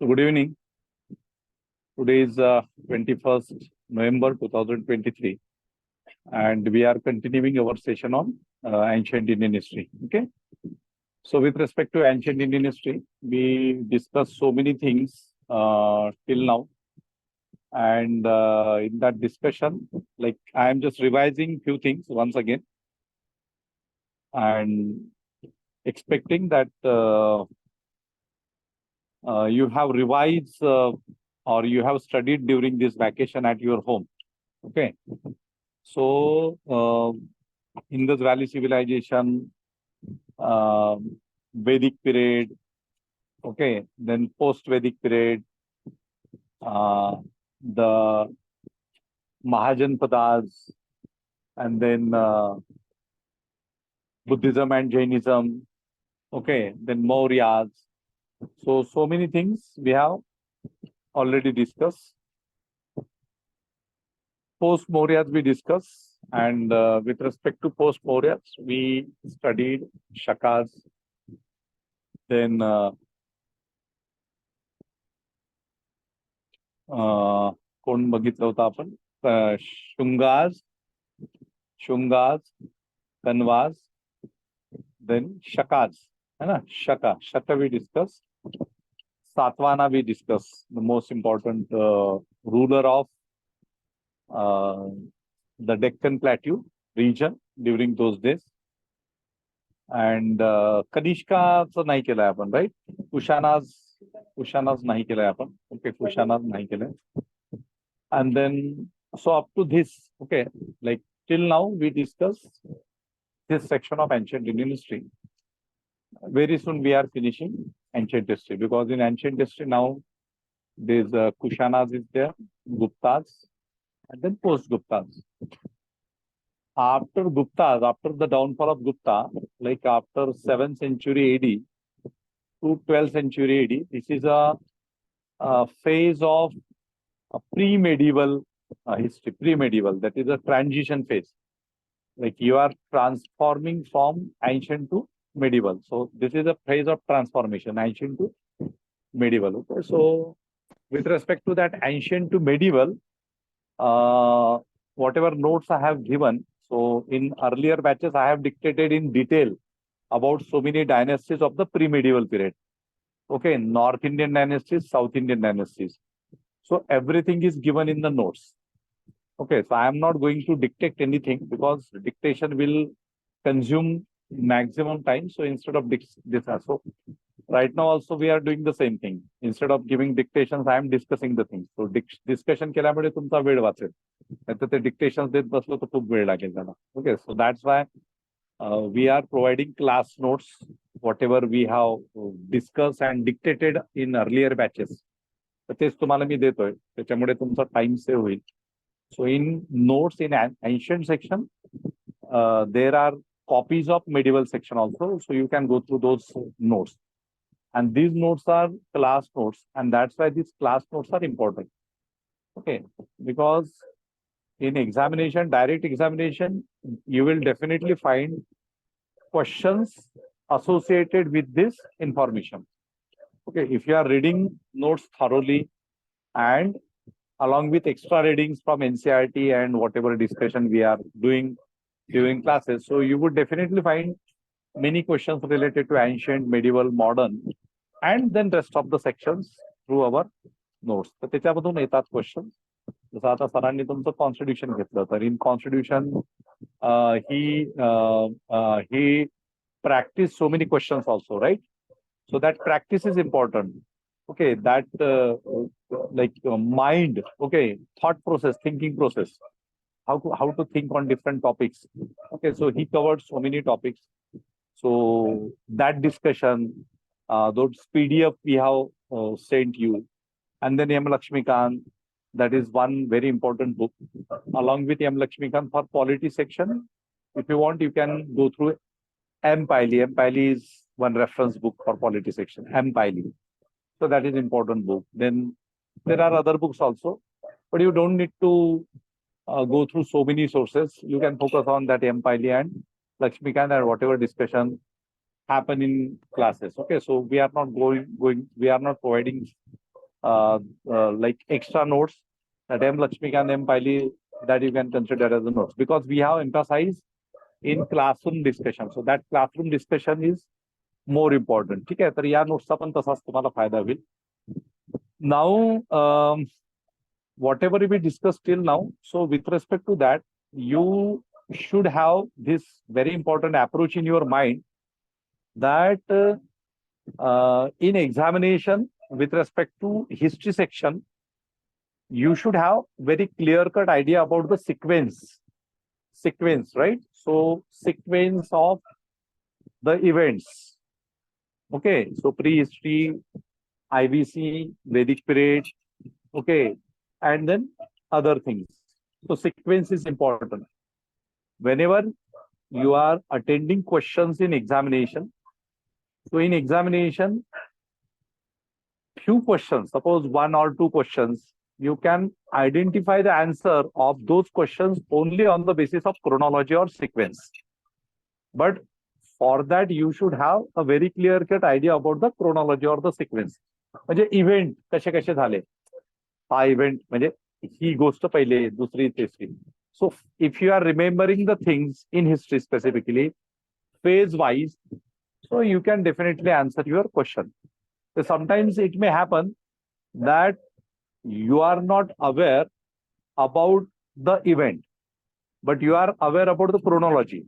So good evening. Today is 21st November 2023, and we are continuing our session on ancient Indian history. Okay. So with respect to ancient Indian history, we discussed so many things till now, and in that discussion, like I am just revising few things once again, and expecting that you have revised or you have studied during this vacation at your home. Okay. So Indus Valley civilization, Vedic period, okay, then post-Vedic period, the Mahajanpadas, and then Buddhism and Jainism, okay, then Mauryas. So many things we have already discussed. Post-Mauryas we discussed, and with respect to post-Mauryas, we studied Shakas, then कोण बघितलं होतं आपण Shungas, कन्वाज, then Shakas, है ना? Shaka we discussed. Satvana we discussed, the most important ruler of the Deccan Plateau region during those days. And Kanishkaचं नाही केलंय आपण, right? Kushanas nahi kelay apan. Okay, Kushanas nahi kelay. And then, so up to this, okay, like till now we discuss this section of ancient Indian history. Very soon we are finishing ancient history, because in ancient history now there's Kushanas is there, Guptas, and then post-Guptas. After Guptas, after the downfall of Gupta, like after 7th century AD, to 12th century AD. This is a phase of pre-medieval history, pre-medieval, that is a transition phase. Like you are transforming from ancient to medieval. So this is a phase of transformation, ancient to medieval. Okay. So with respect to that ancient to medieval, whatever notes I have given, so in earlier batches I have dictated in detail about so many dynasties of the pre-medieval period. Okay, North Indian dynasties, South Indian dynasties. So everything is given in the notes. Okay, so I am not going to dictate anything, because dictation will consume maximum time. So instead of this, so right now also we are doing the same thing. Instead of giving dictations, I am discussing the things. So discussion केल्यामुळे तुमचा वेळ वाचेल. नाहीतर ते dictations देत बसलो तर खूप वेळ लागेल त्याला. Okay, so that's why we are providing class notes, whatever we have discussed and dictated in earlier batches. तर तेच तुम्हाला मी देतोय, त्याच्यामुळे तुमचा टाइम सेव्ह होईल. So in notes in ancient section, there are copies of medieval section also, so you can go through those notes. And these notes are class notes, and that's why these class notes are important. Okay, because in examination, direct examination, you will definitely find questions associated with this information. Okay, if you are reading notes thoroughly and along with extra readings from NCERT and whatever discussion we are doing during classes, so you would definitely find many questions related to ancient, medieval, modern, and then rest of the sections through our notes. तर त्याच्यामधून येतात question. जसं आता सरांनी तुमचं constitution घेतलं, तर in constitution he practiced so many questions also, right? So that practice is important. Okay, that mind, okay, thought process, thinking process, how to think on different topics. Okay, so he covered so many topics. So that discussion, those PDF we have sent you, and then M. Lakshmikant, that is one very important book. Along with M. Lakshmikant for polity section, if you want, you can go through M. Piley. M. Piley is one reference book for polity section, M. Piley. So that is important book. Then there are other books also, but you don't need to go through so many sources. You can focus on that M. Piley and Lakshmikant and whatever discussion happen in classes. Okay, so we are not we are not providing like extra notes that M. Lakshmikant M. Paili that you can consider as a notes, because we have emphasized in classroom discussion. So that classroom discussion is more important. ठीक आहे, तर या नोट्सचा पण तसाच तुम्हाला फायदा होईल. Now, whatever we discussed till now, so with respect to that, you should have this very important approach in your mind that in examination with respect to history section, you should have very clear-cut idea about the sequence, right? So sequence of the events. Okay, so prehistory, IBC, Vedic period, okay, and then other things. So sequence is important. Whenever you are attending questions in examination, so in examination, few questions, suppose 1 or 2 questions, you can identify the answer of those questions only on the basis of chronology or sequence. But for that, you should have a very clear-cut idea about the chronology or the sequence. म्हणजे event कसे कसे झाले, हा event म्हणजे ही गोष्ट पहिले, दुसरी, तिसरी. So if you are remembering the things in history specifically, phase wise, so you can definitely answer your question. So sometimes it may happen that you are not aware about the event, but you are aware about the chronology.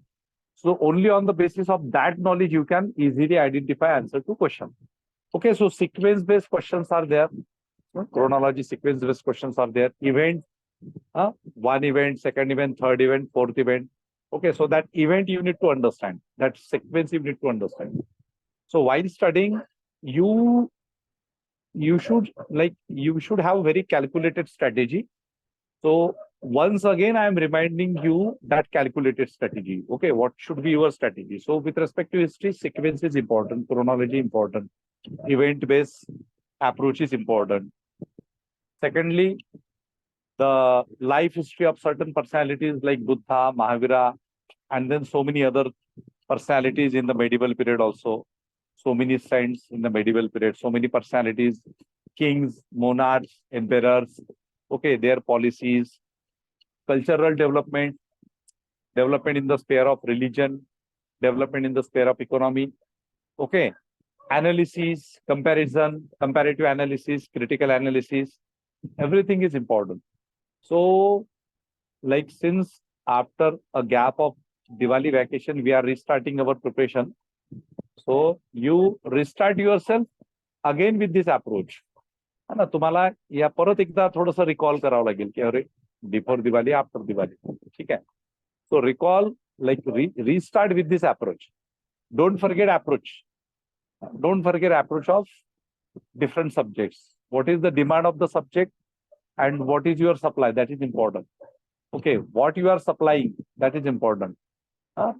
So only on the basis of that knowledge, you can easily identify answer to question. Okay, so sequence-based questions are there. Chronology, sequence-based questions are there. Event, one event, second event, third event, fourth event. Okay, so that event you need to understand. That sequence you need to understand. So while studying, you should have a very calculated strategy. So once again, I am reminding you that calculated strategy. Okay, what should be your strategy? So with respect to history, sequence is important, chronology important, event-based approach is important. Secondly, the life history of certain personalities like Buddha, Mahavira, and then so many other personalities in the medieval period also. So many saints in the medieval period, so many personalities, kings, monarchs, emperors, okay, their policies, cultural development, development in the sphere of religion, development in the sphere of economy, okay, analysis, comparison, comparative analysis, critical analysis, everything is important. So, like since after a gap of Diwali vacation, we are restarting our preparation. So you restart yourself again with this approach. है ना, तुम्हाला या परत एकदा थोडंसं recall करावं लागेल की अरे बिफोर दिवाळी, आफ्टर दिवाळी. ठीक आहे. So recall, like restart with this approach. Don't forget approach. Don't forget approach of different subjects. What is the demand of the subject and what is your supply? That is important. Okay, what you are supplying, that is important.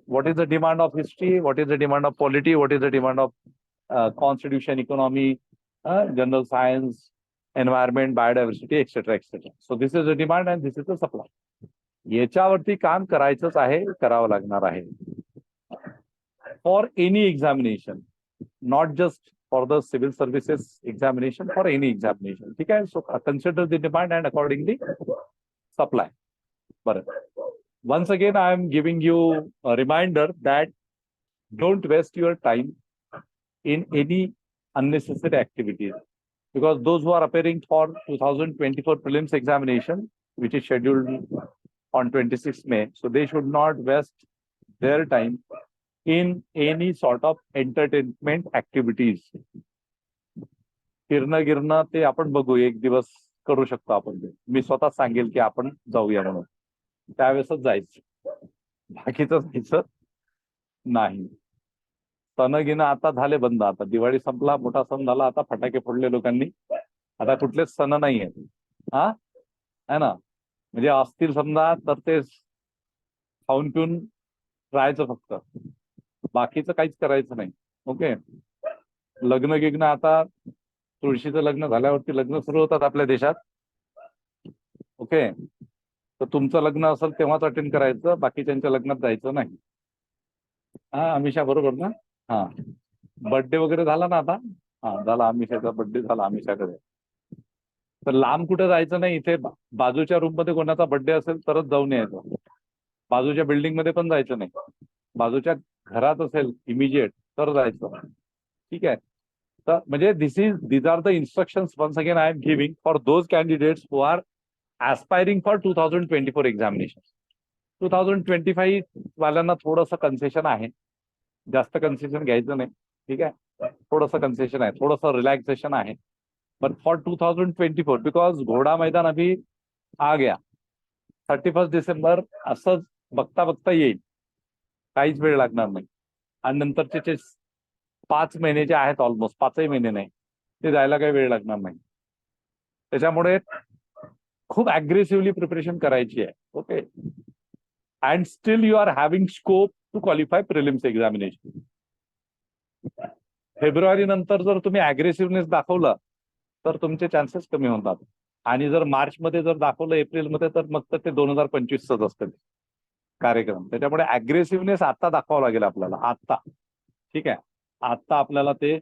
What is the demand of history? What is the demand of polity? What is the demand of constitution, economy, general science, environment, biodiversity, etc., etc. So this is the demand and this is the supply. याच्यावरती काम करायचंच आहे, करावं लागणार आहे. For any examination, not just for the civil services examination, for any examination. ठीक आहे? So consider the demand and accordingly supply. But once again, I am giving you a reminder that don't waste your time in any unnecessary activities, because those who are appearing for 2024 prelims examination, which is scheduled on 26th May, so they should not waste their time in any sort of entertainment activities. फिरणं गिरणं ते आपण बघू, एक दिवस करू शकतो आपण ते. मी स्वतः सांगेल की आपण जाऊया म्हणून, त्यावेळेसच जायचं, बाकीचं जायचं नाही. सण घेणं आता झाले बंद. आता दिवाळी संपला, मोठा सण झाला, आता फटाके फोडले लोकांनी, आता कुठलेच सण नाही आहेत. हा है ना, म्हणजे असतील समजा तर ते खाऊन पिऊन राहायचं फक्त, बाकीचं काहीच करायचं नाही. ओके, लग्न गिग्न आता तुळशीचं लग्न झाल्यावरती लग्न सुरू होतात आपल्या देशात. ओके, तर तुमचं लग्न असेल तेव्हाच अटेंड करायचं, बाकीच्यांच्या लग्नात जायचं नाही. हा, अमिषा बरोबर ना? हा, बर्थडे वगैरे झाला ना आता? हा झाला, अमिषाचा बर्थडे झाला अमिषाकडे. तर लांब कुठे जायचं नाही, इथे बाजूच्या रूम मध्ये कोणाचा बर्थडे असेल तरच जाऊन यायचं. बाजूच्या बिल्डिंग मध्ये पण जायचं नाही. बाजूच्या घरात असेल इमिजिएट तर जायचं. ठीक आहे. तर म्हणजे these are the instructions once again I am giving for those candidates who are aspiring for 2024 examinations. 2025 वाल्यांना थोडंसं कन्सेशन आहे, जास्त कन्सेशन घ्यायचं नाही. ठीक आहे, थोडंसं कन्सेशन आहे, थोडंसं रिलॅक्सेशन आहे. बट फॉर 2024 बिकॉज घोडा मैदान अभी आ गया, 31 डिसेंबर असंच बघता बघता येईल, काहीच वेळ लागणार नाही. आणि नंतरचे जे 5 महिने जे आहेत, ऑलमोस्ट 5ही महिने नाही, ते जायला काही वेळ लागणार नाही. त्याच्यामुळे खूप अग्रेसिव्हली प्रिपरेशन करायची आहे. Okay, and still you are having scope to qualify prelims examination. फेब्रुवारी नंतर जर तुम्ही अग्रेसिव्हनेस दाखवला तर तुमचे चान्सेस कमी होतात. आणि जर मार्च मध्ये जर दाखवलं एप्रिलमध्ये तर मग तर ते 2025च असतं कार्यक्रम. त्याच्यामुळे अग्रेसिव्हनेस आता दाखवावं लागेल आपल्याला, आता. ठीक आहे, आता आपल्याला ते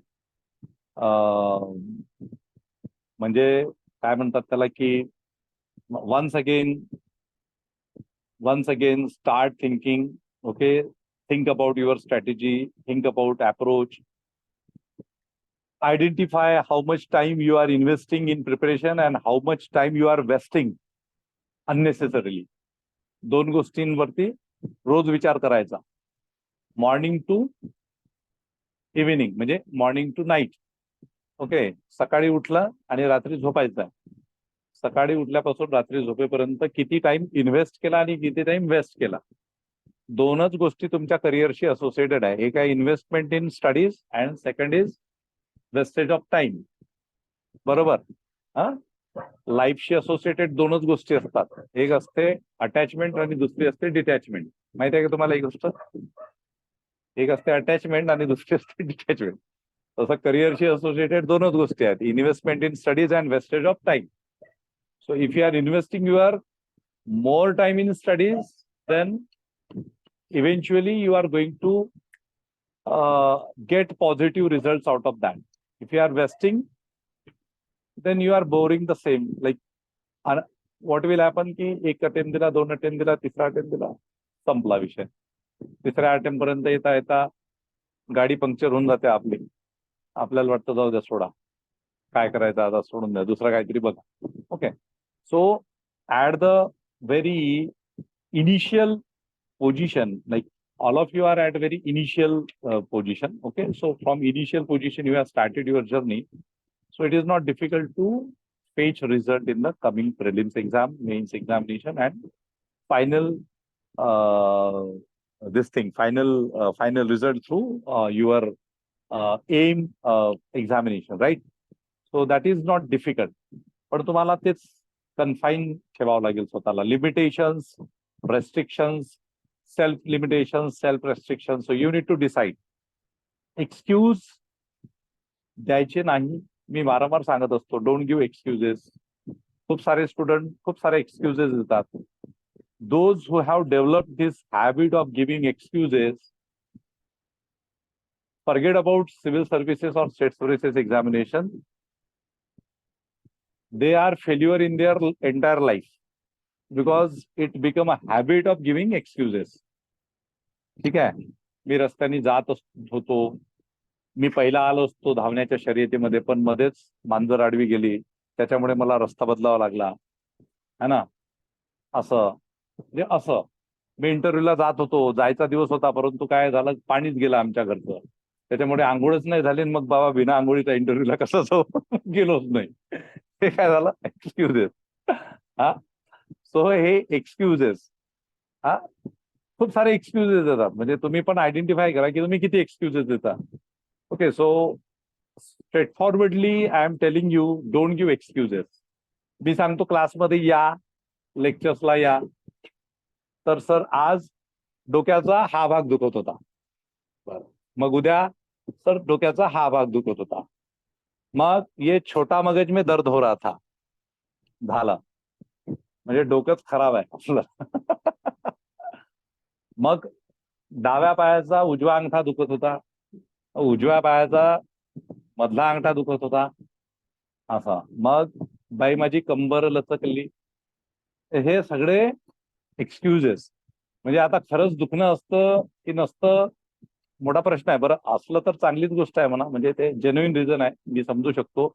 म्हणजे काय म्हणतात त्याला की once again start thinking. Okay, think about your strategy, think about approach, identify how much time you are investing in preparation and how much time you are wasting unnecessarily. 2 गोष्टींवरती रोज विचार करायचा. मॉर्निंग टू इव्हिनिंग म्हणजे morning to night. Okay, सकाळी उठला आणि रात्री झोपायचं. सकाळी उठल्यापासून रात्री झोपेपर्यंत किती टाइम इन्व्हेस्ट केला आणि किती टाइम वेस्ट केला, 2च गोष्टी तुमच्या करिअरशी असोसिएटेड आहे. एक आहे investment in studies and second is wastage of time. बरोबर. हा, लाईफशी असोसिएटेड 2च गोष्टी असतात. एक असते अटॅचमेंट आणि दुसरी असते डिटॅचमेंट. माहिती आहे का तुम्हाला ही गोष्ट? एक असते अटॅचमेंट आणि दुसरी असते डिटॅचमेंट. तसं करिअरशी असोसिएटेड 2च गोष्टी आहेत, investment in studies and wastage of time. So if you are investing your more time in studies, then eventually you are going to get positive results out of that. If you are wasting, then you are boring the same. Like what will happen की एक attempt दिला, 2 attempt दिला, तिसरा attempt दिला, संपला विषय. तिसऱ्या attempt पर्यंत येता येता गाडी पंक्चर होऊन जाते आपली. आपल्याला वाटतं जाऊ द्या, सोडा, काय करायचं आता, सोडून द्या, दुसरं काहीतरी बघा. Okay, so at the very initial position, like all of you are at a very initial position. Okay, so from initial position you have started your journey, so it is not difficult to fetch result in the coming prelims exam, mains examination and final final result through your aim examination, right? So that is not difficult. पण तुम्हाला तेच confine ठेवावं लागेल स्वतःला. Limitations, restrictions, self limitations, self restrictions. So you need to decide. Excuse द्यायचे नाही. मी वारंवार सांगत असतो, डोंट गिव्ह एक्सक्युजेस. खूप सारे स्टुडंट खूप सारे एक्सक्युजेस देतात. Those who have developed this habit of giving excuses, forget about civil services or state services examination. They are failure in their entire life because it become a habit of giving excuses. ठीक आहे, मी रस्त्याने जात होतो, मी पहिला आलो असतो धावण्याच्या शर्यतीमध्ये, पण मध्येच मांजर आडवी गेली, त्याच्यामुळे मला रस्ता बदलावा लागला, है ना. असं म्हणजे असं मी इंटरव्ह्यूला जात होतो, जायचा दिवस होता, परंतु काय झालं, पाणीच गेलं आमच्या घरचं, त्याच्यामुळे आंघोळच नाही झाली. मग बाबा बिना आंघोळीचा इंटरव्ह्यूला कसं जाऊ, गेलोच नाही. हे काय झालं, एक्सक्युजेस. हा, सो हे एक्सक्युजेस, हा, खूप सारे एक्सक्युजेस देतात. म्हणजे तुम्ही पण आयडेंटिफाय करा की तुम्ही किती एक्सक्युजेस देता. Okay, so straight forwardly I am telling you, don't give excuses. मी सांगतो क्लासमध्ये या, लेक्चर्सला या, तर सर आज डोक्याचा हा भाग दुखत होता, मग उद्या सर डोक्याचा हा भाग दुखत होता, मग ये छोटा मगज में दर्द हो रहा था, झालं, म्हणजे डोकंच खराब आहे आपलं. मग डाव्या पायाचा उजवा अंगठा दुखत होता, उजव्या पायाचा मधला अंगठा दुखत होता, असा. मग बाई माझी कंबर लचकली, हे सगळे एक्सक्युजेस. म्हणजे आता खरंच दुखणं असतं की नसतं मोठा प्रश्न आहे. बरं असलं तर चांगलीच गोष्ट आहे म्हणा, म्हणजे ते जेन्युइन रिझन आहे, मी समजू शकतो.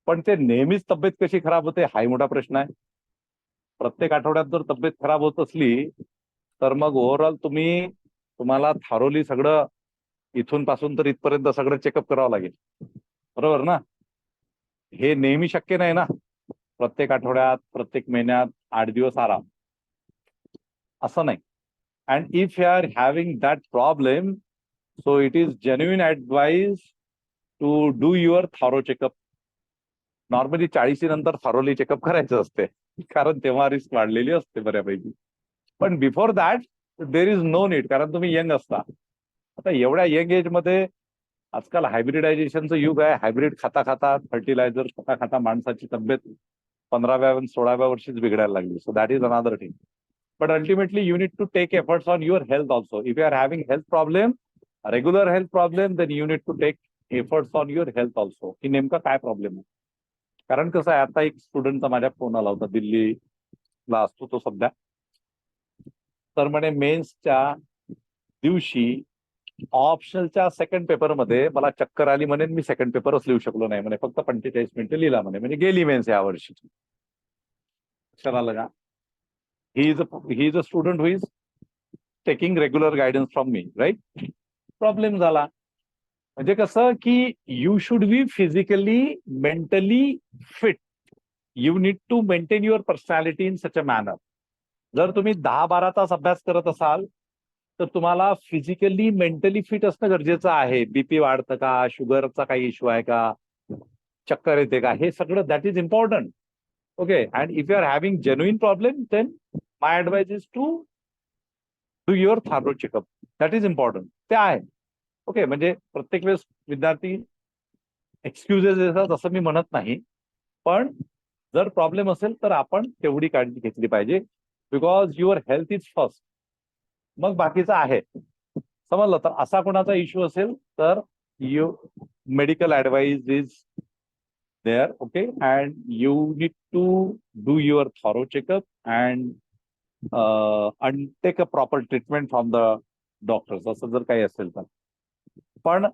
पण ते नेहमीच तब्येत कशी खराब होते हाही मोठा प्रश्न आहे. प्रत्येक आठवड्यात जर तब्येत खराब होत असली तर मग ओव्हरऑल तुम्हाला थारोली सगळं इथून पासून तर इथपर्यंत सगळं चेकअप करावं लागेल. बरोबर ना? हे नेहमी शक्य नाही ना, प्रत्येक आठवड्यात प्रत्येक महिन्यात 8 दिवस आराम, असं नाही. And if you are having that problem, so it is genuine advise to do your thorough checkup. Normally 40 नंतर थारोली चेकअप करायचं असते, कारण तेव्हा रिस्क वाढलेली असते बऱ्यापैकी. पण before that there is no need, कारण तुम्ही यंग असता. आता एवढ्या यंग एज मध्ये आजकाल हायब्रिडायझेशनचं युग आहे. हायब्रिड खाता खाता, फर्टिलायझर खाता खाता माणसाची तब्येत 15व्या 16व्या वर्षीच बिघडायला लागली. So that is another thing. But ultimately you need to take efforts on your health also. If you are having health problem, regular health problem, then you need to take efforts on your health also, की नेमका काय problem आहे. कारण कसं आहे, आता एक स्टुडंटचा माझ्या फोन आला होता, दिल्लीला असतो तो सध्या. तर म्हणे मेन्सच्या दिवशी ऑप्शनलच्या सेकंड पेपरमध्ये मला चक्कर आली म्हणे, मी सेकंड पेपरच लिहू शकलो नाही म्हणे, फक्त 45 मिनिटं लिहिला म्हणे, म्हणजे गेली मेन्स या वर्षी. लक्षात आलं का? He is a student who is taking regular guidance from me, right? Problem झाला. म्हणजे कसं की you should be physically mentally fit. You need to maintain your personality in such a manner. जर तुम्ही 10-12 तास अभ्यास करत असाल तर तुम्हाला फिजिकली मेंटली फिट असणं गरजेचं आहे. बीपी वाढतं का, शुगरचा काही इश्यू आहे का, चक्कर येते का, हे सगळं that is important. Okay. And if you are having genuine problem, then my advice is to do your thorough checkup. That is important. ते आहे. ओके. म्हणजे प्रत्येक वेळेस विद्यार्थी एक्सक्युजेस देतात असं मी म्हणत नाही, पण जर प्रॉब्लेम असेल तर आपण तेवढी काळजी घेतली पाहिजे, because your health is first. मग बाकीचं आहे. समजलं? तर असा कोणाचा इश्यू असेल तर you medical advise is there. Okay. And you need to do your thorough checkup and take a proper treatment from the doctors, असं जर काही असेल तर. पण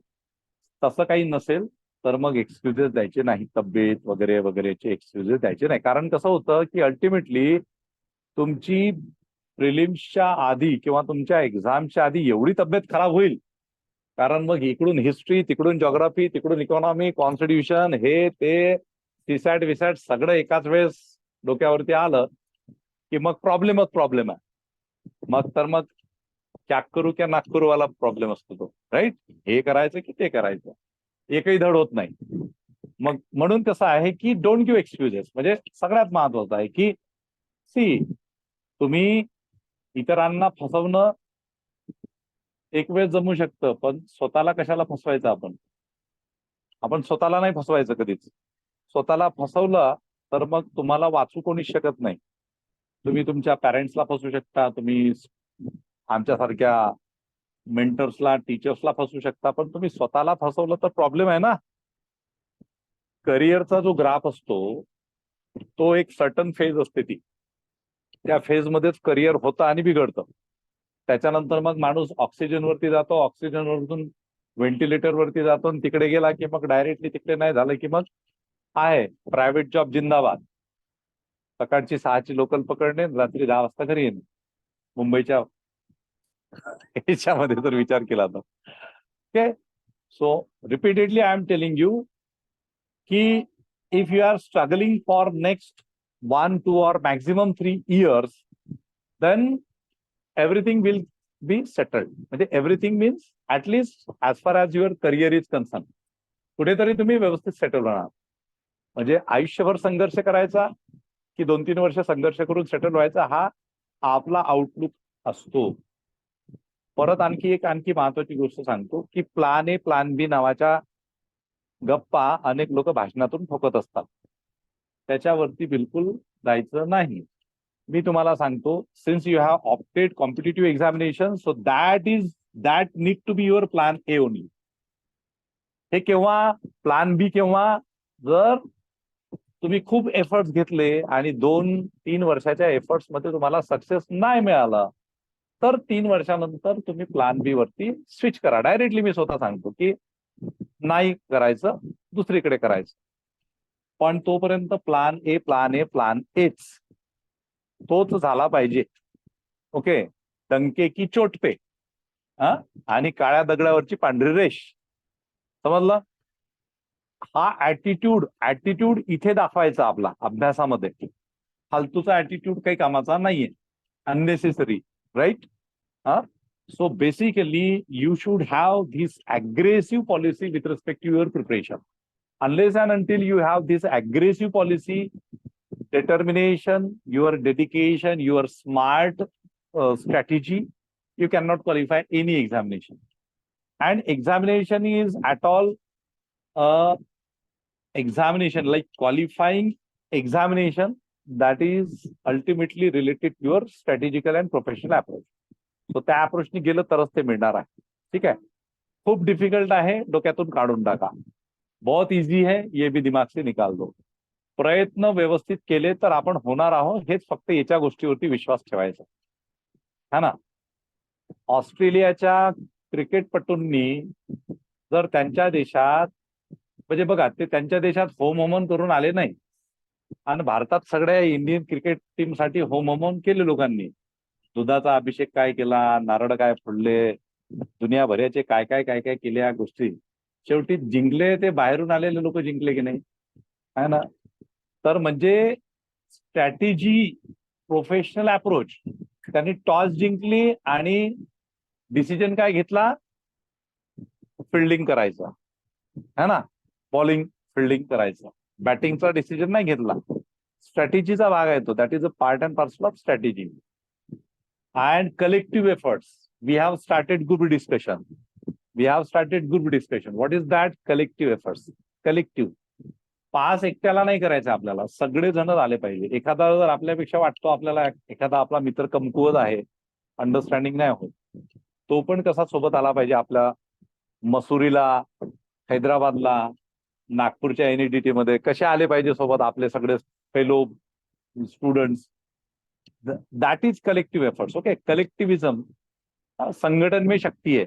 तसं काही नसेल तर मग एक्सक्युजेस द्यायचे नाही, तब्येत वगैरे वगैरेचे एक्सक्युजेस द्यायचे नाही. कारण कसं होतं की अल्टिमेटली तुमची प्रिलिम्सच्या आधी किंवा तुमच्या एक्झामच्या आधी एवढी तब्येत खराब होईल, कारण मग इकडून हिस्ट्री, तिकडून जॉग्राफी, तिकडून इकॉनॉमी, कॉन्स्टिट्यूशन, हे ते सीसॅट विसॅट सगळं एकाच वेळेस डोक्यावरती आलं की मग प्रॉब्लेमच प्रॉब्लेम आहे. मग तर मग क्या करू क्या नाक करू वाला प्रॉब्लेम असतो तो, राईट? हे करायचं की ते करायचं, एकही धड होत नाही. मग म्हणून कसं आहे की डोंट गिव्ह एक्सक्युजेस. म्हणजे सगळ्यात महत्वाचं आहे की सी, तुम्ही इतरांना फसवणं एक वेळ जमू शकतं, पण स्वतःला कशाला फसवायचं? आपण स्वतःला नाही फसवायचं कधीच. स्वतःला फसवलं तर मग तुम्हाला वाचू कोणीच शकत नाही. तुम्ही तुमच्या पॅरेंट्सला फसवू शकता, तुम्ही आमच्यासारख्या मेंटर्सला, टीचर्सला फसवू शकता, पण तुम्ही स्वतःला फसवलं तर प्रॉब्लेम आहे ना. करिअरचा जो ग्राफ असतो तो एक सर्टन फेज असते, ती त्या फेजमध्येच करिअर होतं आणि बिघडतं. त्याच्यानंतर मग माणूस ऑक्सिजनवरती जातो, ऑक्सिजनवरून व्हेंटिलेटरवरती जातो, आणि तिकडे गेला की मग डायरेक्टली तिकडे नाही झालं की मग आहे प्रायव्हेट जॉब जिंदाबाद. सकाळची 6ची लोकल पकडणे, रात्री 10 वाजता घरी येणे. मुंबईच्या ह्याच्यामध्ये जर विचार केला तर. Okay. So repeatedly I am telling you की if you are struggling for next 1, 2 or maximum 3 years, then everything will be settled. म्हणजे एव्हरीथिंग मीन्स ऍटलिस्ट ऍज फार as your career is concern, कुठेतरी तुम्ही व्यवस्थित सेटल राहणार. म्हणजे आयुष्यभर संघर्ष करायचा की 2-3 वर्ष संघर्ष करून सेटल व्हायचा, हा आपला आउटलुक असतो. परत आणखी महत्वाची गोष्ट सांगतो की प्लान ए प्लान बी नावाच्या गप्पा अनेक लोक भाषणातून ठोकत असतात. त्याच्यावरती बिलकुल जायचं नाही. मी तुम्हाला सांगतो, since you have opted competitive examination, so that need to be your plan A only. हे केव्हा? प्लॅन बी केव्हा? जर तुम्ही खूप एफर्ट्स घेतले आणि 2-3 वर्षाच्या एफर्ट्स मध्ये तुम्हाला सक्सेस नाही मिळाला, तर 3 वर्षानंतर तुम्ही प्लॅन बी वरती स्विच करा. डायरेक्टली मी स्वतः सांगतो की नाही करायचं, दुसरीकडे करायचं. पण तोपर्यंत plan A, plan A, plan H तोच झाला पाहिजे. ओके, डंके की चोट पे, हा, आणि काळ्या दगडावरची पांढरी रेष. समजलं? हा ऍटिट्यूड इथे दाखवायचा आपला अभ्यासामध्ये. फालतूचा ऍटिट्यूड काही कामाचा नाहीये, अननेसेसरी, राईट? हा. So basically, you should have this aggressive policy with respect to your preparation. Unless and until you have this aggressive policy, determination, your dedication, your smart strategy, you cannot qualify any examination. And examination is at all examination, like qualifying examination, that is ultimately related to your strategical and professional approach. So त्या अप्रोचनी गेलं तरच ते मिळणार आहे. ठीक आहे. खूप difficult आहे, डोक्यातून काढून टाका. बहुत इझी है, ये भी दिमाग से निकाल दो. प्रयत्न व्यवस्थित केले तर आपण होणार आहोत, हेच फक्त याच्या गोष्टीवरती विश्वास ठेवायचा, है ना. ऑस्ट्रेलियाच्या क्रिकेटपटूंनी जर त्यांच्या देशात, म्हणजे बघा, ते त्यांच्या देशात होम होमन करून आले नाही, आणि भारतात सगळ्या इंडियन क्रिकेट टीमसाठी होम होमन केले लोकांनी. दुधाचा अभिषेक काय केला, नारळ काय फोडले, दुनियाभराचे काय काय काय काय केले या गोष्टी. शेवटी जिंकले ते बाहेरून आलेले लोक जिंकले की नाही, है ना. तर म्हणजे स्ट्रॅटेजी, प्रोफेशनल अप्रोच, त्यांनी टॉस जिंकली आणि डिसिजन काय घेतला, फिल्डिंग करायचा, है ना. बॉलिंग, फिल्डिंग करायचं, बॅटिंगचा डिसिजन नाही घेतला. स्ट्रॅटेजीचा भाग आहे तो, that is a part and parcel of strategy. And collective efforts. We have started group discussion. What is that? Collective efforts. Collective. Pass एकट्याला नाही करायचं आपल्याला, सगळे जण आले पाहिजे. एखादा जर आपल्यापेक्षा वाटतो आपल्याला एखादा आपला मित्र कमकुवत आहे, अंडरस्टँडिंग नाही होत, तो पण कसा सोबत आला पाहिजे आपल्या. मसुरीला, हैदराबादला, नागपूरच्या एनईडीटी मध्ये कसे आले पाहिजे सोबत आपले सगळे fellow students. That is collective efforts. Okay, collectivism, संघटन में शक्ती आहे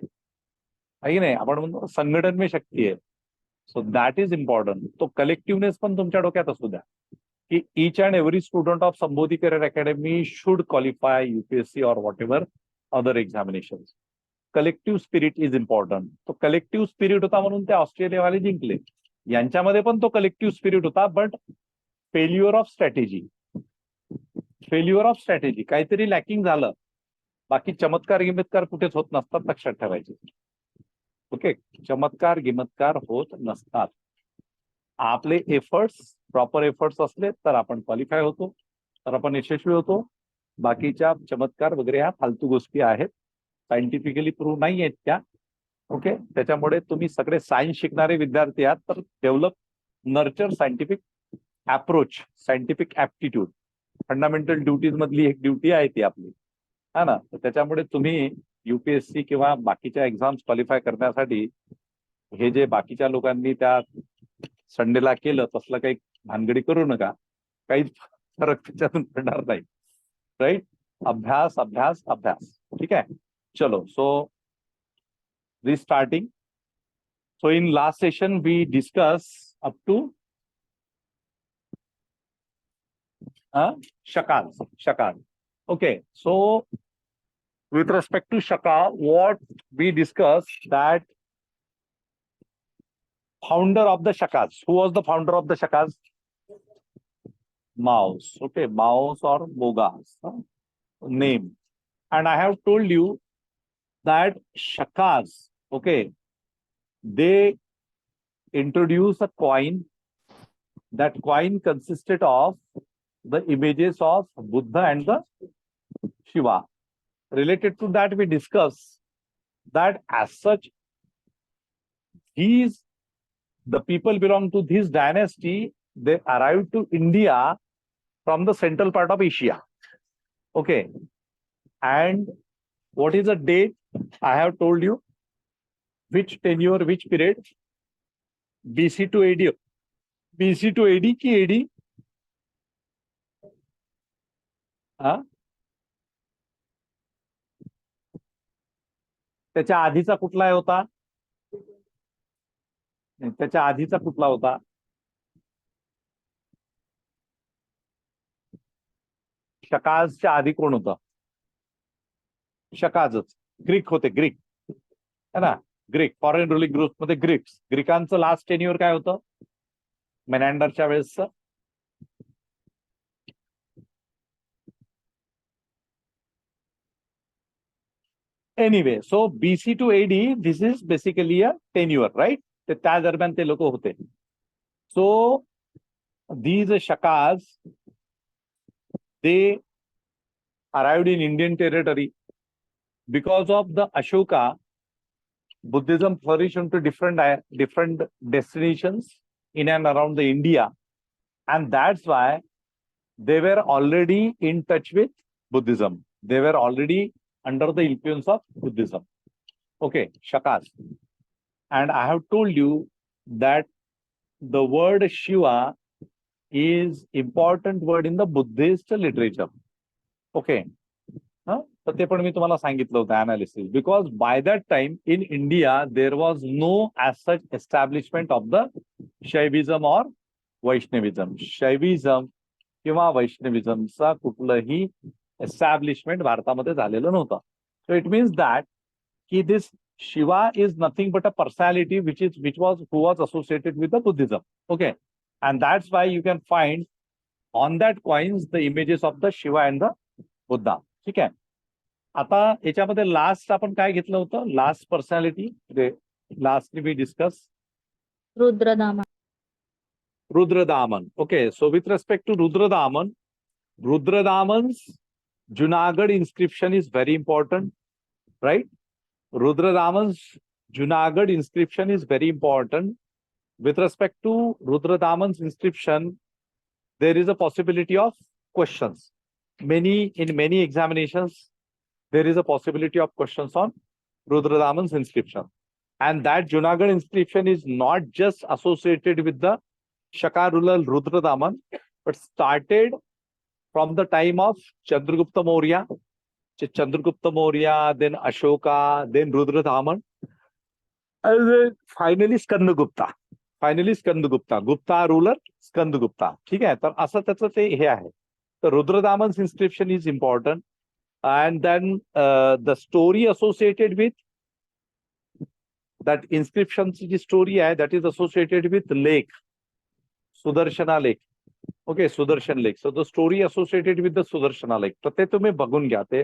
की नाही, आपण म्हणतो संघटन में शक्ती आहे. So that is important. तो कलेक्टिव्हनेस पण तुमच्या डोक्यात असू द्या की each and every student of Sambodhi career academy should qualify UPSC और whatever other examination. Collective spirit is important. तो कलेक्टिव्ह स्पिरिट होता म्हणून ते ऑस्ट्रेलियावाले जिंकले. यांच्यामध्ये पण तो कलेक्टिव्ह स्पिरिट होता, बट फेल्युअर ऑफ स्ट्रॅटेजी, काहीतरी लॅकिंग झालं. बाकी चमत्कार गिमत्कार कुठेच होत नसतात, लक्षात ठेवायचे. ओके, चमत्कार गिमत्कार होत नसतात. आपले एफर्ट्स, प्रॉपर एफर्ट्स असले तर आपण क्वालिफाय होतो, तर आपण यशस्वी होतो. बाकीच्या चमत्कार वगैरे ह्या फालतू गोष्टी आहेत, सायंटिफिकली प्रूव्ह नाही आहेत त्या. ओके, त्याच्यामुळे तुम्ही सगळे सायन्स शिकणारे विद्यार्थी आहात, तर develop, nurture scientific approach, scientific aptitude. Fundamental duties मधली एक ड्युटी आहे ती आपली, है ना. तर त्याच्यामुळे तुम्ही युपीएससी किंवा बाकीच्या एक्झाम्स क्वालिफाय करण्यासाठी हे जे बाकीच्या लोकांनी त्या संडेला केलं तसलं काही भानगडी करू नका, काहीच फरक त्याच्यातून पडणार नाही, राईट. अभ्यास अभ्यास अभ्यास. ठीक आहे, चलो. So restarting. So in last session we discuss up to Shakal. Okay, so with respect to Shakal, what we discussed, that founder of the Shakals. Who was the founder of the Shakals? Mouse. Okay, Mouse or Bogas name. And I have told you that Shakals, okay, they introduced a coin. That coin consisted of the images of Buddha and the Shiva. Related to that, we discussed that as such, the people belong to this dynasty. They arrived to India from the central part of Asia. Okay. And what is the date? I have told you. Which tenure, which period? BC to AD. BC to AD ki AD? हा, त्याच्या आधीचा कुठला होता? त्याच्या आधीचा कुठला होता? शकाजच्या आधी कोण होतं? शकाजच. ग्रीक होते, ग्रीक है ना. ग्रीक फॉरेन रुलिंग ग्रुप मध्ये ग्रीकांचं लास्ट टेन्युअर काय होतं मेनांडरच्या वेळेसचं? Anyway, so BC to AD this is basically a tenure, right. त्या दरम्यान ते लोक होते. So these Shakas, they arrived in Indian territory. Because of the Ashoka, Buddhism flourished into different destinations in and around the India, and that's why they were already in touch with Buddhism. They were already under the influence of Buddhism. Okay, Shakas. And I have told you that the word Shiva is important word in the Buddhist literature. Okay. तर ते पण मी तुम्हाला सांगितलं होतं analysis. Because by that time in India there was no as such establishment of the Shaivism or Vaishnavism. Shaivism किंवा वैष्णविझमचा कुठलंही establishment भारतामध्ये झालेलं नव्हतं. सो इट मीन्स दॅट की this Shiva is nothing but a personality which was associated with the Buddhism. Okay. And that's why you can find on that coins the images of the Shiva and the Buddha. ठीक आहे. आता याच्यामध्ये last आपण काय घेतलं होतं? Last personality last we discuss Rudradaman. Rudradaman. Okay. So with respect to Rudradaman, Rudradaman's Junagadh inscription is very important, right? Rudradaman's Junagadh inscription is very important. With respect to Rudradaman's inscription, there is a possibility of questions. In many examinations, there is a possibility of questions on Rudradaman's inscription. And that Junagadh inscription is not just associated with the Shaka ruler Rudradaman, but started from the time of Chandragupta Maurya, then Ashoka, then Rudradaman, and then finally Skandagupta. Gupta ruler Skandagupta. ठीक आहे. तर असं त्याचं ते हे आहे. तर Rudradaman's inscription is important. And then the story associated with that inscription story that is associated with lake, Sudarshana lake. Okay, Sudarshan lake. So the story associated with the Sudarshana lake. तर ते तुम्ही बघून घ्या. ते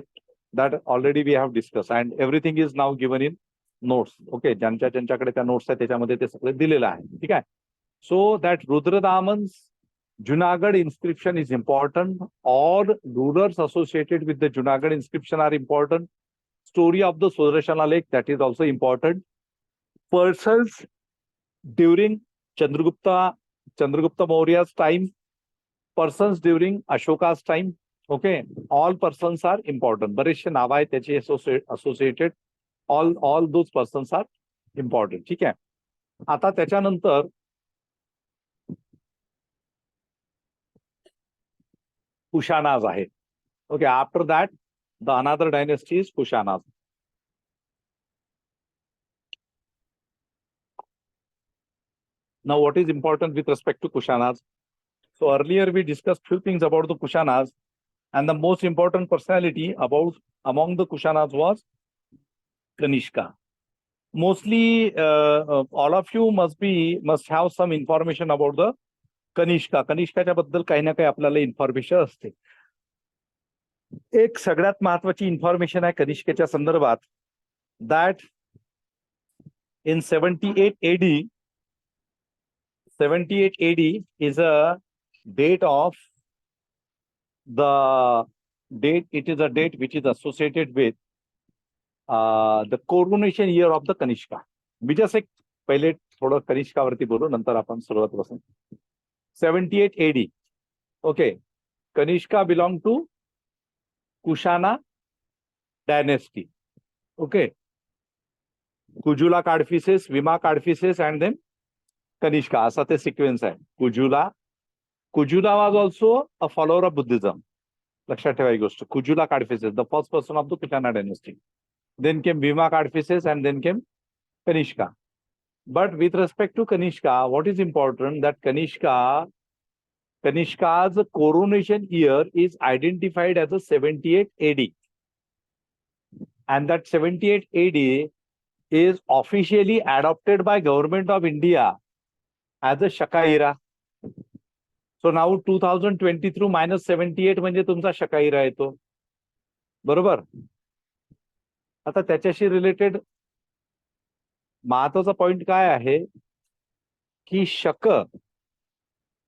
that already we have discussed and everything is now given in notes. Okay, ज्यांच्याकडे त्या notes आहेत त्याच्यामध्ये ते सगळं दिलेलं आहे. ठीक आहे. So that Rudradaman's Junagadh inscription is important. All rulers associated with the Junagadh inscription are important. Story of the Sudarshana lake, that is also important. Persons during Chandragupta Maurya's time, persons during Ashoka's time. Okay, all persons are important. बरेचसे नाव आहेत त्याचे associated. All those persons are important. ठीक आहे. आता त्याच्यानंतर Kushanas आहे. Okay, after that, the another dynasty is Kushanas. Now, what is important with respect to Kushanas? So earlier we discussed few things about the Kushanas, and the most important personality among the Kushanas was Kanishka. Mostly, all of you must have some information about the Kanishka. कनिष्काच्या बद्दल काही ना काही आपल्याला information असते. एक सगळ्यात महत्वाची information आहे कनिष्केच्या संदर्भात, that in 78 AD is a date of the date. It is a date which is associated with the coronation year of the Kanishka. Me just एक पहिले थोडं कनिष्कावरती बोलू, नंतर आपण सुरुवात पासून. 78 AD. Okay, Kanishka belonged to Kushana dynasty. Okay, Kujula Kadphises, Vima Kadphises, and then Kanishka. असा ते sequence आहे. Kujula was also a follower of Buddhism. लक्षात ठेवा ही गोष्ट. Kujula Kadphises, the first person of the Kushana dynasty. Then came Bhima Cadphises and then came Kanishka. But with respect to Kanishka, what is important that Kanishka's coronation year is identified as a 78 AD. And that 78 AD is officially adopted by Government of India as a Shaka era. So now 2023 minus 78 म्हणजे तुमचा Shaka era येतो. बरोबर. आता त्याच्याशी related महत्वाचा point काय आहे की शक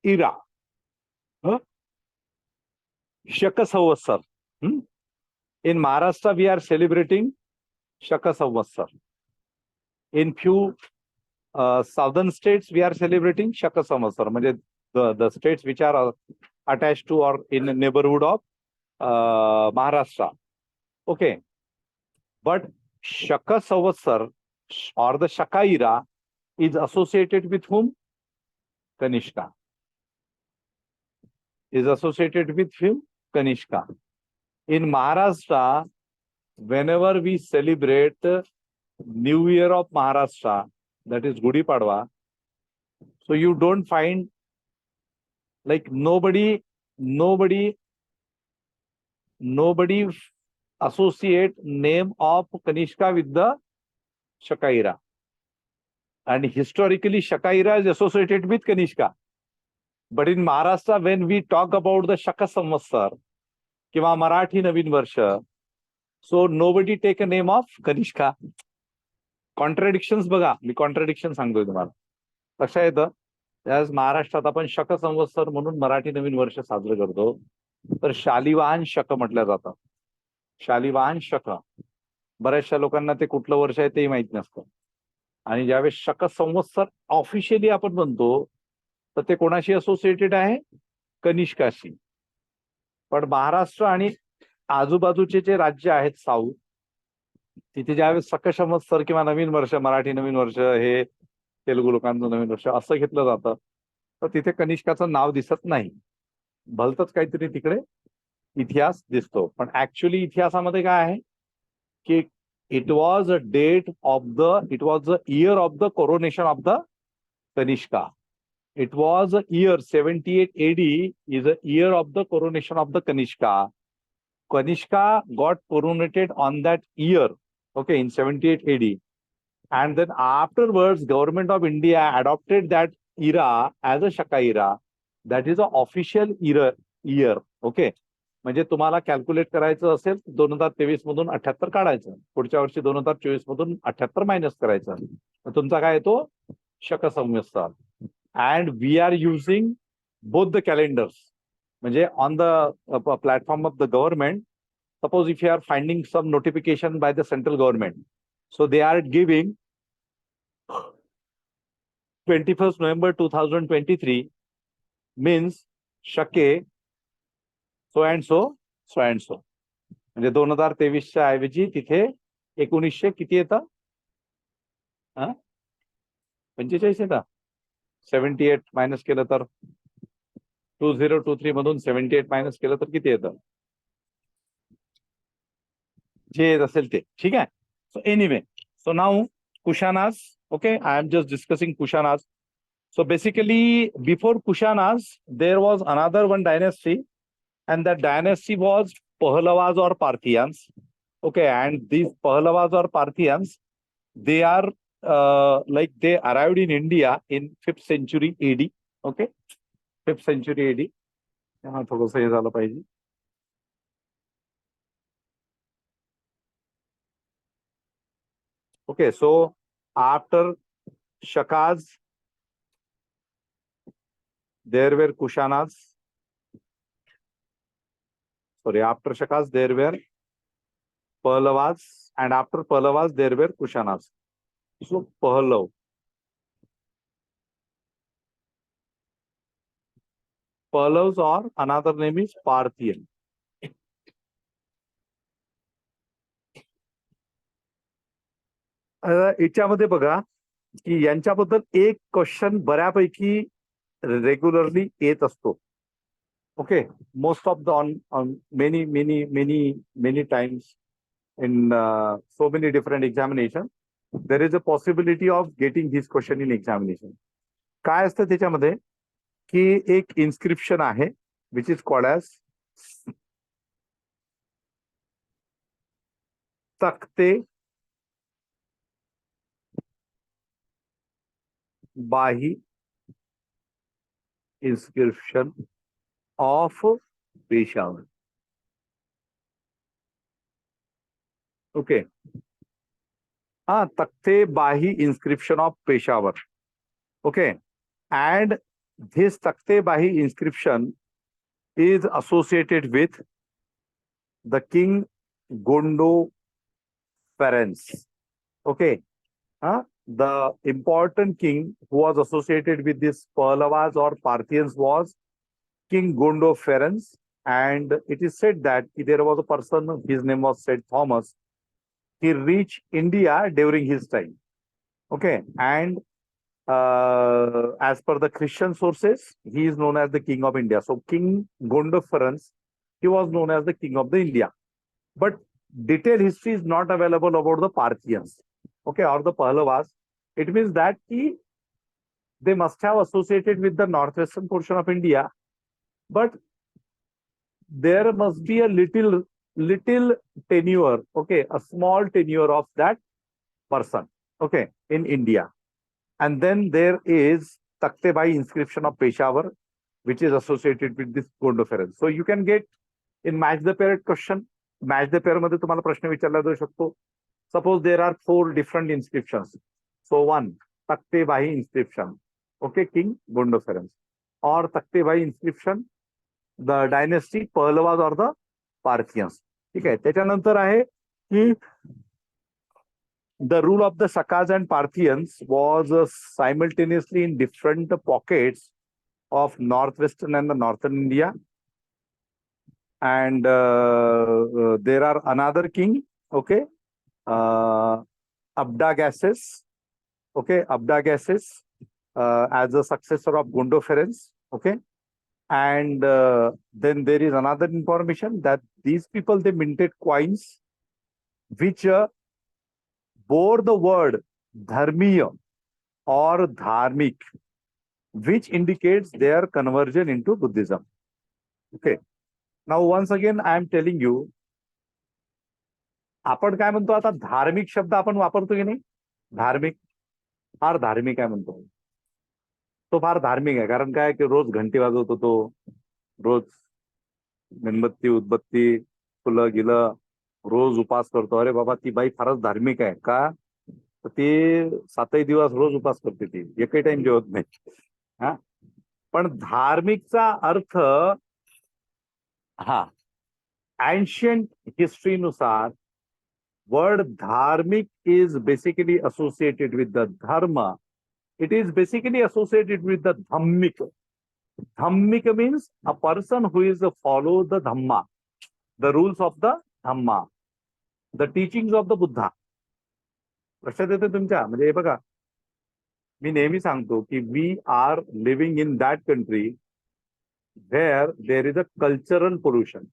era Shaka Samvatsar. In Maharashtra we are celebrating Shaka Samvatsar. In few southern states we are celebrating Shaka Samvatsar, म्हणजे the states which are attach to और in neighbourhood of Maharashtra. Okay, but Shaka Samvatsar or the Shaka era is associated with whom? Kanishka. Is associated with whom? Kanishka. In Maharashtra, whenever we celebrate New Year of Maharashtra, that is Gudi Padwa, so you don't find like nobody associate name of Kanishka with the Shaka era. And historically, Shaka era is associated with Kanishka. But in Maharashtra, when we talk about the Shaka Samvatsar, किंवा Marathi Navin Varsha, so nobody take a name of Kanishka. Contradictions बघा, मी contradiction सांगतोय तुम्हाला. लक्षात येतं. त्यास महाराष्ट्रात आपण शक संवत्सर म्हणून मराठी नवीन वर्ष साजरं करतो, तर शालिवाहन शक म्हटलं जातं. शालिवाहन शक. बऱ्याचशा लोकांना ते कुठलं वर्ष आहे तेही माहित नसतं. आणि ज्यावेळेस शक संवत्सर ऑफिशियली आपण म्हणतो तर ते कोणाशी असोसिएटेड आहे? कनिष्काशी. पण महाराष्ट्र आणि आजूबाजूचे जे राज्य आहेत साऊथ, तिथे ज्यावेळेस शक संवत्सर किंवा नवीन वर्ष, मराठी नवीन वर्ष हे तेलुगू लोकांचं नवीन वर्ष असं घेतलं जातं, तर तिथे कनिष्काचं नाव दिसत नाही. भलतच काहीतरी तिकडे इतिहास दिसतो. पण ऍक्च्युअली इतिहासामध्ये काय आहे की it was a year of the coronation of the Kanishka. It was a year 78 AD is a year of the coronation of the Kanishka. Kanishka got coronated on that year, okay, in 78 AD. And then afterwards, Government of India adopted that era as a Shaka era. That is an official year, okay. म्हणजे तुम्हाला calculate करायचं असेल 2023 मधून 78 काढायचं, पुढच्या वर्षी 2024 मधून 78 minus करायचं, तुमचा काय येतो? शक संवत्सर. And we are using both the calendars. म्हणजे on the platform of the government, suppose if you are finding some notification by the central government, so they are giving 21st November 2023 means Shake so and so so and so. म्हणजे 2023 च्या ऐवजी तिथे 1900 किती येतं? 45 येतं. 78 minus केलं तर 2023 मधून 78 मायनस केलं तर किती येतं? जे असेल ते. ठीक आहे. So anyway, so now Kushanas. Okay, I am just discussing Kushanas. So basically, before Kushanas, there was another one dynasty, and that dynasty was Pahlavas or Parthians. Okay, and these Pahlavas or Parthians, they are like they arrived in India in 5th century AD. Okay, 5th century AD. यहाँ थोडंसं हे झालं पाहिजे. Okay, so after Shakas, there were Kushanas. Sorry, after Shakas there were Pahlavas, and after Pahlavas there were Kushanas. So Pahlav. Pahlavs or another name is Parthian. याच्यामध्ये बघा की यांच्याबद्दल एक क्वेश्चन बऱ्यापैकी रेग्युलरली येत असतो. Okay, most of the on many times in so many different examinations, there is a possibility of getting this question in examination. काय असतं त्याच्यामध्ये की एक इन्स्क्रिप्शन आहे विच इज कॉल्ड ॲज तख्ते बाही inscription of Peshawar. Okay. Takhte Bahi inscription of Peshawar. Okay. And this Takhte Bahi inscription is associated with the King Gondo Ferenc. Okay. The important king who was associated with this Pallavas or Parthians was King Gondo Ferenc. And it is said that there was a person, his name was Said Thomas. He reached India during his time. Okay. And as per the Christian sources, he is known as the King of India. So King Gondo Ferenc, he was known as the King of the India. But detailed history is not available about the Parthians, okay, or the Pallavas. It means that they must have associated with the northwestern portion of India, but there must be a little tenure, okay, a small tenure of that person, okay, in India. And then there is Takhte Bahi inscription of Peshawar, which is associated with this Gondo Ferenc. So you can get in match the pair question. Match the pair मध्ये तुम्हाला प्रश्न विचारला जाऊ शकतो. Suppose there are 4 different inscriptions. So one, Takhte Bahi inscription, okay, King Gondo Ferenc, or Takhte Bahi inscription, the dynasty Pallavas or the Parthians. ठीक आहे. त्याच्यानंतर आहे की the rule of the Sakas and Parthians was simultaneously in different pockets of northwestern and the northern India. And there are another king, okay, Abdagases, okay, Abdagases as a successor of Gondo Ferenc, okay. And then there is another information that these people, they minted coins which bore the word dharmiya or dharmik, which indicates their conversion into Buddhism. Okay. Now once again I am telling you, आपण काय म्हणतो आता धार्मिक शब्द आपण वापरतो की नाही. धार्मिक, फार धार्मिक आहे म्हणतो. तो फार धार्मिक आहे कारण काय की रोज घंटी वाजवतो तो, रोज मेणबत्ती उदबत्ती फुलं गिलं रोज उपास करतो. अरे बाबा ती बाई फारच धार्मिक आहे का, तर ती 7 दिवस रोज उपास करते, ती एकही टाइम जेवत नाही. हा, पण धार्मिकचा अर्थ हा ancient history नुसार word dharmic is basically associated with the dharma. It is basically associated with the dhammik. Dhammik means a person who is follow the dhamma, the rules of the dhamma, the teachings of the Buddha. लक्षात येते तुमच्या. म्हणजे हे बघा, मी नेहमी सांगतो की we are living in that country where there is a cultural pollution.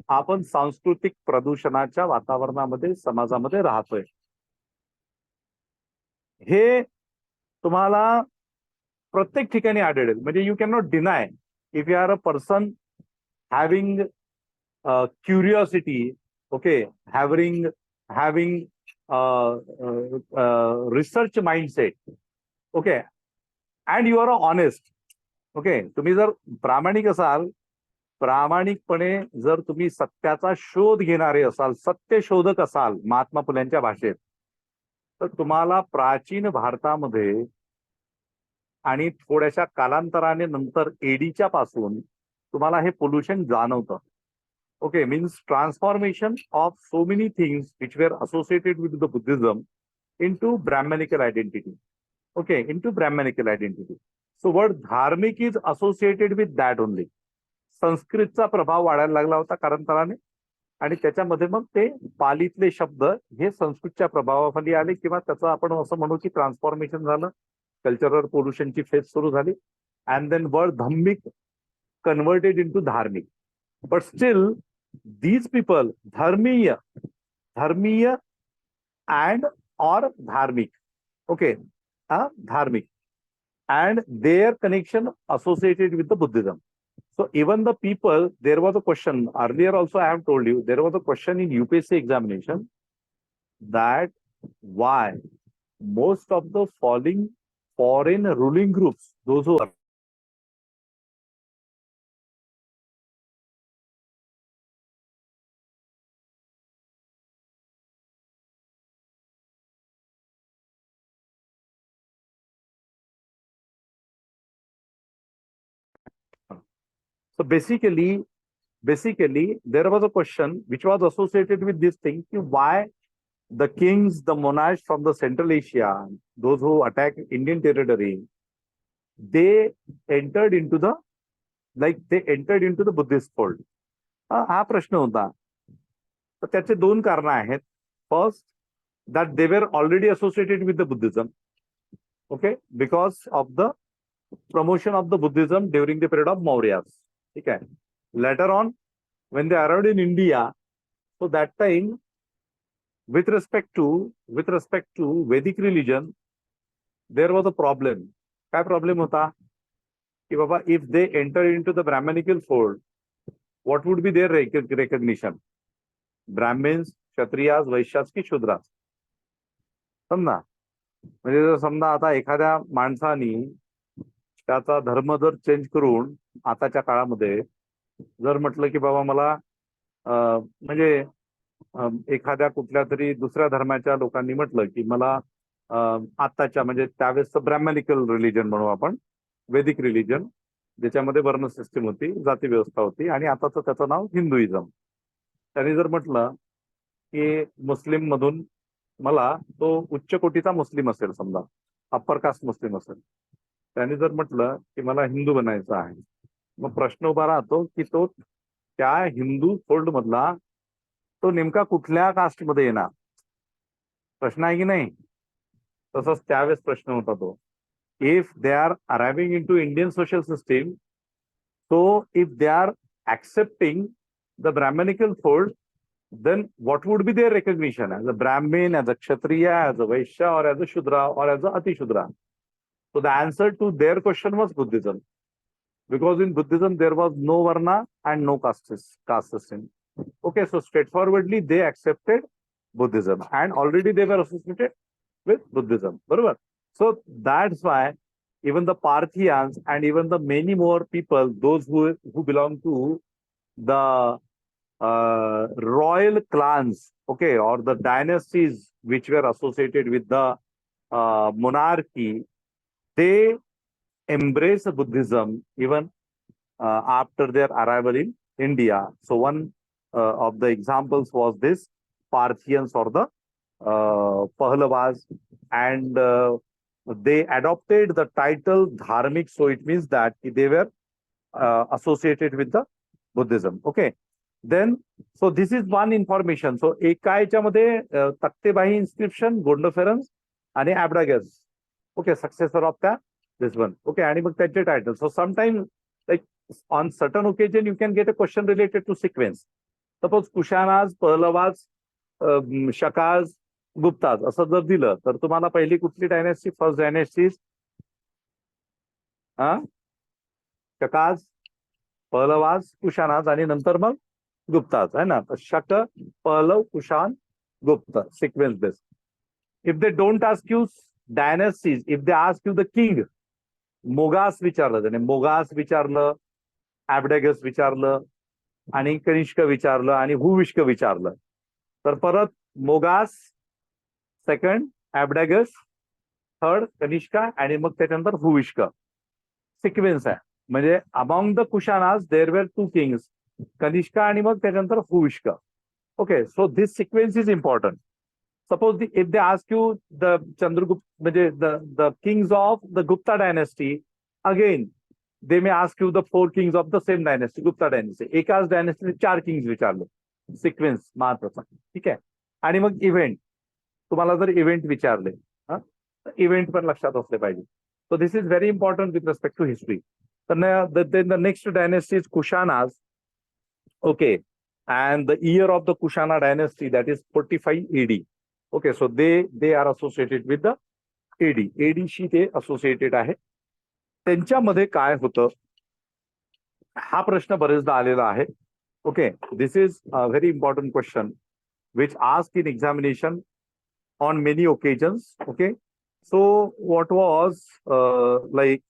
आपण सांस्कृतिक प्रदूषणाच्या वातावरणामध्ये समाजामध्ये राहतोय. हे तुम्हाला प्रत्येक ठिकाणी आढळेल. म्हणजे you can not deny if you are a person having curiosity, okay, having research mindset, okay, and you are a honest, okay. तुम्ही जर प्रामाणिक असाल, प्रामाणिकपणे जर तुम्ही सत्याचा शोध घेणारे असाल, सत्यशोधक असाल महात्मा फुल्यांच्या भाषेत, तर तुम्हाला प्राचीन भारतामध्ये आणि थोड्याशा कालांतराने नंतर एडीच्या पासून तुम्हाला हे पोल्युशन जाणवतं. Okay, means transformation of so many things which were associated with the Buddhism into Brahmanical identity. Okay, into Brahmanical identity. So word धार्मिक is associated with that only. संस्कृतचा प्रभाव वाढायला लागला होता कालांतराने, आणि त्याच्यामध्ये मग ते पालीतले शब्द हे संस्कृतच्या प्रभावाखाली आले, किंवा त्याचं आपण असं म्हणू की ट्रान्सफॉर्मेशन झालं, कल्चरल पोल्युशनची फेज सुरू झाली. अँड देन वर्ड धम्मिक converted into dharmic. But still, these people, dharmiya and or dharmic, okay, dharmic, and their connection associated with the Buddhism. So even the people, there was a question earlier also I have told you, there was a question in UPSC examination that why most of the following foreign ruling groups, those who are so basically there was a question which was associated with this thing, why the kings, the monarchs from the Central Asia, those who attacked Indian territory, they entered into the Buddhist fold. हा प्रश्न होता. तर त्याचे दोन कारण आहेत. First, that they were already associated with the Buddhism, okay, because of the promotion of the Buddhism during the period of Mauryas. Okay. Later on, when they arrived in India, so that time, with respect to Vedic religion, there was a problem. काय problem होता? कि बाबा, if they enter into the Brahmanical fold, what would be their recognition? Brahmins, Kshatriyas, Vaishyas की शूद्रास. समजा, म्हणजे जर समजा आता एखाद्या माणसानी त्याचा धर्म जर चेंज करून आताच्या काळामध्ये जर म्हटलं की बाबा मला म्हणजे एखाद्या कुठल्या तरी दुसऱ्या धर्माच्या लोकांनी म्हटलं की मला आताच्या म्हणजे त्यावेळेसचं ब्रॅह्मनिकल रिलिजन म्हणू आपण, वेदिक रिलिजन, ज्याच्यामध्ये वर्ण सिस्टीम होती, जाती व्यवस्था होती, आणि आताचं त्याचं नाव हिंदुइझम. त्यांनी जर म्हटलं की मुस्लिम मधून मला, तो उच्च कोटीचा मुस्लिम असेल समजा, अप्पर कास्ट मुस्लिम असेल, त्यांनी जर म्हटलं की मला हिंदू बनायचं आहे, मग प्रश्न उभा राहतो की तो त्या हिंदू फोल्ड मधला तो नेमका कुठल्या कास्टमध्ये येणार, प्रश्न आहे की नाही. तसंच त्यावेळेस प्रश्न होता तो, if they are arriving into Indian social system, so if they are accepting the Brahmanical fold, then what would be their recognition? As a Brahmin, as a Kshatriya, as a Vaishya, or as a Shudra, or as a Atishudra? So the answer to their question was Buddhism. Because in Buddhism, there was no Varna and no caste system. Okay, so straightforwardly, they accepted Buddhism. And already they were associated with Buddhism. So that's why even the Parthians and even the many more people, those who belong to the royal clans, okay, or the dynasties which were associated with the monarchy, they embrace Buddhism even after their arrival in India. So one of the examples was this Parthians or the Pahlavas, and they adopted the title Dharmic, so it means that they were associated with the Buddhism. Okay. Then, so this is one information. So एका याच्यामध्ये तख्तेबाही inscription, Gondopharans आणि Abdagas. Okay, successor of that, this one. Okay, आणि मग त्याचे title. So sometimes, like on certain occasion, you can get a question related to sequence. Suppose Kushanas, Pahlavas, Shakas, Guptas असं जर दिलं तर तुम्हाला पहिली कुठली डायनेस्टी, फर्स्ट डायनेस्टी, शकाज, पहलवास, कुशानाज आणि नंतर मग गुप्ताज है ना. शक, Pahlava, Kushan, Gupta, sequence base. If they don't ask you dynasties, if they ask you the king, Mogas विचारलं त्याने, मोगास विचारलं, ऍबडेगस विचारलं, आणि कनिष्क विचारलं, आणि हुविष्क विचारलं, तर परत मोगास सेकंड, ऍबडेगस थर्ड, कनिष्का, आणि मग त्याच्यानंतर हुविष्क सिक्वेन्स आहे. म्हणजे among the Kushanas there were two kings, Kanishka आणि मग त्याच्यानंतर Huvishka. Okay, so this sequence is important. Suppose if they ask you the Chandragupta म्हणजे the kings of the Gupta dynasty, again they may ask you the 4 kings of the same dynasty, Gupta dynasty. एकाच डायनेस्टीने 4 Kings विचारले, sequence महत्वाचा. ठीक आहे. आणि मग event, तुम्हाला जर इव्हेंट विचारले, इव्हेंट पण लक्षात असले पाहिजे. So this is very important with respect to history. Then the next dynasty is Kushanas. Okay, and the year of the Kushana dynasty, that is 45 AD. Okay, so they are associated with the AD. AD शी ते associated आहे. त्यांच्यामध्ये काय होतं हा प्रश्न बरेचदा आलेला आहे. Okay, this is a very important question which asked in examination on many occasions. Okay, so what was like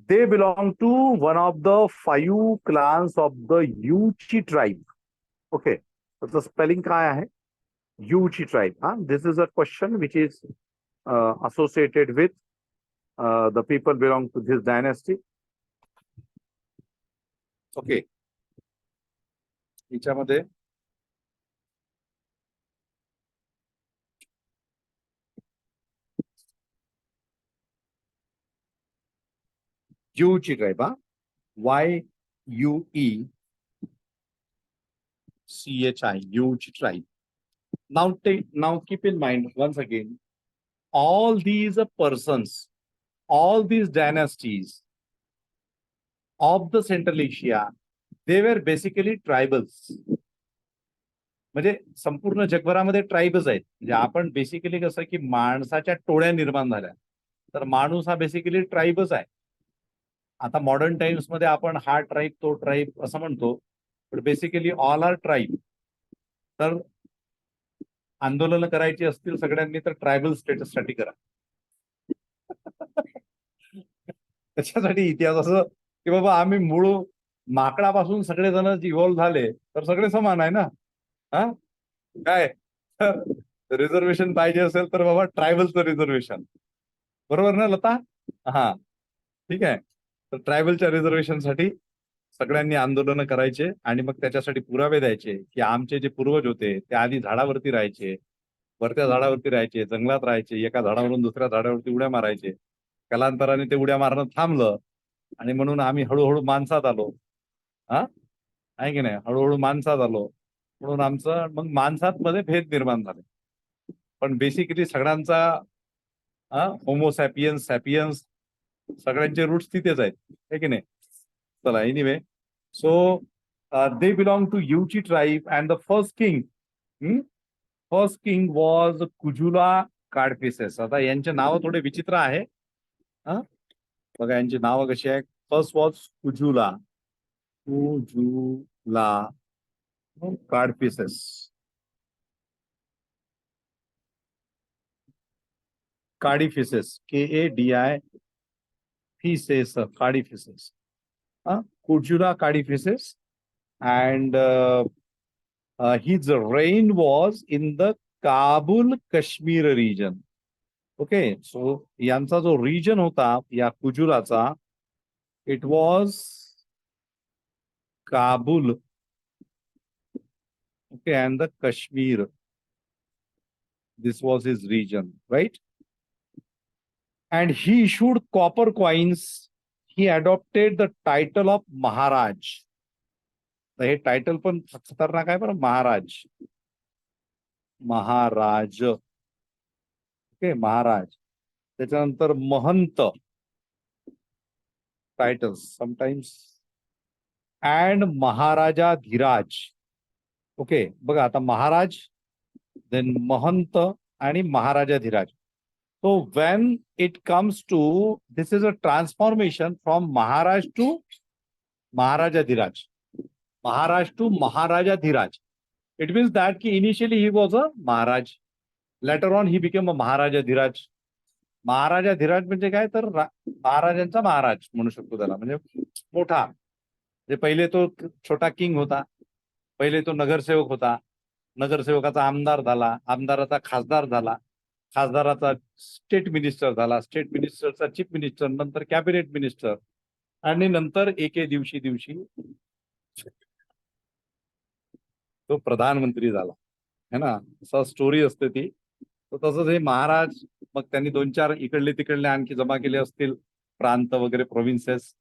they belong to one of the 5 clans of the Yuchi tribe. Okay, so the spelling काय आहे? Yuchi tribe. This is a question which is associated with the people belong to this dynasty. Okay, याच्यामध्ये Yuchi tribe. YUECHI, Yuchi tribe. Now keep in mind once again, all these persons, all these dynasties of the Central Asia, they were basically tribals. म्हणजे संपूर्ण जगभरामध्ये ट्राईबच आहेत. म्हणजे आपण basically कसं की माणसाच्या टोळ्या निर्माण झाल्या, तर माणूस हा बेसिकली ट्राईबच आहे. आता मॉडर्न टाइम्स मध्ये आपण हा ट्राईब तो ट्राईब असं म्हणतो, पण बेसिकली ऑल आर ट्राईब. तर आंदोलन करायची असतील सगळ्यांनी तर ट्रायबल स्टेटस साठी करा. त्याच्यासाठी इतिहास असं की बाबा आम्ही मूळ माकडापासून सगळेजण इव्हॉल्व्ह झाले तर सगळे समान आहे ना. हा काय रिझर्वेशन पाहिजे असेल तर बाबा ट्रायबलचं रिझर्वेशन, बरोबर ना लता? हा ठीक आहे. तर ट्रायबलच्या रिझर्वेशन साठी सगळ्यांनी आंदोलन करायचे आणि मग त्याच्यासाठी पुरावे द्यायचे की आमचे जे पूर्वज होते ते आधी झाडावरती राहायचे, वरत्या झाडावरती राहायचे, जंगलात राहायचे, एका झाडावरून दुसऱ्या झाडावरती उड्या मारायचे. कालांतराने ते उड्या मारणं थांबलं आणि म्हणून आम्ही हळूहळू माणसात आलो. हा आहे की नाही? हळूहळू माणसात आलो म्हणून आमचं मग माणसात मध्ये भेद निर्माण झाले. पण बेसिकली सगळ्यांचा होमोसॅपियन्स सॅपियन्स सगळ्यांचे रूट्स तिथेच आहेत, आहे की नाही? चला anyway, so they belong to Yuchi tribe and the first king was Kujula Kadphises. आता यांचे नाव थोडे विचित्र आहे. बघा यांची नावं कशी आहे. First was Kujula Kadphises. Kadphises, Kadiphises, Kadiphises. Kujula Kadiphises, and his reign was in the Kabul Kashmir region. Okay, so यांचा जो region होता या कुजुलाचा, it was Kabul, okay, and the Kashmir. This was his region, right? And he issued copper coins. He adopted the title of Maharaj. हे title पण खतरनाक आहे बरं, Maharaj. Maharaj, okay, Maharaj. त्याच्यानंतर महंत titles sometimes, and Maharajadhiraj. Okay, बघा आता महाराज, देन महंत आणि महाराजाधिराज. So when it comes to, this is a transformation from Maharaj to Maharajadhiraj. Maharaj to Maharajadhiraj. It means that initially he was a Maharaj. Later on he became a Maharajadhiraj. Maharajadhiraj म्हणजे काय तर महाराजांचा महाराज म्हणू शकतो त्याला, म्हणजे मोठा. जे पहिले तो छोटा किंग होता, पहिले तो नगरसेवक होता, नगरसेवकाचा आमदार झाला, आमदाराचा खासदार झाला, खासदाराचा स्टेट मिनिस्टर झाला, स्टेट मिनिस्टरचा चीफ मिनिस्टर, नंतर कॅबिनेट मिनिस्टर, आणि नंतर एके दिवशी तो प्रधानमंत्री झाला, है ना. असं स्टोरी असते ती. तर तसंच हे महाराज, मग त्यांनी 2-4 इकडले तिकडले आणखी जमा केले असतील प्रांत वगैरे, provinces.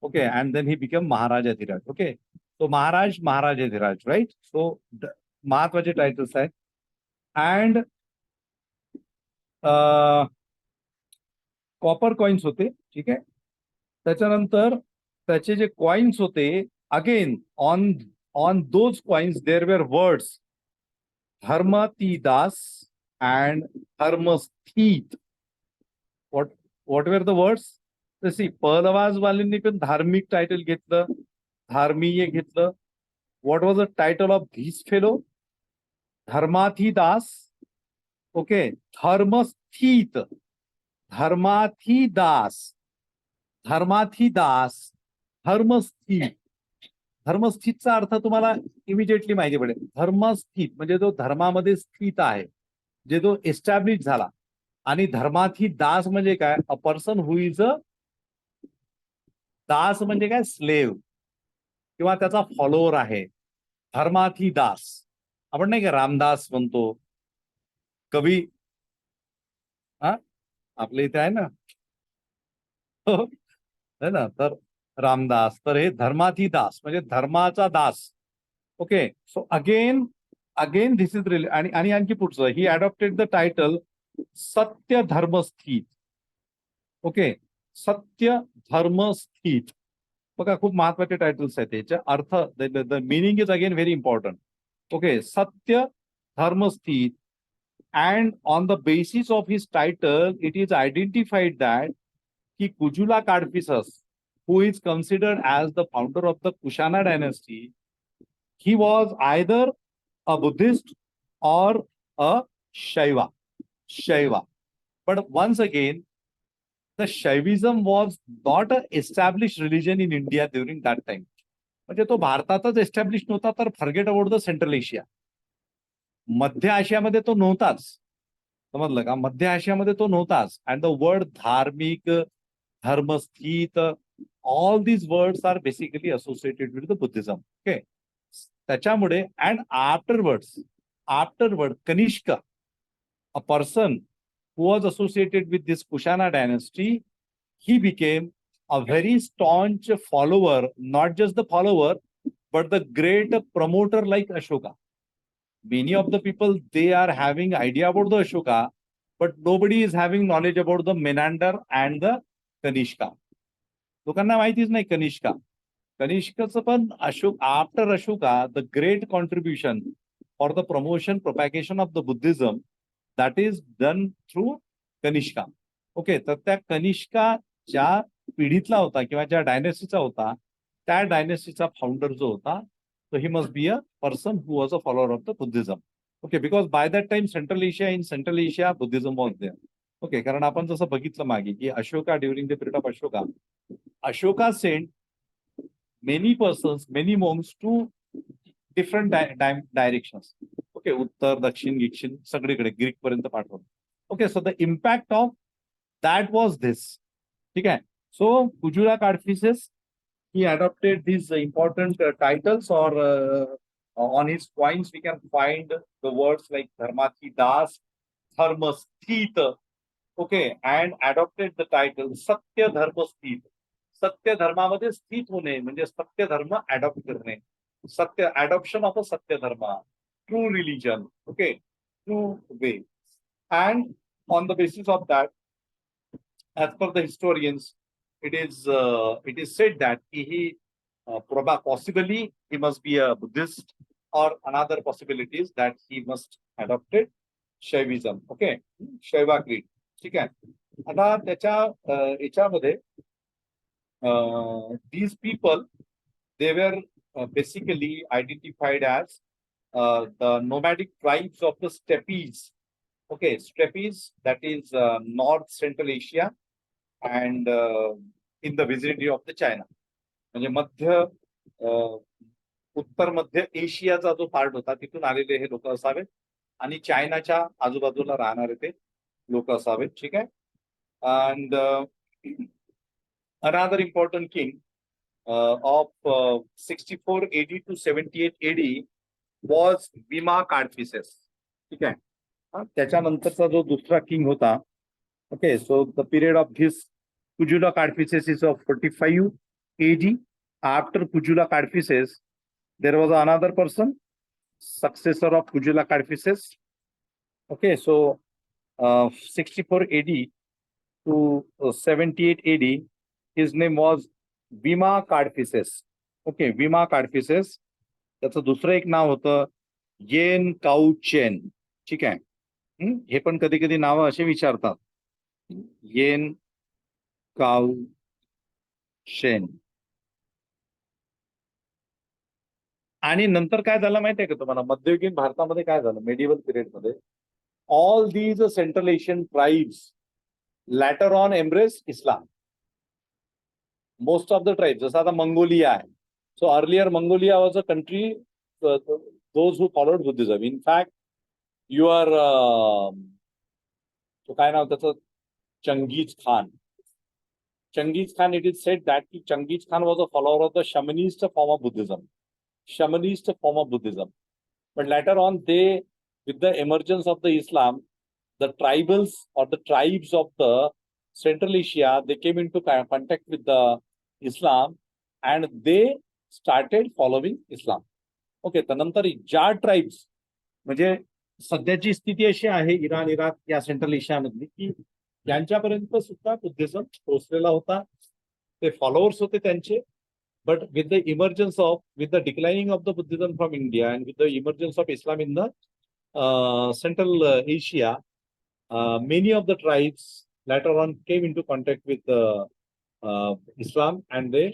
Okay, and then he become महाराजाधिराज. ओके, तो महाराजाधिराज, राईट. सो महत्वाचे टायटल्स आहेत. अँड कॉपर कॉइन्स होते. ठीक आहे. त्याच्यानंतर त्याचे जे कॉइन्स होते, again on on those coins there were words धर्मतीदास अँड धर्मस्थीत. What were the words? See पहलवाजवाल्यांनी पण धार्मिक टायटल घेतलं, धार्मीय घेतलं. What was the title of this fellow? धर्माथिदास. ओके. धर्मस्थीत. धर्माथिदास. धर्माथिदास. धर्मस्थीत. धर्मस्थितचा अर्थ तुम्हाला इमिजिएटली माहिती पडेल. धर्मस्थित म्हणजे जो धर्मामध्ये स्थित आहे, जे तो एस्टॅब्लिश झाला. आणि धर्माथिदास म्हणजे काय? A person who is a Das म्हणजे काय? स्लेव किंवा त्याचा फॉलोअर आहे. धर्माथिदास. आपण नाही का रामदास म्हणतो कवी, हा आपल्या इथे आहे ना, है ना. तर रामदास, तर हे धर्माथिदास म्हणजे धर्माचा Das. Okay. So again again this is relay आणि आणखी पुढचं, ही अडॉप्टेड द टायटल सत्य धर्मस्थित. ओके. सत्य धर्मस्थित. बघा खूप महत्वाचे टायटल्स आहेत. याचे अर्थ, the meaning is again very important. Okay. सत्य धर्मस्थित. And on the basis of his title, it is identified that Kujula Kadphises, who is considered as the founder of the Kushana dynasty, he was either a Buddhist or a Shaiva. Shaiva. But once again, the Shaivism was not an established religion in India during that time. म्हणजे तो भारतातच establish नव्हता, तर forget about the central Asia. मध्य आशियामध्ये तो नव्हताच. समजलं का? मध्य आशियामध्ये तो नव्हताच. अँड द वर्ड धार्मिक, धर्मस्थित, all these words are basically associated with the Buddhism. Okay. त्याच्यामुळे and afterward Kanishka, a person who was associated with this Kushana dynasty, he became a very staunch follower, not just the follower, but the great promoter like Ashoka. Many of the people, they are having idea about the Ashoka, but nobody is having knowledge about the Menander and the Kanishka. लोकांना माहितीच नाही कनिष्का. कनिष्काचं पण after Ashoka the great contribution for the promotion propagation of the Buddhism that is done through Kanishka. Okay. तर त्या कनिष्का ज्या पिढीतला होता किंवा ज्या डायनेस्टीचा होता, त्या डायनेस्टीचा फाउंडर जो होता, so he must be a person who was a follower of the Buddhism. Okay, because by that time in Central Asia Buddhism was there. Okay, कारण आपण जसं बघितलं मागे की Ashoka, during the period of Ashoka sent many persons, many monks to different directions. Okay. उत्तर, दक्षिण, गिक्षिण सगळीकडे ग्रीक पर्यंत पाठवलं. Okay. So the impact of that was this. ठीक आहे. So Kujula Kadphises, he adopted these important titles, or on his coins we can find the words like Dharmathidas, Dharmasthit. Okay. And adopted the title Satya Dharmasthit. सत्य धर्मामध्ये स्थित होणे म्हणजे सत्य धर्म adopt करणे. सत्य, adoption of a सत्य धर्म, true religion. Okay. True way. And on the basis of that, as per the historians, it is said that he possibly he must be a Buddhist, or another possibility is that he must adopted Shaivism. Okay. Shaiva creed. ठीक आहे. आता त्याच्या याच्यामध्ये these people, they were basically identified as the nomadic tribes of the steppes. Okay. Steppes, that is North Central Asia and in the vicinity of the China. म्हणजे मध्य उत्तर मध्य एशियाचा जो पार्ट होता तिथून आलेले हे लोक असावेत आणि चायनाच्या आजूबाजूला राहणारे ते लोक असावेत. ठीक आहे. And another important king of 64 AD to 78 AD was Vima Kadphises. ठीक आहे. त्याच्यानंतरचा जो दुसरा किंग होता. Okay, so the period of this Kujula Kadphises is of 45 AD. After Kujula Kadphises, there was another person, successor of Kujula Kadphises. Okay, so 64 AD, to 78 AD. His name was विमा काडफिसेस. Okay, विमा काडफिसेस. त्याचं दुसरं एक नाव होतं येन काउचेन. ठीक आहे. हे पण कधी कधी नावं असे विचारतात. येन काउचेन. आणि नंतर काय झालं माहितीये का तुम्हाला, मध्ययुगीन भारतामध्ये काय झालं, मेडिवल पिरियड मध्ये all these central Asian tribes later on embrace Islam. Most of the tribes, जसं आता मंगोलिया आहे. So earlier Mongolia was a country those who followed Buddhism. In fact your तो काय नाव त्याचं, Chengiz Khan. Changiz Khan, it is said that Changiz Khan was a follower of the Shamanist form of Buddhism. Shamanist form of Buddhism. But later on, they, with the emergence of the Islam, the tribals or the tribes of the Central Asia, they came into contact with the Islam and they started following Islam. Okay, त्यानंतर ज्या tribes, म्हणजे सध्याची स्थिती अशी आहे Iran, Iraq या central एशियामधली, की यांच्यापर्यंत सुद्धा बुद्धिझम पोहोचलेला होता. ते फॉलोअर्स होते त्यांचे. But with the emergence of, with the declining of the Buddhism from India and with the emergence of Islam in the central Asia, many of the tribes later on came into contact with Islam and they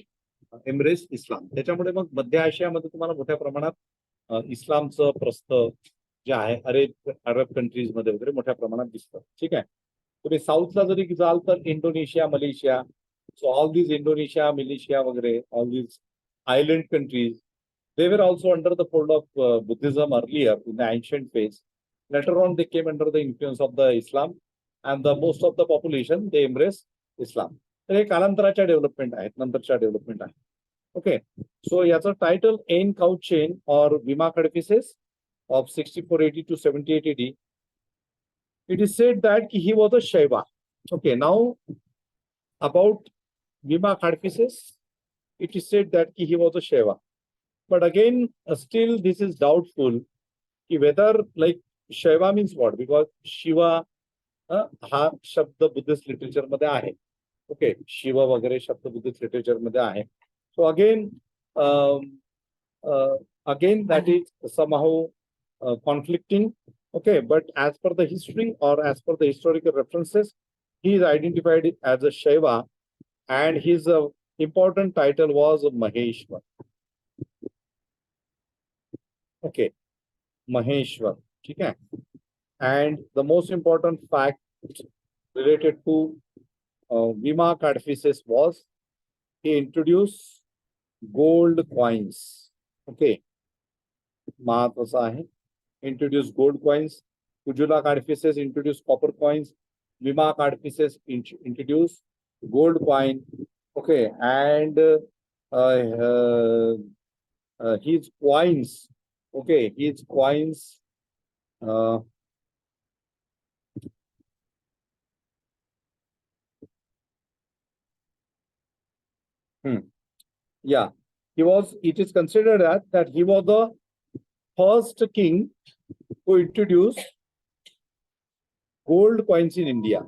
embraced Islam. त्याच्यामुळे मग मध्य आशियामध्ये तुम्हाला मोठ्या प्रमाणात इस्लामचं प्रस्थ जे आहे अरब countries मध्ये वगैरे मोठ्या प्रमाणात दिसतं. ठीक आहे. तुम्ही साऊथला जरी जाल तर Indonesia, Malaysia, so all these Indonesia, Malaysia वगैरे, all these island countries, they were also under the fold of Buddhism earlier in the ancient phase. Later on, they came under the influence of the Islam, and the most of the population they embrace Islam. तर हे कालांतराच्या development आहेत, नंतरच्या development आहे. Okay, so याचं title N काउचेन और विमा काडफिसेस of 64 AD to 78 AD. It is said that he was a Shaiva. Okay, now about Vima Kadphises, it is said that he was a Shaiva. But again, still this is doubtful whether like Shaiva means what, because Shiva हा शब्द Buddhist literature मध्ये आहे. Okay, Shiv वगैरे शब्द Buddhist literature मध्ये आहे. So again that is somehow conflicting. Okay, but as per the history or as per the historical references, he is identified as a Shaiva and his important title was Maheshwar. Okay, Maheshwar. Okay, and the most important fact related to Vima Kadphises was he introduced gold coins. Okay, महत्वाचं आहे. Introduced gold coins. Kujula Kadphises introduced copper coins. Vima Kadphises introduced gold coin. Okay, and his coins. Okay, his coins. Yeah, he was. It is considered that he was the first king who introduced gold coins in India.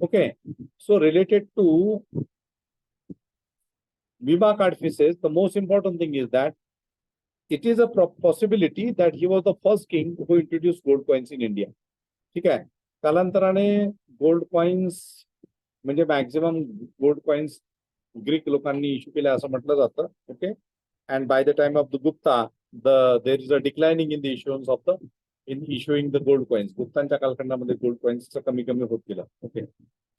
Okay, so related to Vima Kadphises, the most important thing is that it is a possibility that he was the first king who introduced gold coins in India. ठीक आहे. कालांतराने gold coins म्हणजे maximum gold coins Greek लोकांनी issue केल्या असं म्हटलं जातं. Okay, and by the time of the Gupta there is a declining in the issuance of the issuing the gold coins. गुप्तांच्या कालखंडामध्ये गोल्ड कॉइन्स कमी कमी होत गेलं. ओके,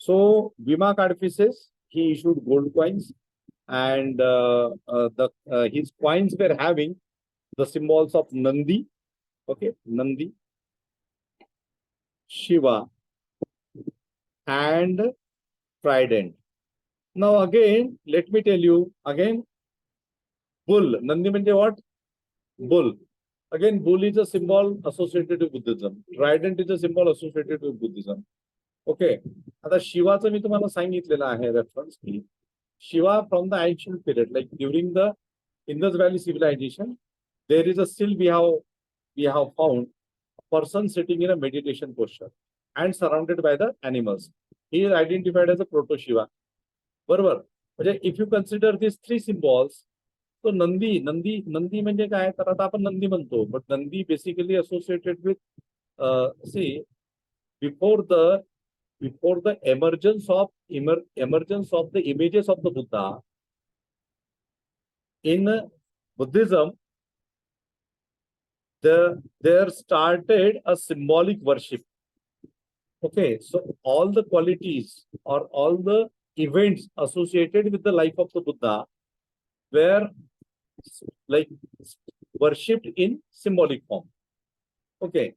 सो विमा काडफिसेस he issued gold coins and his coins were having the symbols of Nandi. Okay, Nandi, Shiva and trident. Now again, let me tell you again, bull. Nandi means what? Bull. Again, bull is a symbol associated with Buddhism. Trident is a symbol associated with Buddhism. Okay. आता शिवाचं मी तुम्हाला सांगितलेलं आहे reference की Shiva from the ancient period, like during the Indus Valley civilization, there is a still we have found a person sitting in a meditation posture and surrounded by the animals. He is identified as a प्रोटोशिवा. बरोबर. म्हणजे if you consider this 3 symbols, तो नंदी नंदी नंदी म्हणजे काय, तर आता आपण नंदी म्हणतो, but Nandi basically associated with see before the emergence of the images of the Buddha in Buddhism, there started a symbolic worship. Okay, so all the qualities or all the events associated with the life of the Buddha were like worshipped in symbolic form. Okay,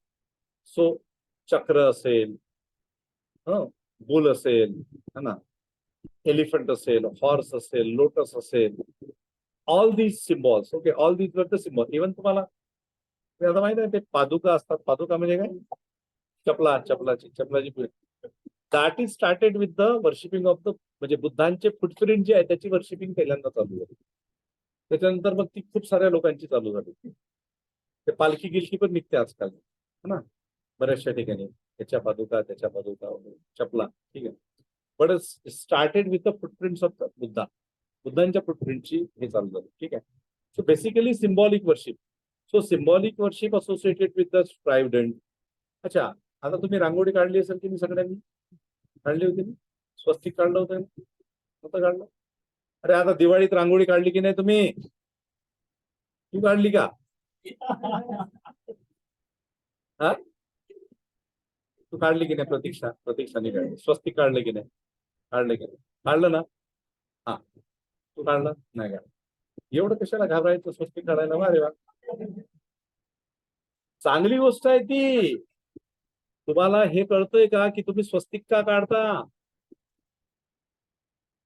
so chakra असेल, boule असेल, है ना, elephant असेल, horse असेल, lotus असेल, all these symbols. Okay, all these were the symbol. Even तुम्हाला आता माहिती आहे ते पादुका असतात. पादुका म्हणजे काय, चपलाची पूजा. That is started with the worshipping of the, म्हणजे बुद्धांचे फुटप्रिंट जे आहे त्याची वर्शिपिंग पहिल्यांदा चालू झाली. त्याच्यानंतर मग ती खूप साऱ्या लोकांची चालू झाली. ते पालखी गिलकी पण निघते आजकाल, है ना, बऱ्याचशा ठिकाणी. त्याच्या पादुका चपला, ठीक आहे. But started with the footprints of Buddha. बुद्धांच्या फुटप्रिंटची हे चालू झालं. ठीक आहे. So basically symbolic worship. So symbolic worship associated with the Trident. अच्छा, आता तुम्ही रांगोळी काढली असेल की मी सगळ्यांनी काढली होती ना, स्वस्तिक काढलं होतं, नव्हतं काढलं? अरे आता दिवाळीत रांगोळी काढली की नाही तुम्ही? तू काढली का? हा, तू काढली की नाही? प्रतीक्षाने काढली. स्वस्तिक काढले की नाही? काढले की नाही? काढलं ना? हा, तू काढलं नाही? काढलं. एवढं कशाला घाबरायचं स्वस्तिक काढायला? वा रे वा, चांगली गोष्ट आहे ती. तुम्हाला हे कळतंय का की तुम्ही स्वस्तिक का काढता?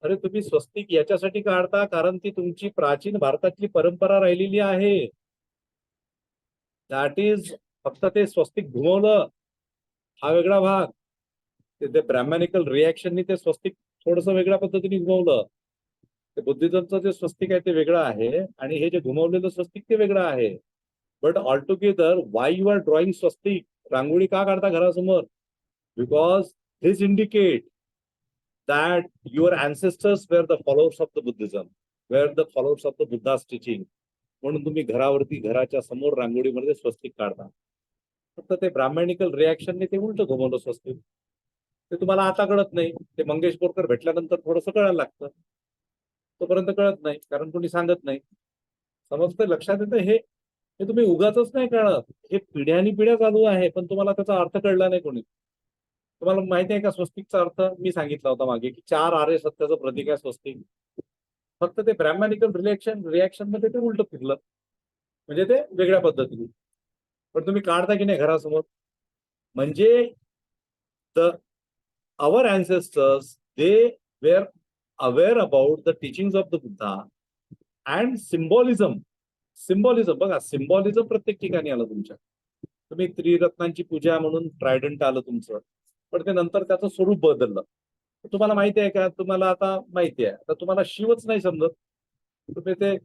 अरे तुम्ही स्वस्तिक याच्यासाठी काढता कारण ती तुमची प्राचीन भारतातली परंपरा राहिलेली आहे. दॅट इज, फक्त ते स्वस्तिक घुमवलं हा वेगळा भाग. ते ब्रॅह्मॅनिकल रिॲक्शननी ते स्वस्तिक थोडस वेगळ्या पद्धतीने घुमवलं. ते बुद्धिझमचं जे स्वस्तिक आहे ते वेगळं आहे आणि हे जे घुमवलेलं स्वस्तिक ते वेगळं आहे. But all together why you are drawing swastik? Rangoli का काढता घरासमोर? Because this indicate that your ancestors were the followers of the Buddhism, were the followers of the Buddha's teaching. म्हणून तुम्ही घरावरती घराच्या समोर रांगोळीमध्ये स्वस्तिक काढता. फक्त ते ब्राह्मणिकल रिॲक्शनने ते उलट घुमवलं स्वस्तिक. ते तुम्हाला आता कळत नाही. ते मंगेश बोरकर भेटल्यानंतर थोडंसं कळायला लागतं. तोपर्यंत कळत नाही कारण कोणी सांगत नाही. समजतं, लक्षात येतं. हे तुम्ही उगाचच नाही कळत. हे पिढ्यानी पिढ्या चालू आहे, पण तुम्हाला त्याचा अर्थ कळला नाही कोणी. तुम्हाला माहिती आहे का स्वस्तिकचा अर्थ? मी सांगितला होता मागे की 4 आर्य सत्याचं प्रतीक आहे स्वस्तिक. फक्त ते ब्रॅह्मॅनिकल रिॲक्शन मध्ये ते उलट फिरलं, म्हणजे ते वेगळ्या पद्धतीने. पण तुम्ही काढता की नाही घरासमोर? म्हणजे our ancestors, they were aware about the teachings of the Buddha and symbolism. बघा, सिम्बॉलिझम प्रत्येक ठिकाणी आलं तुमच्या. तुम्ही त्रिरत्नांची पूजा म्हणून ट्रायडंट आलं तुमचं, पण ते नंतर त्याचं स्वरूप बदललं. तुम्हाला माहिती आहे का? तुम्हाला आता माहिती आहे, आता तुम्हाला शिवच नाही समजत. तुम्ही ते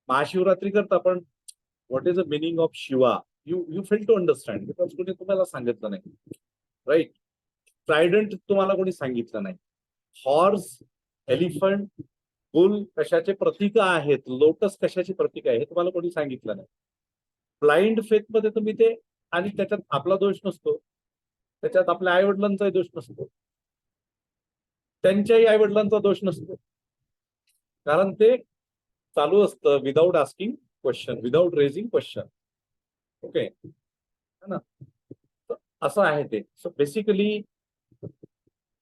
महाशिवरात्री करता, पण what is the meaning of Shiva? You fail to understand because कोणी तुम्हाला सांगितलं नाही. राईट? ट्रायडंट तुम्हाला कोणी सांगितलं नाही. हॉर्स, एलिफंट, बुल कशाचे प्रतीक आहेत, लोटस कशाची प्रतीक आहे हे तुम्हाला कोणी सांगितलं नाही. ब्लाइंड फेथ मध्ये तुम्ही ते, आणि त्याच्यात आपला दोष नसतो, त्याच्यात आपल्या आई वडिलांचाही दोष नसतो, त्यांच्याही आई वडिलांचा दोष नसतो, कारण ते चालू असतं without asking question, without raising question. Okay, ना, असं आहे ते. So basically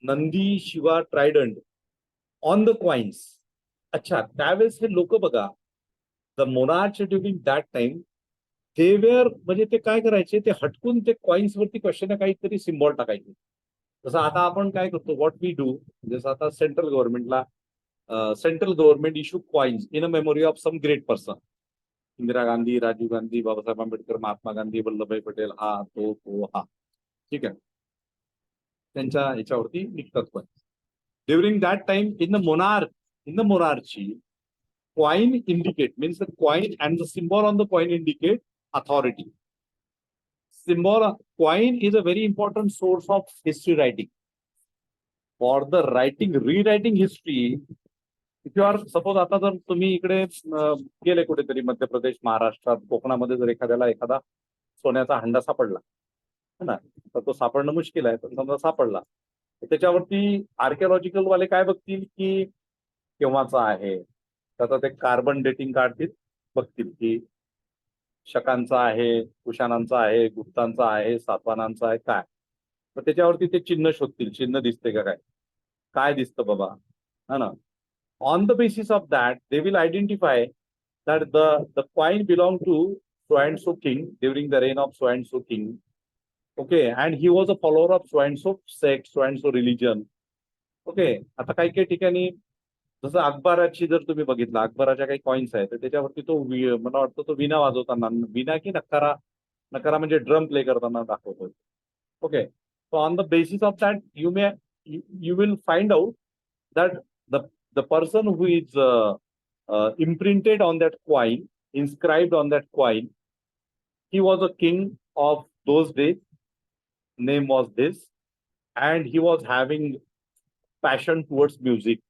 Nandi, Shiva, trident on the coins. अच्छा, त्यावेळेस हे लोक बघा, the monarch during that time ते वेअर, म्हणजे ते काय करायचे, ते हटकून ते कॉइन्स वरती क्वेश्चन काहीतरी सिम्बॉल टाकायचे. जसं आता आपण काय करतो, व्हॉट वी डू, जसं आता central government issue coins in a memory of some great person. Indira Gandhi, Rajiv Gandhi, Babasaheb Ambedkar, Mahatma Gandhi, Vallabhbhai Patel, हा तो हा, ठीक आहे, त्यांच्या ह्याच्यावरती निघतात coins. During that time in the monarchy, coin indicate, means the coin and the symbol on the coin indicate authority. Coin is a very important source of history writing. For the rewriting history, if you are suppose आता जर तुम्ही इकडे गेले कुठेतरी मध्य प्रदेश, महाराष्ट्रात, कोकणामध्ये जर एखादा सोन्याचा हंडा सापडला है ना, तर तो सापडणं मुश्किल आहे, पण समजा सापडला तर त्याच्यावरती आर्किओलॉजिकल वाले काय बघतील की केव्हाचा आहे, त्याचा ते कार्बन डेटिंग काढतील, बघतील की शकांचा आहे, कुशाणांचा आहे, गुप्तांचा आहे, सातवाहनांचा आहे, काय, तर त्याच्यावरती ते चिन्ह शोधतील, चिन्ह दिसते का, काय दिसतं बाबा, है ना. On the basis of that, they will identify that the coin belonged to so and so king during the reign of so and so king. Okay, and he was a follower of so and so sect, so and so religion. Okay, आता काही ठिकाणी जसं अकबराची जर तुम्ही बघितलं, अकबराच्या काही coins आहेत तर त्याच्यावरती तो मला वाटतं तो विणा वाजवताना, विणा की नकारा, नकारा म्हणजे ड्रम प्ले करताना दाखवतो. Okay, so on the basis of that you will find out that the person who is imprinted on that coin, inscribed on that coin, he was a king of those days, name was this, and he was having passion towards music,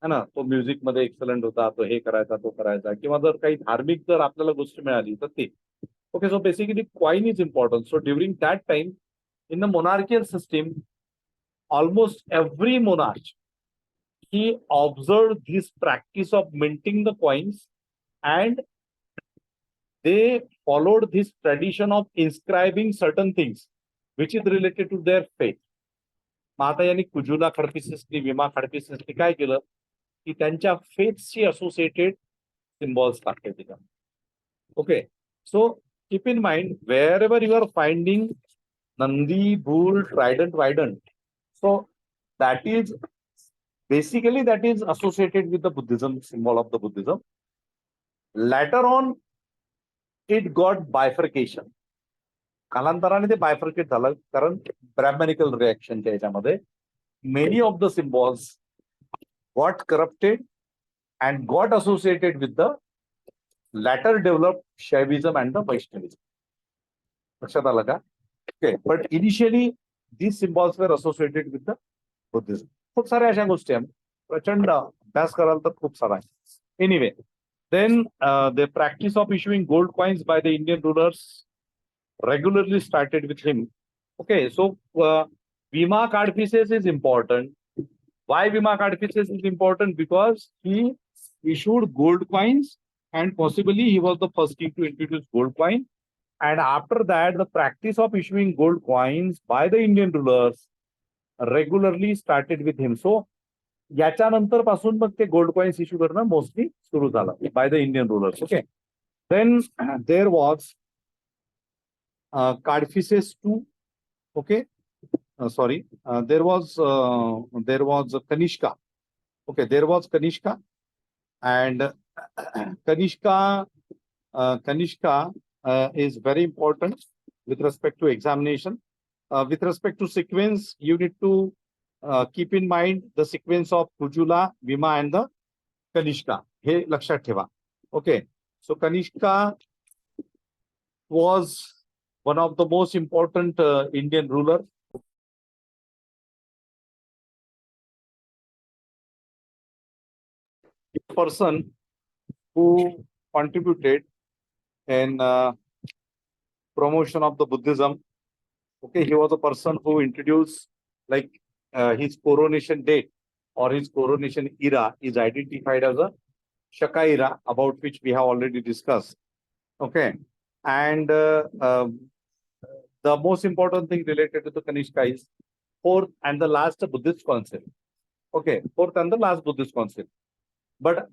है ना, तो music मध्ये excellent होता, तो हे करायचा, तो करायचा, किंवा जर काही धार्मिक जर आपल्याला गोष्ट मिळाली तर ते. Okay, so basically coin is important. So during that time in the monarchial system, almost every monarch, he observed this practice of minting the coins, and they followed this tradition of inscribing certain things which is related to their faith. मग आता यांनी कुजुला खडपिसेसनी, विमा खडपिसेसनी काय केलं की त्यांच्या फेथशी associated symbols टाकले तिथं. Okay, so keep in mind wherever you are finding Nandi, bull, trident, वायडंट, so that is basically that is associated with the Buddhism, symbol of the Buddhism. Later on it got bifurcation. कालांतराने ते bifurcate झालं, कारण ब्रॅह्मनिकल रिॲक्शनच्या याच्यामध्ये many of the symbols got corrupted and got associated with the later developed Shaivism and the Vaishnavism. लक्षात आलं का? Okay, but initially these symbols were associated with the Buddhism. खूप साऱ्या अशा गोष्टी आहेत, प्रचंड अभ्यास कराल तर खूप सारा आहे. Anyway, then the practice of issuing gold coins by the Indian rulers regularly started with him. Okay, so Vima card pieces is important. Why Vima card pieces is important? Because he issued gold coins, and possibly he was the first king to introduce gold coin. And after that, the practice of issuing gold coins by the Indian rulers regularly started with him. So याच्यानंतर पासून मग ते gold coins issue करणं mostly सुरू झालं by the Indian rulers. Okay, then there was Kadphises two. Okay, sorry, there was Kanishka. Okay, there was Kanishka, and Kanishka is very important with respect to examination. With respect to sequence, you need to keep in mind the sequence of Kujula, Vima, and the Kanishka. He lakshat theva. Okay, so Kanishka was one of the most important Indian rulers. Person who contributed in promotion of the Buddhism. Okay, he was a person who introduced, like, his coronation date or his coronation era is identified as a Shaka era, about which we have already discussed. Okay, and the most important thing related to the Kanishka is fourth and the last Buddhist council. Okay, fourth and the last Buddhist council. But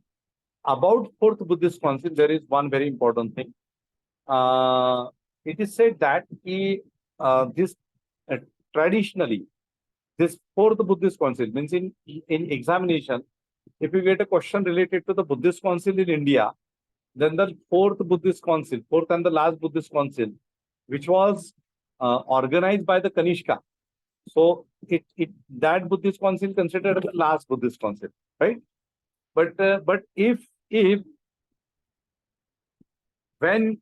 about fourth Buddhist council, there is one very important thing. It is said that this traditionally, this fourth Buddhist council means in examination, if you get a question related to the Buddhist council in India, then the fourth Buddhist council, fourth and the last Buddhist council, which was organized by the Kanishka. So that Buddhist council considered the last Buddhist council, right? But if when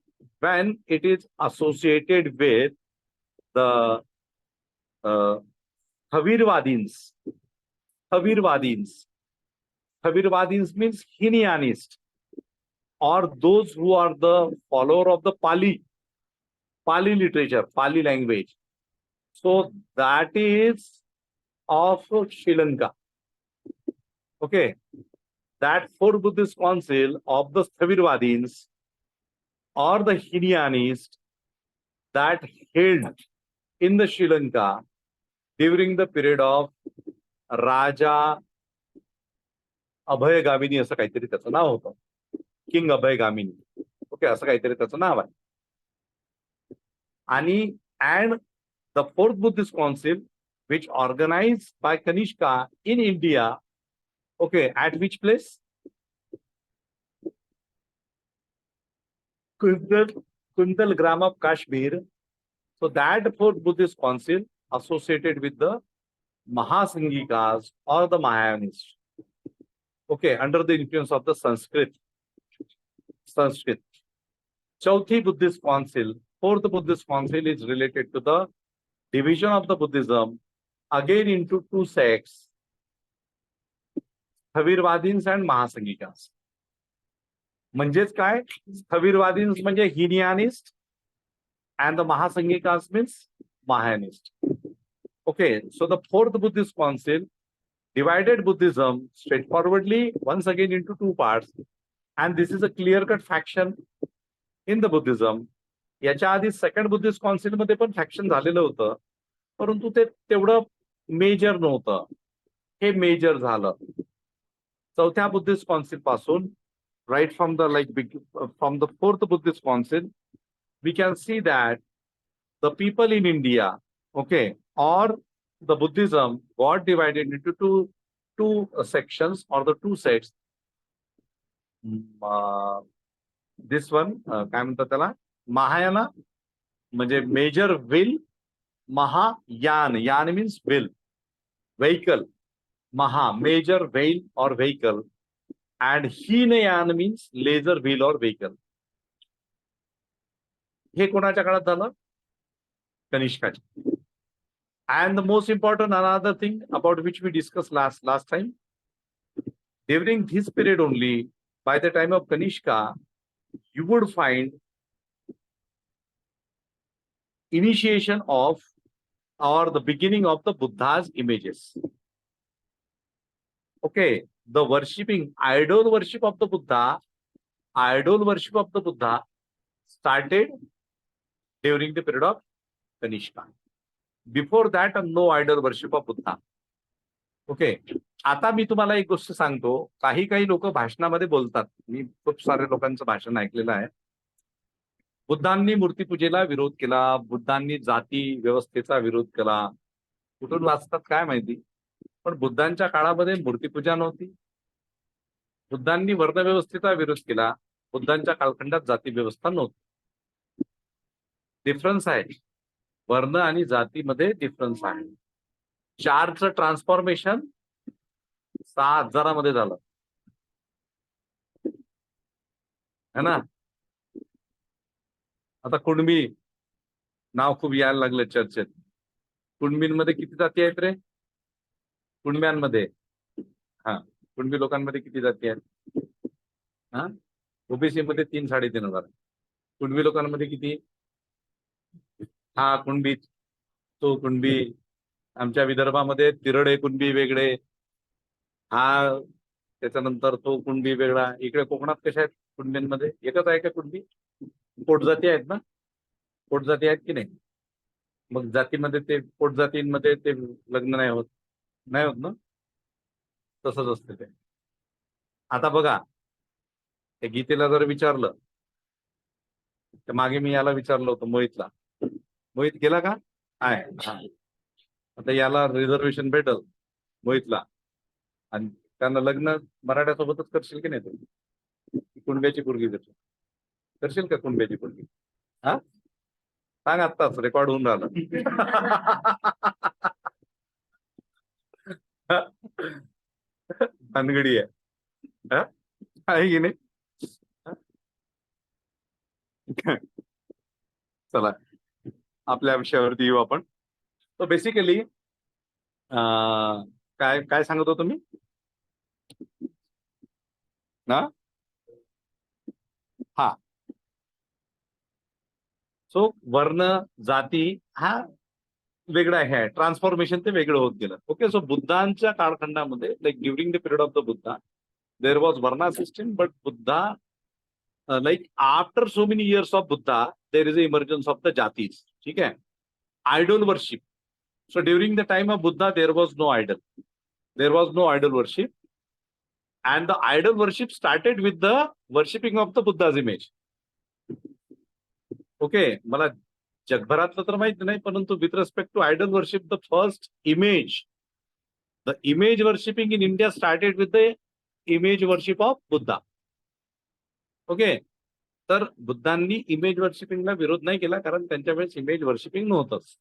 it is associated with the Thavirvadins, Thavirwadins. Thavirwadins means Hinianist, or those who are the follower of the Pali literature, Pali language. So that is of Sri Lanka. Okay. That fourth Buddhist council of the Thavirwadins or the Hinianists that held in the Sri Lanka during the period of Raja अभयगामिनी असं काहीतरी त्याचं नाव होतं. King अभयगामिनी. Okay, असं काहीतरी त्याचं नाव आहे. आणि and the fourth Buddhist council which organized by Kanishka in India, okay, at which place? Kundal Gram of Kashmir. So that fourth Buddhist council associated with the Mahasanghikas or the Mahayanists. Okay, under the influence of the Sanskrit. Chauthi Buddhist council, fourth Buddhist council is related to the division of the Buddhism again into two sects, Thavirwadins and Mahasanghikas. म्हणजेच काय? Thavirwadins म्हणजे Hinianist and the Mahasanghikas means Mahayanist. Okay, so the fourth Buddhist council divided Buddhism straightforwardly once again into two parts, and this is a clear-cut faction in the Buddhism. याच्या आधी second Buddhist council मध्ये पण faction झालेलं होतं, परंतु ते तेवढं major नव्हतं. हे मेजर झालं चौथ्या बुद्धिस्ट काउन्सिल पासून. Right from the from the fourth Buddhist council, we can see that the people in India, okay, or the Buddhism got divided into two sections or the two sects. This one, काय म्हणतात त्याला, Mahayana, म्हणजे major will, Mahayan, Yan means will, vehicle, Maha, major wheel or vehicle, and Hinayan means laser wheel or vehicle. हे कोणाच्या काळात झालं? कनिष्काच्या. And the most important another thing about which we discussed last time, during this period only, by the time of Kanishka, you would find initiation of or the beginning of the Buddha's images. Okay, the worshipping, idol worship of the Buddha started during the period of Kanishka. Before that, no idol worship of Buddha. Okay, आता मी तुम्हाला एक गोष्ट सांगतो. काही लोक भाषणामध्ये बोलतात, मी खूप सारे लोकांचं भाषण ऐकलेलं आहे. बुद्धांनी मूर्तीपूजेला विरोध केला, बुद्धांनी जाती व्यवस्थेचा विरोध केला. कुठून वाचतात काय माहिती, पण बुद्धांच्या काळामध्ये मूर्तीपूजा नव्हती. बुद्धांनी वर्णव्यवस्थेचा विरोध केला, बुद्धांच्या कालखंडात जाती व्यवस्था नव्हती. डिफरन्स आहे, वर्ण आणि जातीमध्ये डिफरन्स आहे. 4चं ट्रान्सफॉर्मेशन 6,000 मध्ये झालं है ना. आता कुणबी नाव खूप यायला लागलं चर्चेत. कुणबींमध्ये किती जाती आहेत रे? कुणब्यांमध्ये, हा, कुणबी लोकांमध्ये किती जाती आहेत? हा, ओबीसी मध्ये 3-3.5 हजार. कुणबी लोकांमध्ये किती? हा, कुणबी, तो कुणबी. आमच्या विदर्भामध्ये तिरडे कुणबी वेगळे, हा, त्याच्यानंतर तो कुणबी वेगळा. इकडे कोकणात कशा आहेत कुणबींमध्ये? एकच आहे का कुणबी? पोटजाती आहेत ना, पोटजाती आहेत की नाही? मग जातीमध्ये ते पोटजातींमध्ये ते लग्न नाही होत ना, तसंच असते ते. आता बघा, त्या गीतेला जर विचारलं, तर मागे मी याला विचारलं होतं मोहितला. मोहित गेला का? आहे. आता याला रिझर्वेशन भेटल मोहितला, आणि त्यांना लग्न मराठ्यासोबतच करशील की नाही? तू कुणब्याची पोरगी देतो करशील का? कुणब्याची पोरगी? हा, सांग, आत्ताच रेकॉर्ड होऊन राहिलं. भानगडी आहे की नाही? चला आपल्या विषयावरती येऊ आपण. तो बेसिकली काय काय सांगत होतो मी ना? हा. सो वर्ण जाती हा वेगळा आहे, ट्रान्सफॉर्मेशन ते वेगळं होत गेलं. ओके, सो बुद्धांच्या कालखंडामध्ये like during the period of the Buddha there was varna system, but Buddha like after so many years of Buddha there is a emergence of the jatis. ठीक आहे. Idol worship. So during the time of Buddha there was no idol, there was no idol worship, and the idol worship started with the worshipping of the Buddha's image. ओके, मला जगभरातलं तर माहिती नाही, परंतु with respect to idol worship the first image, the image worshipping in India started with the image worship of Buddha. Okay, तर बुद्धांनी image वर्शिपिंगला विरोध नाही केला, कारण त्यांच्या वेळेस इमेज वर्शिपिंग नव्हतंच.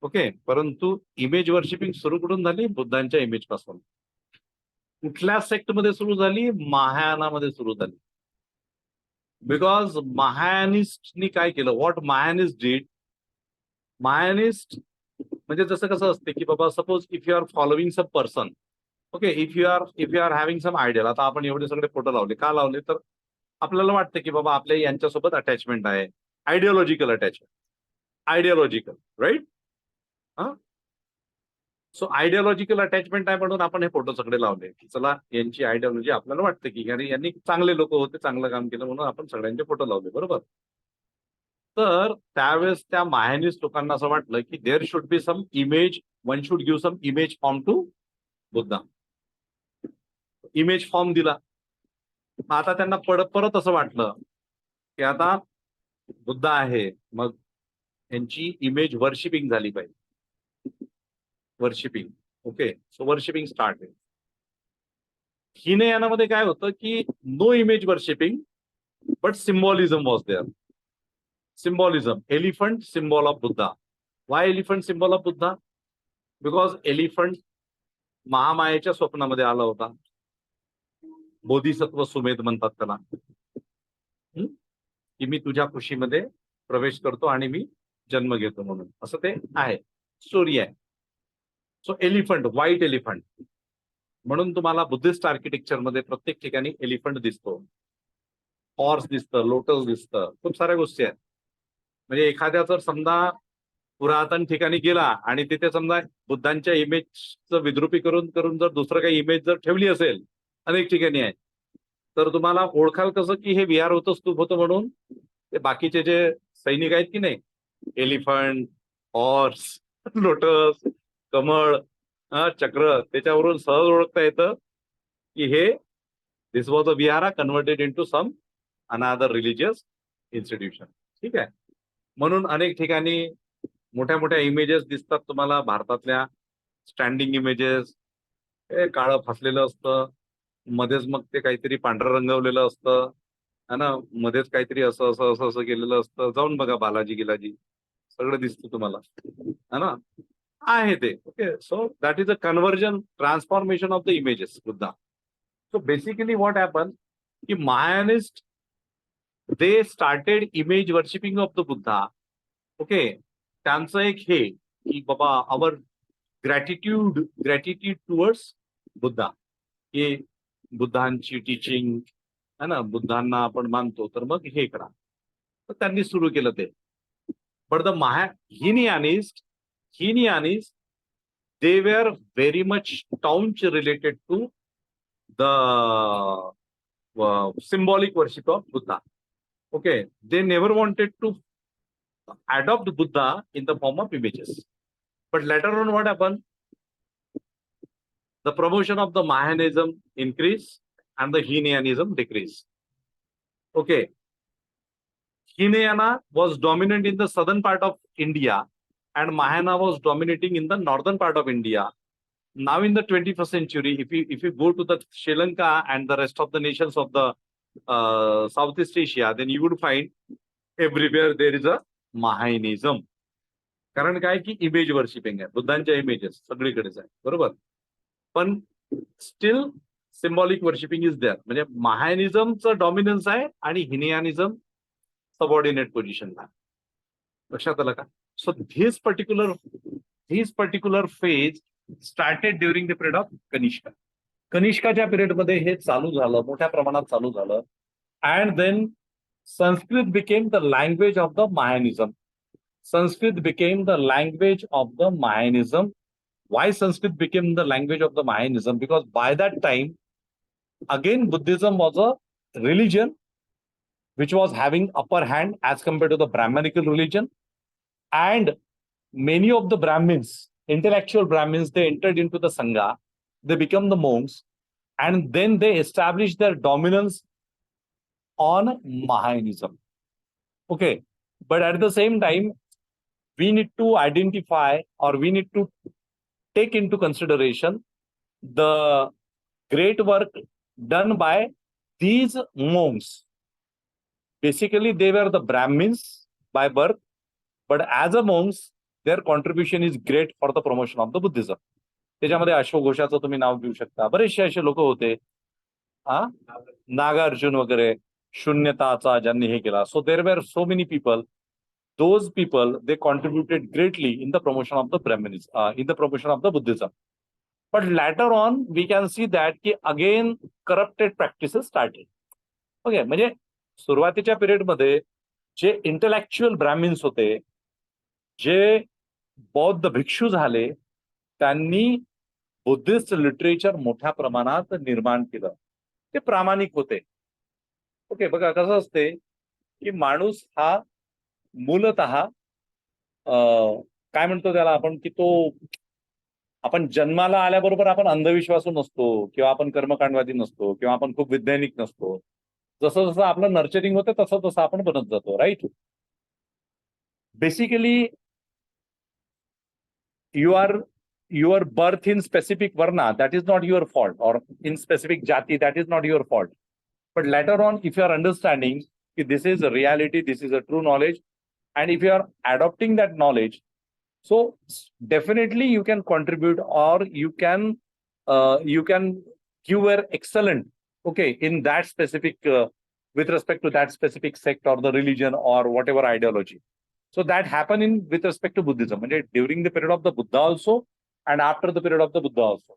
ओके, परंतु इमेज वर्शिपिंग सुरू करून झाली बुद्धांच्या इमेज पासून. कुठल्या सेक्टमध्ये सुरू झाली? महायानामध्ये सुरू झाली. बिकॉज महायानिस्टनी काय केलं, व्हॉट महायानिस्ट डीड, महायानिस्ट म्हणजे जसं कसं असते की बाबा suppose if you are following some person, okay, if you are having some ideal. आता आपण एवढे सगळे फोटो लावले, का लावले? तर आपल्याला वाटतं की बाबा आपल्या यांच्यासोबत अटॅचमेंट आहे, आयडिओलॉजिकल अटॅचमेंट, आयडिओलॉजिकल, राईट? हा, सो आयडिओलॉजिकल अटॅचमेंट आहे म्हणून आपण हे फोटो सगळे लावले की चला यांची आयडिओलॉजी आपल्याला वाटतं की यांनी चांगले लोक होते, चांगलं काम केलं म्हणून आपण सगळ्यांचे फोटो लावले, बरोबर? तर त्यावेळेस त्या महायानिस्ट लोकांना असं वाटलं की there should be some image, one should give some image form to Buddha. Image form दिला. आता त्यांना परत असं वाटलं की आता बुद्ध आहे, मग यांची इमेज वर्शिपिंग झाली पाहिजे. Worshipping, okay, so worshipping start. हिनयानामध्ये काय होतं की no image worshipping but symbolism was there. Symbolism, elephant symbol of Buddha. Why elephant symbol of Buddha? Because elephant महामायेच्या स्वप्नामध्ये आला होता. बोधिसत्व सुमेध म्हणतात त्याला, की मी तुझ्या खुशीमध्ये प्रवेश करतो आणि मी जन्म घेतो म्हणून, असं ते आहे, स्टोरी आहे. सो एलिफंट, व्हाईट एलिफंट, म्हणून तुम्हाला बुद्धिस्ट आर्किटेक्चरमध्ये प्रत्येक ठिकाणी एलिफंट दिसतो, हॉर्स दिसतं, लोटस दिसतं, खूप साऱ्या गोष्टी आहेत. म्हणजे एखाद्या जर समजा पुरातन ठिकाणी गेला आणि तिथे समजा बुद्धांच्या इमेजचं विद्रुपी करून जर दुसरं काही इमेज जर ठेवली असेल, अनेक ठिकाणी आहे, तर तुम्हाला ओळखाल कसं की हे विहार होतं, स्तूप होतं म्हणून? ते बाकीचे जे सैनिक आहेत की नाही, एलिफंट, हॉर्स, लोटस, कमळ, चक्र, त्याच्यावरून सहज ओळखता येतं की हे this was a vihara converted into some another religious institution. ठीक आहे. म्हणून अनेक ठिकाणी मोठ्या मोठ्या इमेजेस दिसतात तुम्हाला भारतातल्या, स्टँडिंग इमेजेस. हे काळं फासलेलं असतं, मध्येच मग ते काहीतरी पांढरं रंगवलेलं असतं, है ना, मध्येच काहीतरी असं असं असं असं केलेलं असतं. जाऊन बघा बालाजी गिलाजी, सगळं दिसतं तुम्हाला, है ना, आहे ते. Okay, so that is a conversion, transformation of the images Buddha. So basically what happen की Mahayanist they started image worshipping of the Buddha. Okay, त्यांचं एक हे की बाबा आवर ग्रॅटिट्यूड टुवर्ड्स बुद्धा, की बुद्धांची टीचिंग है ना, बुद्धांना आपण मानतो, तर मग हे करा. तर त्यांनी सुरू केलं ते. But the Hinayanist they were very much staunch related to the symbolic worship of Buddha. Okay, they never wanted to adopt Buddha in the form of images. But later on what happened? The promotion of the Mahayanism increased and the Hinyanism decreased. Okay, Hinayana was dominant in the southern part of India and Mahayana was dominating in the northern part of India. Now in the 21st century, if you go to the Sri Lanka and the rest of the nations of the Southeast Asia, then you would find everywhere there is a Mahayanism. कारण काय की image worshipping आहे, बुद्धांच्या images सगळीकडेच आहे, बरोबर. पण still symbolic worshipping is there. म्हणजे महायानिझमचं डॉमिनन्स आहे आणि हिनियानिझम सबऑर्डिनेट पोझिशनला. लक्षात आलं का? So this particular phase started during the period of Kanishka. कनिष्काच्या पिरियडमध्ये हे चालू झालं, मोठ्या प्रमाणात चालू झालं. And then Sanskrit became the language of the Mahayanism. Sanskrit became the language of the Mahayanism. Why Sanskrit became the language of the Mahayanism? Because by that time, again, Buddhism was a religion which was having upper hand as compared to the Brahmanical religion. And many of the Brahmins, intellectual Brahmins, they entered into the Sangha, they become the monks, and then they established their dominance on Mahayanism. Okay, but at the same time, we need to identify, or we need to take into consideration the great work done by these monks. Basically, they were the Brahmins by birth, but as a monks, their contribution is great for the promotion of the Buddhism. त्याच्यामध्ये अश्वघोषाचं तुम्ही नाव घेऊ शकता. बरेचसे असे लोक होते, नागार्जुन वगैरे, शून्यताचा ज्यांनी हे केला. So there where so many people, those people, they contributed greatly in the promotion of the Brahmanism, in the promotion of the Buddhism. But later on, we can see that again corrupted practices started. Okay, म्हणजे सुरुवातीच्या पिरियडमध्ये जे intellectual Brahmins होते, जे बौद्ध भिक्षू झाले, त्यांनी बुद्धिस्ट लिटरेचर मोठ्या प्रमाणात निर्माण केलं. ते प्रामाणिक होते. ओके, बघा कसं असते की माणूस हा मूलतः काय म्हणतो त्याला आपण, की तो आपण जन्माला आल्याबरोबर आपण अंधविश्वासू नसतो, किंवा आपण कर्मकांडवादी नसतो, किंवा आपण खूप वैज्ञानिक नसतो. जसं जसं आपलं नर्चरिंग होतं तसं तसं आपण बनत जातो. Right. Basically your birth in specific varna, that is not your fault, or in specific jati, that is not your fault. But later on, if you are understanding this is a reality, this is a true knowledge, and if you are adopting that knowledge, so definitely you can contribute, or you can give your excellent, okay, in that specific with respect to that specific sect or the religion or whatever ideology. So that happened in with respect to Buddhism, म्हणजे during the period of the Buddha also and after the period of the Buddha also.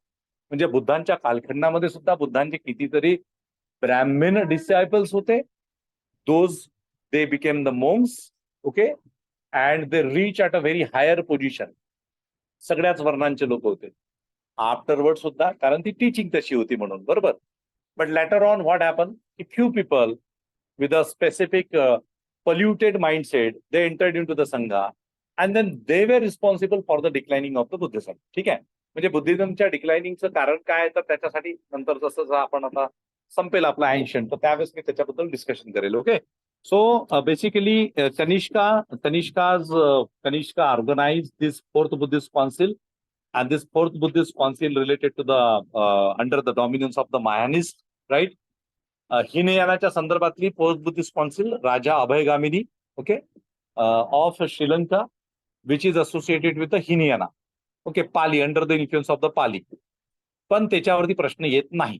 म्हणजे बुद्धांच्या कालखंडामध्ये सुद्धा बुद्धांचे कितीतरी ब्राह्मण डिसायपल्स होते. Those they became the monks, okay, and they reach at a very higher position. सगळ्याच वर्णांचे लोक होते आफ्टरवर्ड सुद्धा, कारण ती टीचिंग तशी होती म्हणून, बरोबर. But later on what happened, few people with a specific polluted mindset, they entered into the Sangha, and then they were responsible for the declining of the Buddhism. ठीक आहे. म्हणजे बुद्धिझमच्या डिक्लाइनिंगचं कारण काय, तर त्याच्यासाठी नंतर जसं आपण आता संपेल आपला एन्शंट, तर त्यावेळेस मी त्याच्याबद्दल डिस्कशन करेल. Okay. So basically, Kanishka organized this fourth Buddhist council, and this fourth Buddhist council related to the under the dominance of the Mahayanists, right? हिनयानाच्या संदर्भातली fourth Buddhist council Raja अभयगामिनी, okay, of Sri Lanka, which is associated with the हिनयाना, okay, Pali, under the influence of the Pali. पण त्याच्यावरती प्रश्न येत नाही.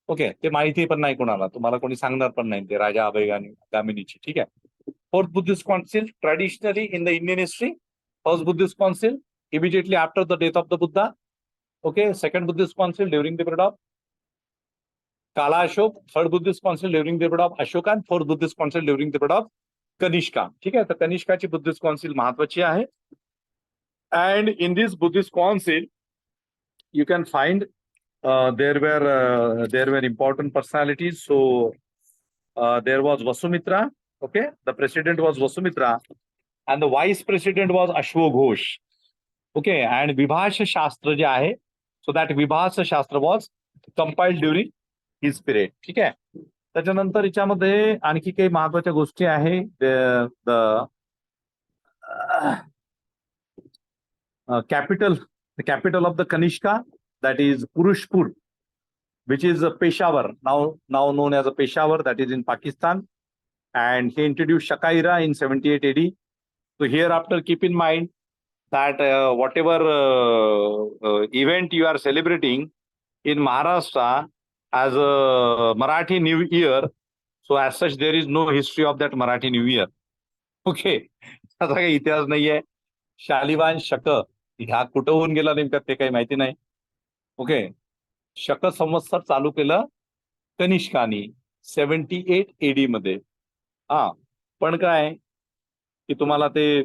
Okay, ते माहिती पण नाही कोणाला, तुम्हाला कोणी सांगणार पण नाही ते राजा अभयगामिनीची. ठीक आहे. Fourth Buddhist council traditionally in the Indian history, first Buddhist council immediately after the death of the Buddha. Okay, second Buddhist council during the period of Kala Ashok, third Buddhist council during the period of Ashoka, and fourth Buddhist council during the period of Kanishka. ठीक आहे. तर कनिष्काची Buddhist council महत्वाची आहे. And in this Buddhist council you can find there were important personalities. So there was Vasumitra, okay, the president was Vasumitra, and the vice president was Ashwaghosh. Okay, and Vibhasha Shastra जे आहे, so that Vibhasha Shastra was compiled during his period. ठीक आहे. त्याच्यानंतर याच्यामध्ये आणखी काही महत्वाच्या गोष्टी आहे. The capital of the Kanishka, that is Purushpur, which is Peshawar, now known as Peshawar, that is in Pakistan. And he introduced Shakaira in 78 AD. So hereafter, keep in mind that whatever event you are celebrating in Maharashtra as a Marathi New Year, so as such there is no history of that Marathi New Year. Okay, त्याचा काही इतिहास नाहीये. शालिवान शक ह्या कुठं होऊन गेला नेमका ते काही माहिती नाही. ओके, शक संवत्सर चालू केलं कनिष्कानी 78 AD मध्ये. हा, पण काय की तुम्हाला ते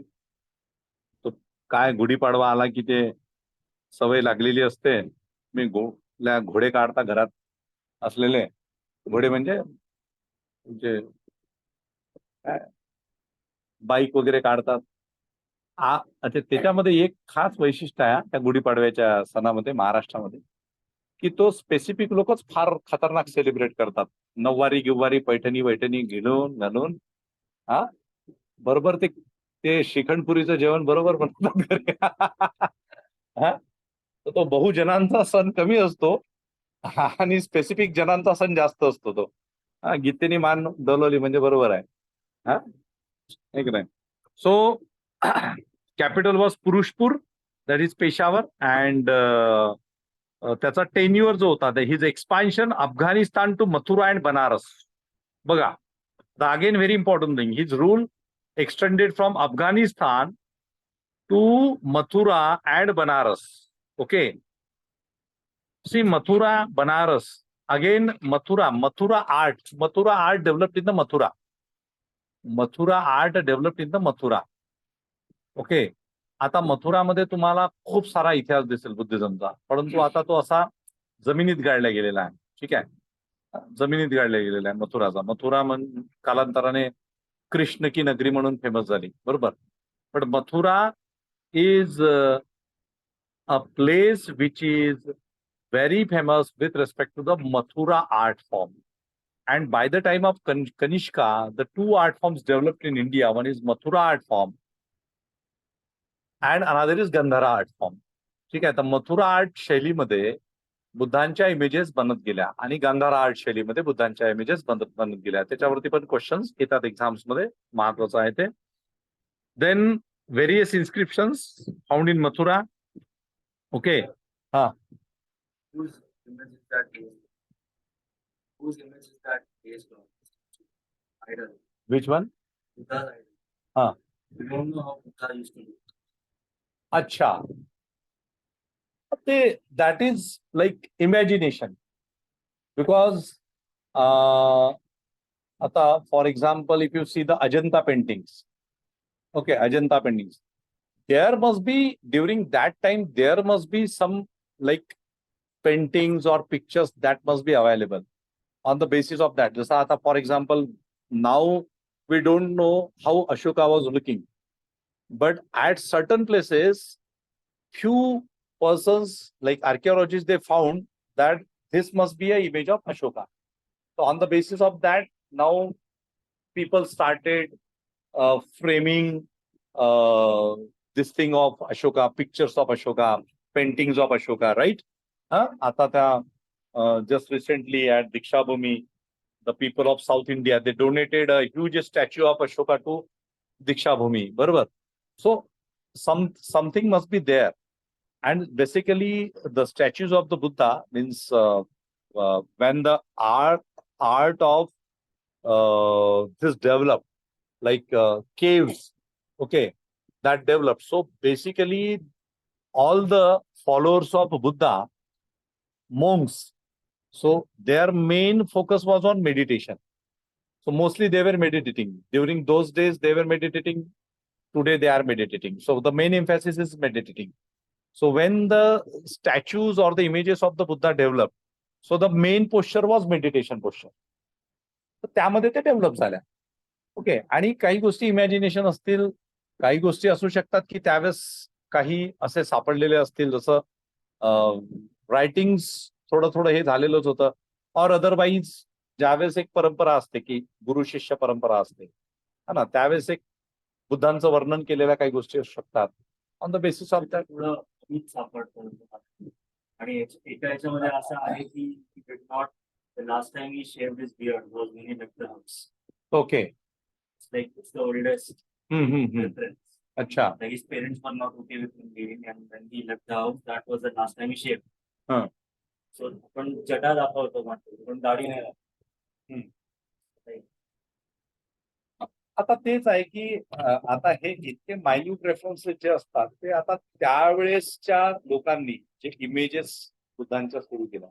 तो काय गुढीपाडवा आला की ते सवय लागलेली असते. मी घोडे काढता घरात असलेले घोडे म्हणजे काय बाईक वगैरे काढतात. अच्छा, त्याच्यामध्ये एक खास वैशिष्ट्य आहे त्या गुढीपाडव्याच्या सणामध्ये महाराष्ट्रामध्ये, की तो स्पेसिफिक लोकच फार खतरनाक सेलिब्रेट करतात. नऊवारी गिवारी पैठणी वैठणी घालून हा बरोबर ते ते श्रीखंडपुरीचं जेवण बरोबर बनवतात घरी. हा, तर तो बहुजनांचा सण कमी असतो आणि स्पेसिफिक जनांचा सण जास्त असतो तो. हा, गीतेने मान डोलवली म्हणजे बरोबर आहे. हा, एक नाही. So capital was Purushpur, that is Peshawar, and त्याचा टेन्युअर जो होता his expansion Afghanistan to Mathura and Banaras. बघा, the again very important thing, his rule extended from Afghanistan to Mathura and Banaras. Okay, see Mathura Banaras again, Mathura art developed in the Mathura art developed in the Mathura. Okay, आता मथुरामध्ये तुम्हाला खूप सारा इतिहास दिसेल बुद्धिझमचा, परंतु आता तो असा जमिनीत गाडला गेलेला आहे. ठीक आहे, जमिनीत गाडला गेलेला आहे मथुरा कालांतराने कृष्ण की नगरी म्हणून फेमस झाली, बरोबर. पण Mathura is a place which is very famous with respect to the Mathura art form. And by the time of Kanishka, the two art forms developed in India. One is Mathura art form and another is Gandhara art form. ठीक आहे, तर Mathura art शैलीमध्ये बुद्धांच्या images बनत गेल्या आणि Gandhara art शैलीमध्ये बुद्धांच्या इमेजेस बनत गेल्या. त्याच्यावरती पण क्वेश्चन्स येतात एक्झाम्स मध्ये, महत्वाचं आहे ते. Then various inscriptions found in Mathura. Okay, हा, Whose image is that based? Whose image is that based on? Idol. which one? Buddha's idol. हा, We don't know how Buddha used to look. अच्छा, that is like imagination, because आता for example, if you see the Ajanta paintings, okay, Ajanta paintings, there must be, during that time there must be some like paintings or pictures that must be available on the basis of that. Just आता for example, now we don't know how Ashoka was looking, but at certain places few persons like archaeologists, they found that this must be an image of Ashoka. So on the basis of that, now people started framing this thing of Ashoka, pictures of Ashoka, paintings of Ashoka, right? आता त्या just recently at Diksha Bhumi, the people of South India, they donated a huge statue of Ashoka to Diksha Bhumi, बरोबर. So something must be there. And basically, the statues of the Buddha means when the art of this developed, like caves, okay, that developed. So basically, all the followers of Buddha, monks, so their main focus was on meditation. So mostly they were meditating. During those days, they were meditating. Today, they are meditating. So the main emphasis is meditating. So when the statues or the images of the Buddha developed, so the main posture was meditation posture. तर त्यामध्ये ते develop झाल्या. Okay, आणि काही गोष्टी imagination असतील, काही गोष्टी असू शकतात की त्यावेळेस काही असे सापडलेले असतील, जसं रायटिंग्स थोडं हे झालेलंच होतं. और अदरवाईज ज्यावेळेस एक परंपरा असते की गुरु शिष्य परंपरा असते, हा ना, त्यावेळेस एक बुद्धांचं वर्णन केलेल्या काही गोष्टी असू शकतात on the basis of that. थोडं मीच सापडतं. आणि एका याच्यामध्ये असं आहे की did not the last time he shaved his beard was when he left the house. Okay, it's like it's the oldest reference. अच्छा, Like his parents were not okay with him leaving, and when he left the house, that was the last time he shaved. Huh. So पण जटा दाखवतो म्हणतो, पण दाढी नाही. आता तेच आहे की आता हे इतके मायन्यूट रेफरन्सेस जे असतात ते आता त्यावेळेसच्या लोकांनी जे इमेजेस बुद्धांच्या सुरू केल्या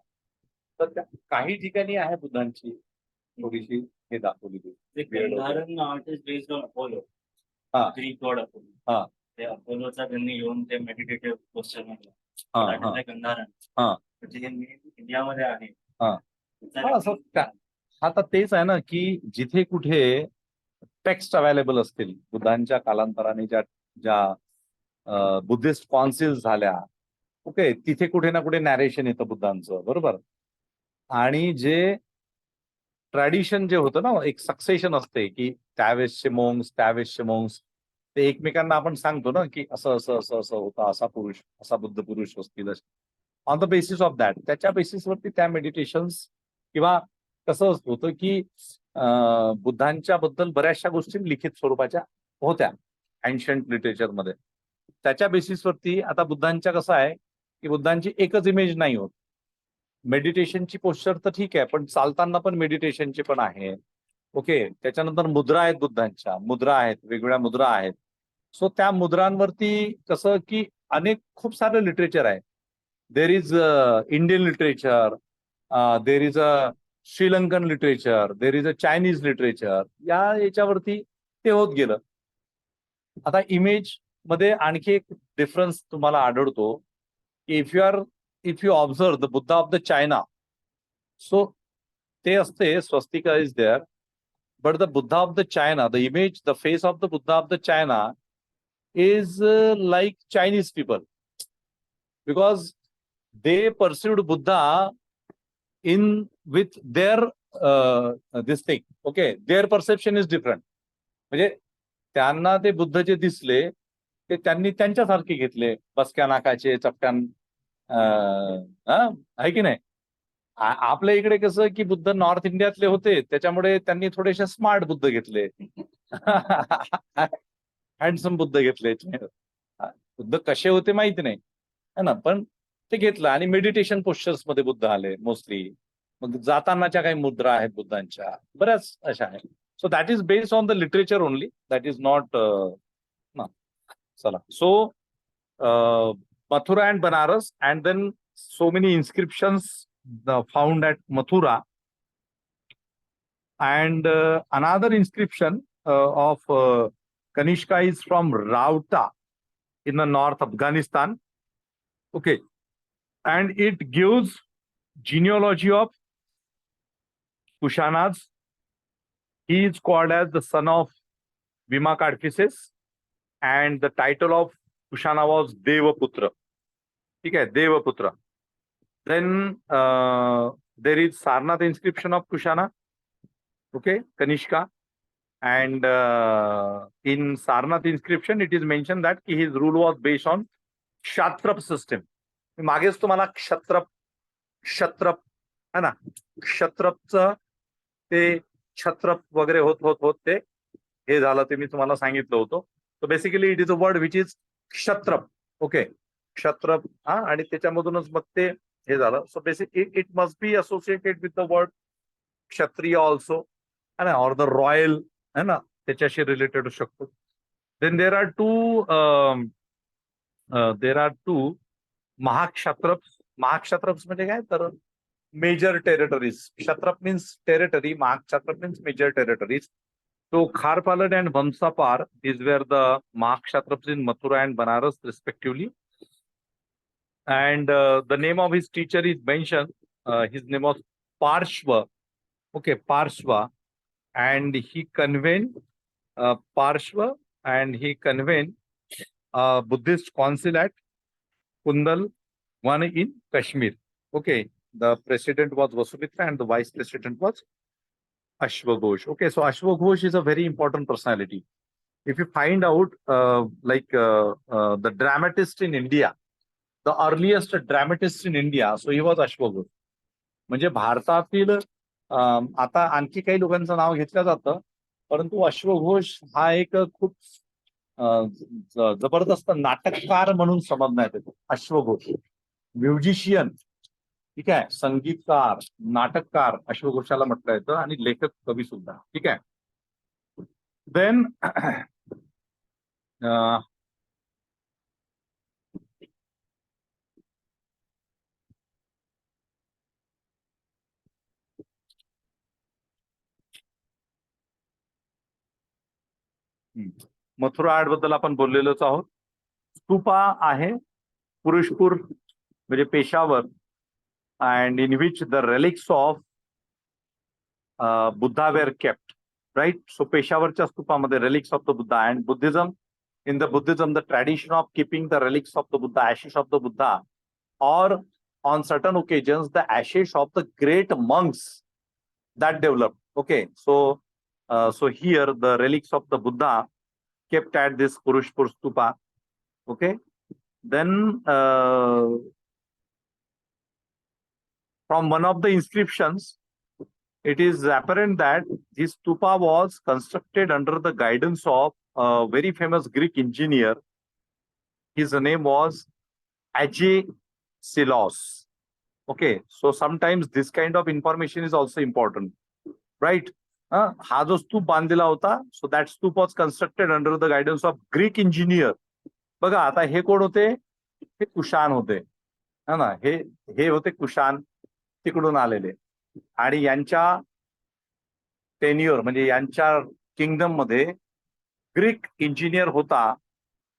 तर त्या काही ठिकाणी आहे बुद्धांची थोडीशी हे दाखवलेली. The Gandharan art is based on Apollo, हा. Greek god Apollo. हा. ते अपोलोचा त्यांनी घेऊन ते मेडिटेटिव्ह पोस्चर हा, म्हणलं गंधारण. हा. म्हणजे हे इंडियामध्ये आहे. हा. हा, असं आता तेच आहे ना की जिथे कुठे टेक्स्ट अवेलेबल असतील बुद्धांच्या कालांतराने ज्या बुद्धिस्ट कॉन्सिल्स झाल्या ओके तिथे कुठे ना कुठे नॅरेशन येतं बुद्धांचं बरोबर. आणि जे ट्रॅडिशन जे होतं ना एक सक्सेशन असते की त्यावेळेसचे मोंग्स ते एकमेकांना आपण सांगतो ना की असं असं असं असं होतं असा बुद्ध पुरुष असतील on the basis of that त्याच्या बेसिसवरती त्या मेडिटेशन्स किंवा कसं होतं की बुद्धांच्या बद्दल बऱ्याचशा गोष्टी लिखित स्वरूपाच्या होत्या एन्शंट लिटरेचरमध्ये. त्याच्या बेसिसवरती आता बुद्धांच्या कसं आहे की बुद्धांची एकच इमेज नाही होत. मेडिटेशनची पोस्चर तर ठीक आहे पण चालताना पण मेडिटेशनची पण आहे ओके. त्याच्यानंतर मुद्रा आहेत बुद्धांच्या मुद्रा आहेत वेगवेगळ्या मुद्रा आहेत. सो त्या मुद्रांवरती कसं की खूप सारं लिटरेचर आहे. There is Indian literature, there is a Sri Lankan literature, there is a Chinese literature. याच्यावरती ते होत गेलं. आता इमेज मध्ये आणखी एक डिफरन्स तुम्हाला आढळतो की if you observe the Buddha of the China so ते असते swastika is there but the Buddha of the China the image the face of the Buddha of the China is like Chinese people because they perceived Buddha in with their this thing okay their perception is different. म्हणजे त्यांना ते बुद्ध जे दिसले ते त्यांनी त्यांच्यासारखे घेतले बसक्या नाकाचे चपट्यान आहे की नाही. आपल्या इकडे कसं की बुद्ध नॉर्थ इंडियातले होते त्याच्यामुळे त्यांनी थोडेसे स्मार्ट बुद्ध घेतले हँडसम बुद्ध घेतले. बुद्ध कसे होते माहिती नाही है ना पण ते घेतलं आणि मेडिटेशन पोस्चर्स मध्ये बुद्ध आले मोस्टली. मग जातानाच्या काही मुद्रा आहेत बुद्धांच्या बऱ्याच अशा आहेत. So that is based on the literature only that is not चला. So Mathura and Banaras and then so many inscriptions found at Mathura and another inscription of Kanishka is from Rauta in the north Afghanistan okay and it gives genealogy of Kushanas. He is called as the son of Bhima Kadphises and the title of Kushana was Devaputra. Okay, Devaputra. Then there is Sarnath inscription of Kushana, okay, Kanishka, and in Sarnath inscription it is mentioned that his rule was based on Kshatrap system. मागेच तुम्हाला क्षत्रप है ना क्षत्रपचं ते छत्रप वगैरे होत ते हे झालं ते मी तुम्हाला सांगितलं होतं. So basically it is a word which is kshatrap okay kshatrap हा आणि त्याच्यामधूनच मग ते हे झालं. So basic it must be associated with the word Kshatriya also है ना और द रॉयल है ना त्याच्याशी रिलेटेड असू शकतो. Then there are two mahakshatraps. Mahakshatraps म्हणजे काय तर major territories. Kshatrap means territory, mahakshatrap means major territories. So Kharpalad and Vamsapar is where the Mahakshatraps in Mathura and Banaras respectively. And the name of his teacher is mentioned. His name was Parshva. Okay, Parshva. And he convened Parshva and he convened a Buddhist council at Kundal, one in Kashmir. Okay, the president was Vasubhitra and the vice president was Ashwaghosh. Okay, so Ashwaghosh is a very important personality. If you find out the dramatist in India, the earliest dramatist in India, so he was Ashwaghosh. म्हणजे भारतातील आता आणखी काही लोकांचं नाव घेतलं जातं परंतु अश्वघोष हा एक खूप जबरदस्त नाटककार म्हणून समजण्यात येतो. अश्वघोष म्युझिशियन ठीक आहे, संगीतकार, नाटककार अश्वघोषाला म्हटलं येतं आणि लेखक कवी सुद्धा. ठीक आहे. Then मथुरा आर्ट बद्दल आपण बोललेलोच आहोत. स्तूपा आहे पुरुषपूर म्हणजे Peshawar, and in which the relics of Buddha were kept, right? So Peshawarच्या स्तूपामध्ये relics of the Buddha, and Buddhism, in the Buddhism, the tradition of keeping the relics of the Buddha, ashes of the Buddha, or on certain occasions the ashes of the great monks that developed. Okay, so so here the relics of the Buddha kept at this Purushpur stupa. Okay, then from one of the inscriptions, it is apparent that this stupa was constructed under the guidance of a very famous Greek engineer. His name was Agesilos. Okay, so sometimes this kind of information is also important, right? हा जो स्तूप बांधलेला होता, so that स्तूप was constructed under the guidance of Greek engineer. बघा आता हे कोण होते? हे कुशाण होते, है ना? हे होते कुशाण, तिकडून आलेले, आणि यांच्या टेन्युअर म्हणजे यांच्या किंगडम मध्ये ग्रीक इंजिनियर होता.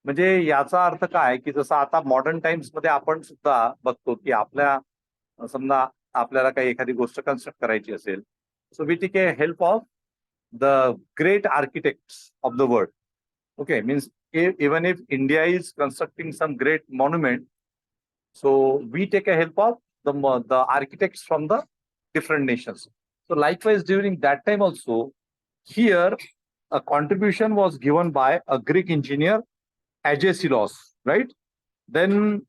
म्हणजे याचा अर्थ काय की जसं आता मॉडर्न टाइम्स मध्ये आपण सुद्धा बघतो की आपल्या समजा आपल्याला काही एखादी गोष्ट कन्स्ट्रक्ट करायची असेल, so we take a help of the great architects of the world. Okay, means even if India is constructing some great monument, so we take a help of the architects from the different nations. So likewise during that time also, here a contribution was given by a Greek engineer, Agesilos, right? Then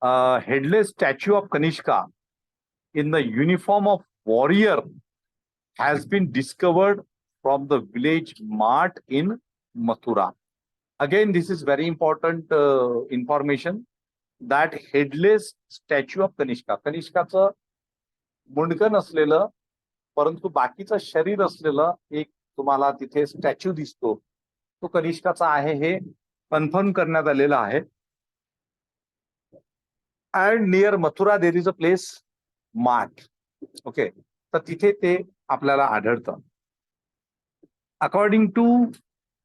a headless statue of Kanishka in the uniform of warrior has been discovered from the village Mart in Mathura. Again, this is very important information, that headless statue of Kanishka. कनिष्काचं मुंडकं नसलेलं परंतु बाकीचं शरीर असलेलं एक तुम्हाला तिथे statue दिसतो, तो कनिष्काचा आहे हे कन्फर्म करण्यात आलेलं आहे. And near Mathura there is a place Mat. Okay, तर तिथे ते आपल्याला आढळतं. According to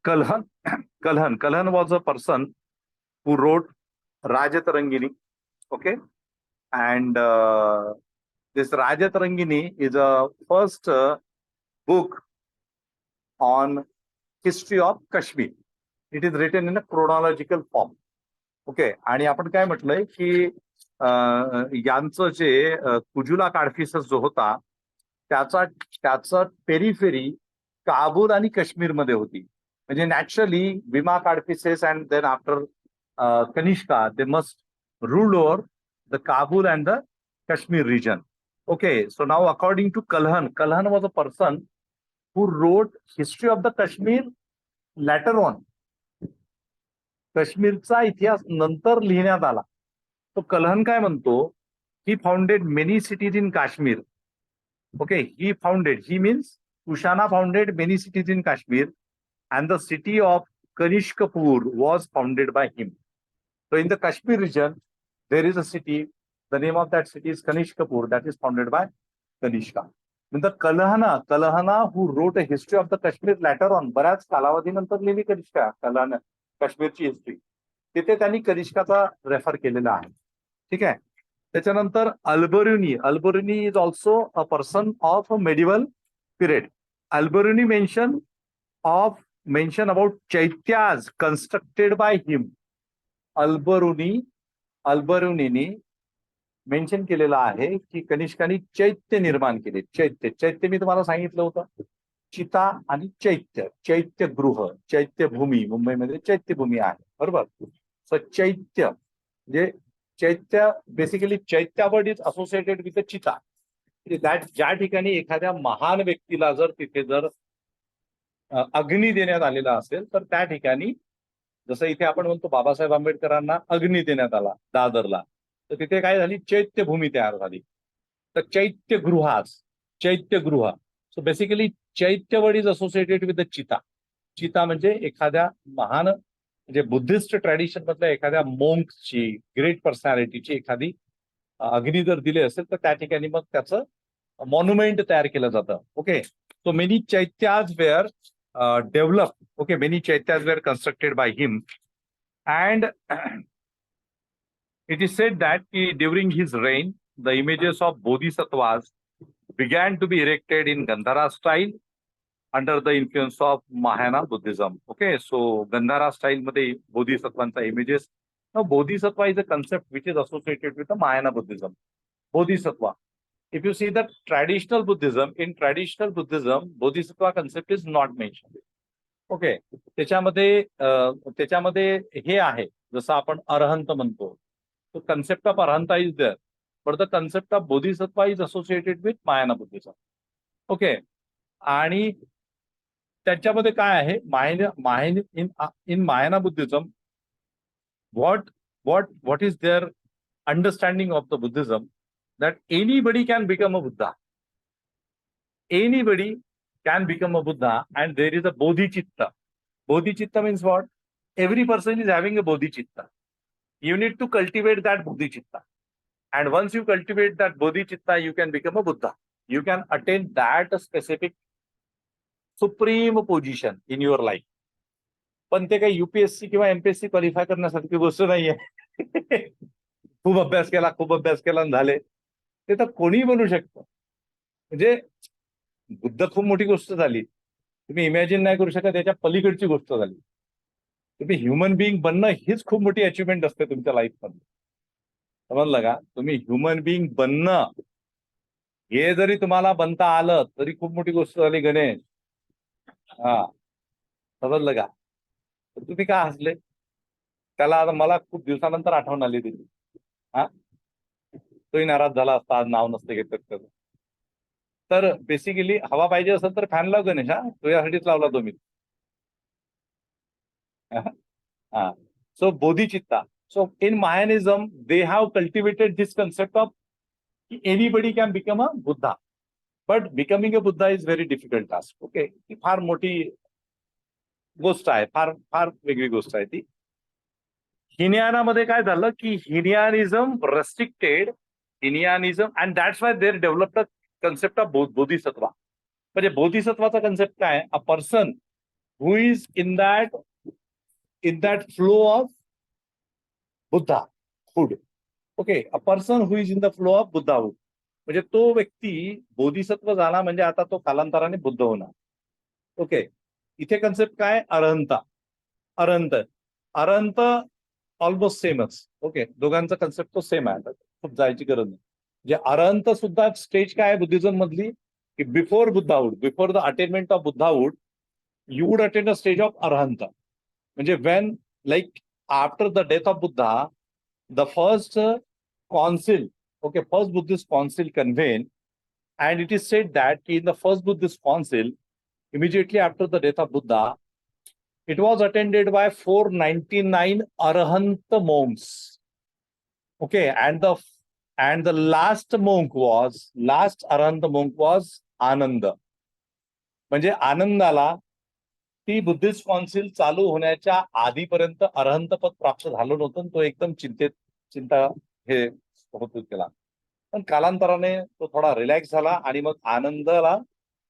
Kalhan was a person who wrote Rajatarangini. Okay, and this Rajatarangini is a first book on history of Kashmir. It is written in a chronological form. Okay, आणि आपण काय म्हटलंय की यांचं जे कुजुला काडफिसस जो होता त्याचा पेरिफेरी काबूल आणि काश्मीर मध्ये होती. म्हणजे naturally Vima Kadphises and then after Kanishka they must rule over the Kabul and the Kashmir region. Okay, so now according to Kalhan was a person who wrote history of the Kashmir later on. काश्मीरचा इतिहास नंतर लिहिण्यात आला. तो कल्हन काय म्हणतो, he founded many cities in Kashmir. Okay, he means Kushana founded many cities in Kashmir, and the city of Kanishkapur was founded by him. So in the Kashmir region, there is a city. The name of that city is Kanishkapur, that is founded by Kanishka. And the Kalahana, who wrote a history of the Kashmir later on, बऱ्याच कालावधीनंतर लिहिली कनिष्का, काश्मीरची history, तिथे त्यांनी कनिष्काचा refer केलेला आहे. ठीक आहे. त्याच्यानंतर Alberuni is also a person of medieval period. Al-Biruni mention about chaityas constructed by him. अल्बरुनीने मेन्शन केलेलं आहे की कनिष्काने चैत्य निर्माण केले. चैत्य मी तुम्हाला सांगितलं होतं, चिता आणि चैत्यगृह, चैत्यभूमी, मुंबईमध्ये चैत्यभूमी आहे, बरोबर. सो चैत्य म्हणजे चैत्य बेसिकली चैत्यावर्ड इज असोसिएटेड विथ चिता. ज्या ठिकाणी एखाद्या महान व्यक्तीला जर अग्नी देण्यात आलेला असेल तर त्या ठिकाणी, जसं इथे आपण म्हणतो बाबासाहेब आंबेडकरांना अग्नी देण्यात आला दादरला, तर तिथे काय झाली, चैत्यभूमी तयार झाली. तर चैत्यगृह सो बेसिकली चैत्यवड is associated with the chita. चिता म्हणजे एखाद्या महान म्हणजे बुद्धिस्ट ट्रॅडिशन मधल्या एखाद्या मोंकची, ग्रेट पर्सनॅलिटीची एखादी अग्नी जर दिली असेल तर त्या ठिकाणी मग त्याचं मॉन्युमेंट तयार केलं जातं. Okay, so many chaityas were develop. Okay, many chaityas were constructed by him and it is said that during his reign, the images of bodhisattvas began to be erected in Gandhara style under the influence of Mahayana Buddhism. Okay, so Gandhara style मध्ये bodhisattvanचा images. Now, bodhisattva is a concept which is associated with the Mahayana Buddhism. Bodhisattva. If you see the traditional Buddhism, in traditional Buddhism, bodhisattva concept is not mentioned. Okay, त्याच्यामध्ये हे आहे जसं आपण अरहंत म्हणतो. So concept of Arhanta is there, but the concept of Bodhisattva is associated with Mahayana Buddhism. Okay, आणि त्याच्यामध्ये काय आहे in Mahayana Buddhism, what is their understanding of the Buddhism, that anybody can become a Buddha. Anybody can become a Buddha, and there is a Bodhicitta. Bodhicitta means what? Every person is having a Bodhicitta. You need to cultivate that bodhicitta, and once you cultivate that bodhicitta, you can become a Buddha. You can attain that specific supreme position in your life. पण ते काही UPSC किंवा MPSC qualify करण्यासारखी गोष्ट नाहीये. खूप अभ्यास केला झाले ते तर कोणीही बनू शकतं. म्हणजे बुद्ध खूप मोठी गोष्ट झाली, तुम्ही इमॅजिन नाही करू शकत, त्याच्या पलीकडची गोष्ट झाली. तुम्ही ह्युमन बिईंग बनणं हीच खूप मोठी अचिव्हमेंट असते तुमच्या लाईफमध्ये. समजलं का? तुम्ही ह्युमन बिईंग बनणं हे जरी तुम्हाला बनता आलं तरी खूप मोठी गोष्ट झाली गणेश. हा, समजलं का? तर तुम्ही का हसले? त्याला आता मला खूप दिवसानंतर आठवण आली तिथे. हा, तोही नाराज झाला असता आज नाव नसते घेतलं त्याचं. तर बेसिकली हवा पाहिजे असेल तर फॅन लाव गणेश. हा, तुझ्यासाठीच लावला तो मी. So bodhicitta. So in Mahayanism, they have cultivated this concept of anybody can become a Buddha, but becoming a Buddha is very difficult task. Okay, ती फार मोठी गोष्ट आहे, फार फार वेगळी गोष्ट आहे ती. हिनयानामध्ये काय झालं की Hinayanism restricted Hinayanism, and that's why there developed the concept of Bodhisattva. म्हणजे बोधिसत्वाचा कन्सेप्ट काय? A person who is in that flow of Buddhahood. Okay, a person who is in the flow of Buddhahood. म्हणजे तो व्यक्ती बोधिसत्व झाला म्हणजे आता तो कालांतराने बुद्ध होणार. ओके, इथे कन्सेप्ट काय? अरहंत ऑलमोस्ट सेमच. ओके, दोघांचा कन्सेप्ट तो सेम आहे, खूप जायची गरज नाही. म्हणजे अरहंत सुद्धा स्टेज काय आहे बुद्धिझम मधली की before Buddhahood, before the attainment of Buddhahood you would attain a stage of arahant. म्हणजे when, like after the death of Buddha, the first council, okay, first Buddhist council convened, and it is said that in the first Buddhist council, immediately after the death of Buddha, it was attended by 499 Arahant monks. Okay, and the last Arahant monk was Ananda. म्हणजे आनंदाला ती Buddhist council चालू होण्याच्या आधीपर्यंत अरहंत पद प्राप्त झालं नव्हतं. तो एकदम चिंता हे होत केला, पण कालांतराने तो थोडा रिलॅक्स झाला आणि मग आनंदाला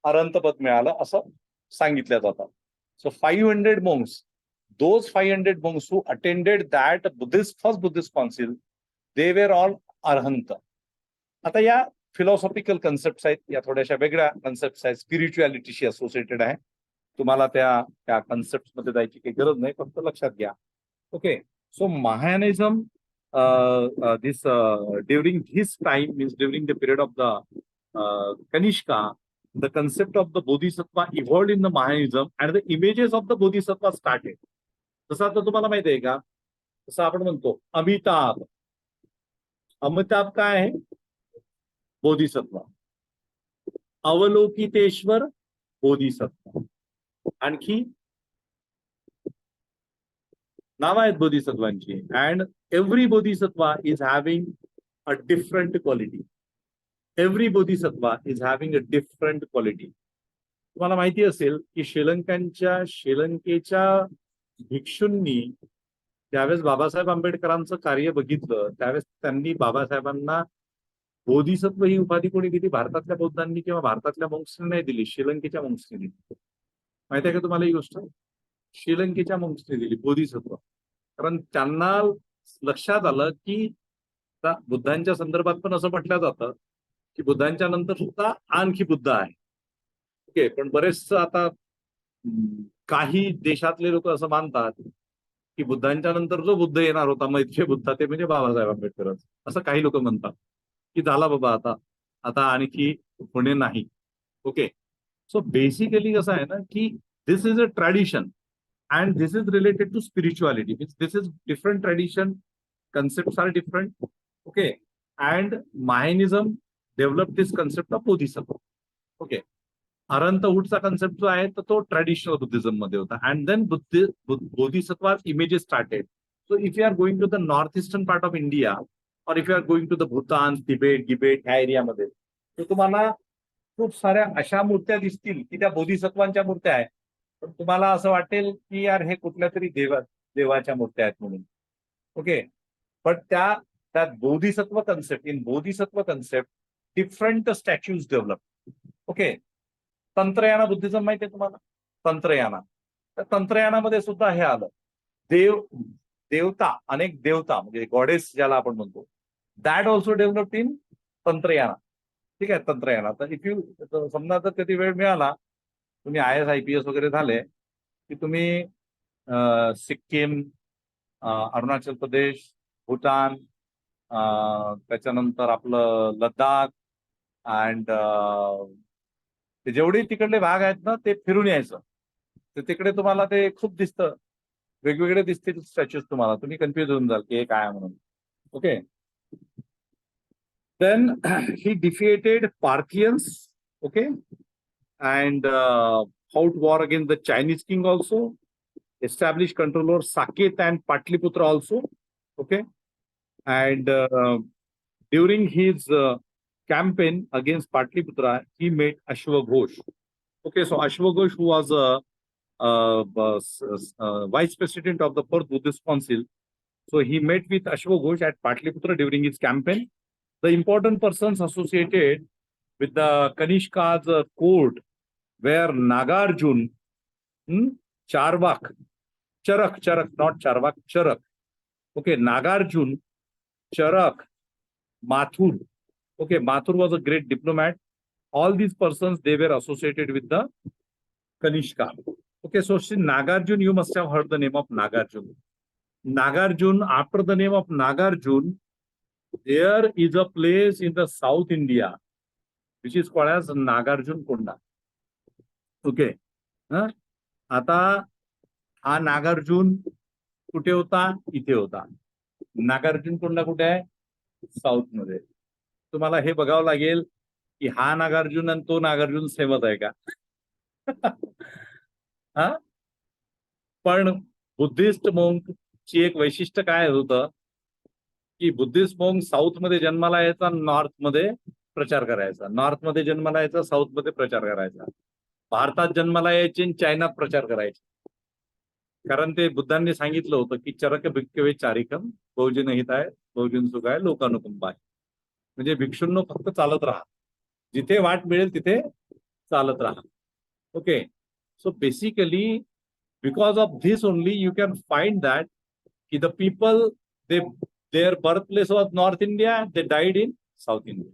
अरहंत पद मिळालं असं सांगितलं जातं. So 500 monks, those 500 monks who attended that first Buddhist council, they were all arhant. आता या फिलॉसॉफिकल कन्सेप्ट आहेत, या थोड्याशा वेगळ्या कन्सेप्ट आहेत, स्पिरिच्युअलिटीशी असोसिएटेड आहे. तुम्हाला त्या कन्सेप्ट मध्ये जायची काही गरज नाही, फक्त लक्षात घ्या. Okay, so Mahayanism this during his time, means during the period of the Kanishka, the concept of the bodhisattva evolved in the Mahayanism and the images of the bodhisattva started. जसं आता तुम्हाला माहिती आहे का, जसं आपण म्हणतो अमिताभ काय आहे? बोधिसत्व. अवलोकितेश्वर बोधिसत्व. आणखी नाव आहेत बोधिसत्वांची. And every Bodhisattva is having a different quality. Every Bodhisattva is having a different quality. तुम्हाला माहिती असेल की श्रीलंकेच्या भिक्षूंनी ज्यावेळेस बाबासाहेब आंबेडकरांचं कार्य बघितलं त्यावेळेस त्यांनी बाबासाहेबांना बोधिसत्व ही उपाधी कोणी दिली? भारतातल्या बौद्धांनी किंवा भारतातल्या मंक्सनी नाही दिली, श्रीलंकेच्या मंक्सनी दिली. माहिती आहे का तुम्हाला ही गोष्ट? श्रीलंकेच्या मंक्सनी दिली बोधिसत्व. कारण त्यांना लक्षात आलं की बुद्धांच्या संदर्भात पण असं म्हटलं जातं की बुद्धांच्या नंतर सुद्धा आणखी बुद्ध आहे. ओके, पण बरेच आता काही देशातले लोक असं मानतात की बुद्धांच्या नंतर जो बुद्ध येणार होता मैत्री बुद्ध ते म्हणजे बाबासाहेब आंबेडकर, असं काही लोक म्हणतात की झाला बाबा आता आणखी होणे नाही. ओके, सो बेसिकली कसं आहे ना की this is a tradition and this is related to spirituality. This is different tradition, concepts are different. Okay, and Mahayanism developed this concept of bodhisattva. Okay, अरंतउटचा कन्सेप्ट जो आहे तर तो ट्रॅडिशनल बुद्धिझम मध्ये होता. And then Bodhisattva images started. So if you are going to the north eastern part of India और if you are going to the Bhutan, Tibet ह्या एरियामध्ये तर तुम्हाला खूप साऱ्या अशा मूर्त्या दिसतील की त्या बोधिसत्वांच्या मूर्त्या आहेत, पण तुम्हाला असं वाटेल की यार हे कुठल्या तरी देवाच्या मूर्त्या आहेत म्हणून. Okay, but that bodhisattva concept, in bodhisattva concept, different statues develop. Okay, Tantrayana Buddhism माहिती आहे तुम्हाला? तंत्रयाना, तर तंत्रयानामध्ये सुद्धा हे आलं. देवता, अनेक देवता म्हणजे गॉडेस ज्याला आपण म्हणतो, दॅट ऑल्सो डेव्हलप्ड इन तंत्रयाना. ठीक आहे, तंत्रयाना. तर इफ यू समजा जर कधी वेळ मिळाला, तुम्ही IAS IPS वगैरे झाले की तुम्ही सिक्कीम, अरुणाचल प्रदेश, भूतान, त्याच्यानंतर आपलं लडाख अँड ते जेवढे तिकडले भाग आहेत ना ते फिरून यायचं. तर तिकडे तुम्हाला ते खूप दिसतं, वेगवेगळे दिसतील स्टॅच्यूज तुम्हाला, तुम्ही कन्फ्युज होऊन जाल की हे काय म्हणून. Okay, then he defeated Parthians. Okay, and fought war against the Chinese king also, established control over Saket and Patliputra also. Okay, and during his campaign against Patliputra, he met Ashwaghosh. Okay, so Ashwaghosh, who was vice president of the Fourth Buddhist Council, so he met with Ashwaghosh at Patliputra during his campaign. The important persons associated with the Kanishka's court were Nagarjun, Charak, not Charvak, Charak. Okay, Nagarjun, Charak, Mathur. Okay, Mathur was a great diplomat. All these persons, they were associated with the Kanishka. Okay, so Nagarjun, you must have heard the name of Nagarjun. Nagarjun, after the name of Nagarjun, there is a place in the South India which is called as Nagarjun Konda. Okay, आता हा नागार्जुन कुठे होता? इथे होता. नागार्जुन कोंडा कुठे आहे? South मध्ये. तुम्हाला हे बघावं लागेल की हा नागार्जुन आणि तो नागार्जुन सेमच आहे का? हा, पण बुद्धिस्ट मोंक ची एक वैशिष्ट्य काय होतं की बुद्धिस्ट मोंक साऊथ मध्ये जन्माला यायचा, नॉर्थ मध्ये प्रचार करायचा, नॉर्थ मध्ये जन्माला यायचा, साऊथ मध्ये प्रचार करायचा, भारतात जन्माला यायचे, चायनात प्रचार करायचे. कारण ते बुद्धांनी सांगितलं होतं की चरक भिक्खवे चारिकम बहुजन हिताय बहुजन सुखाय लोकानुकंपाय. म्हणजे भिक्षूंनो फक्त चालत राहा, जिथे वाट मिळेल तिथे चालत राहा. Okay, so basically because of this only you can find that की the people their birth place was north India, they died in south India.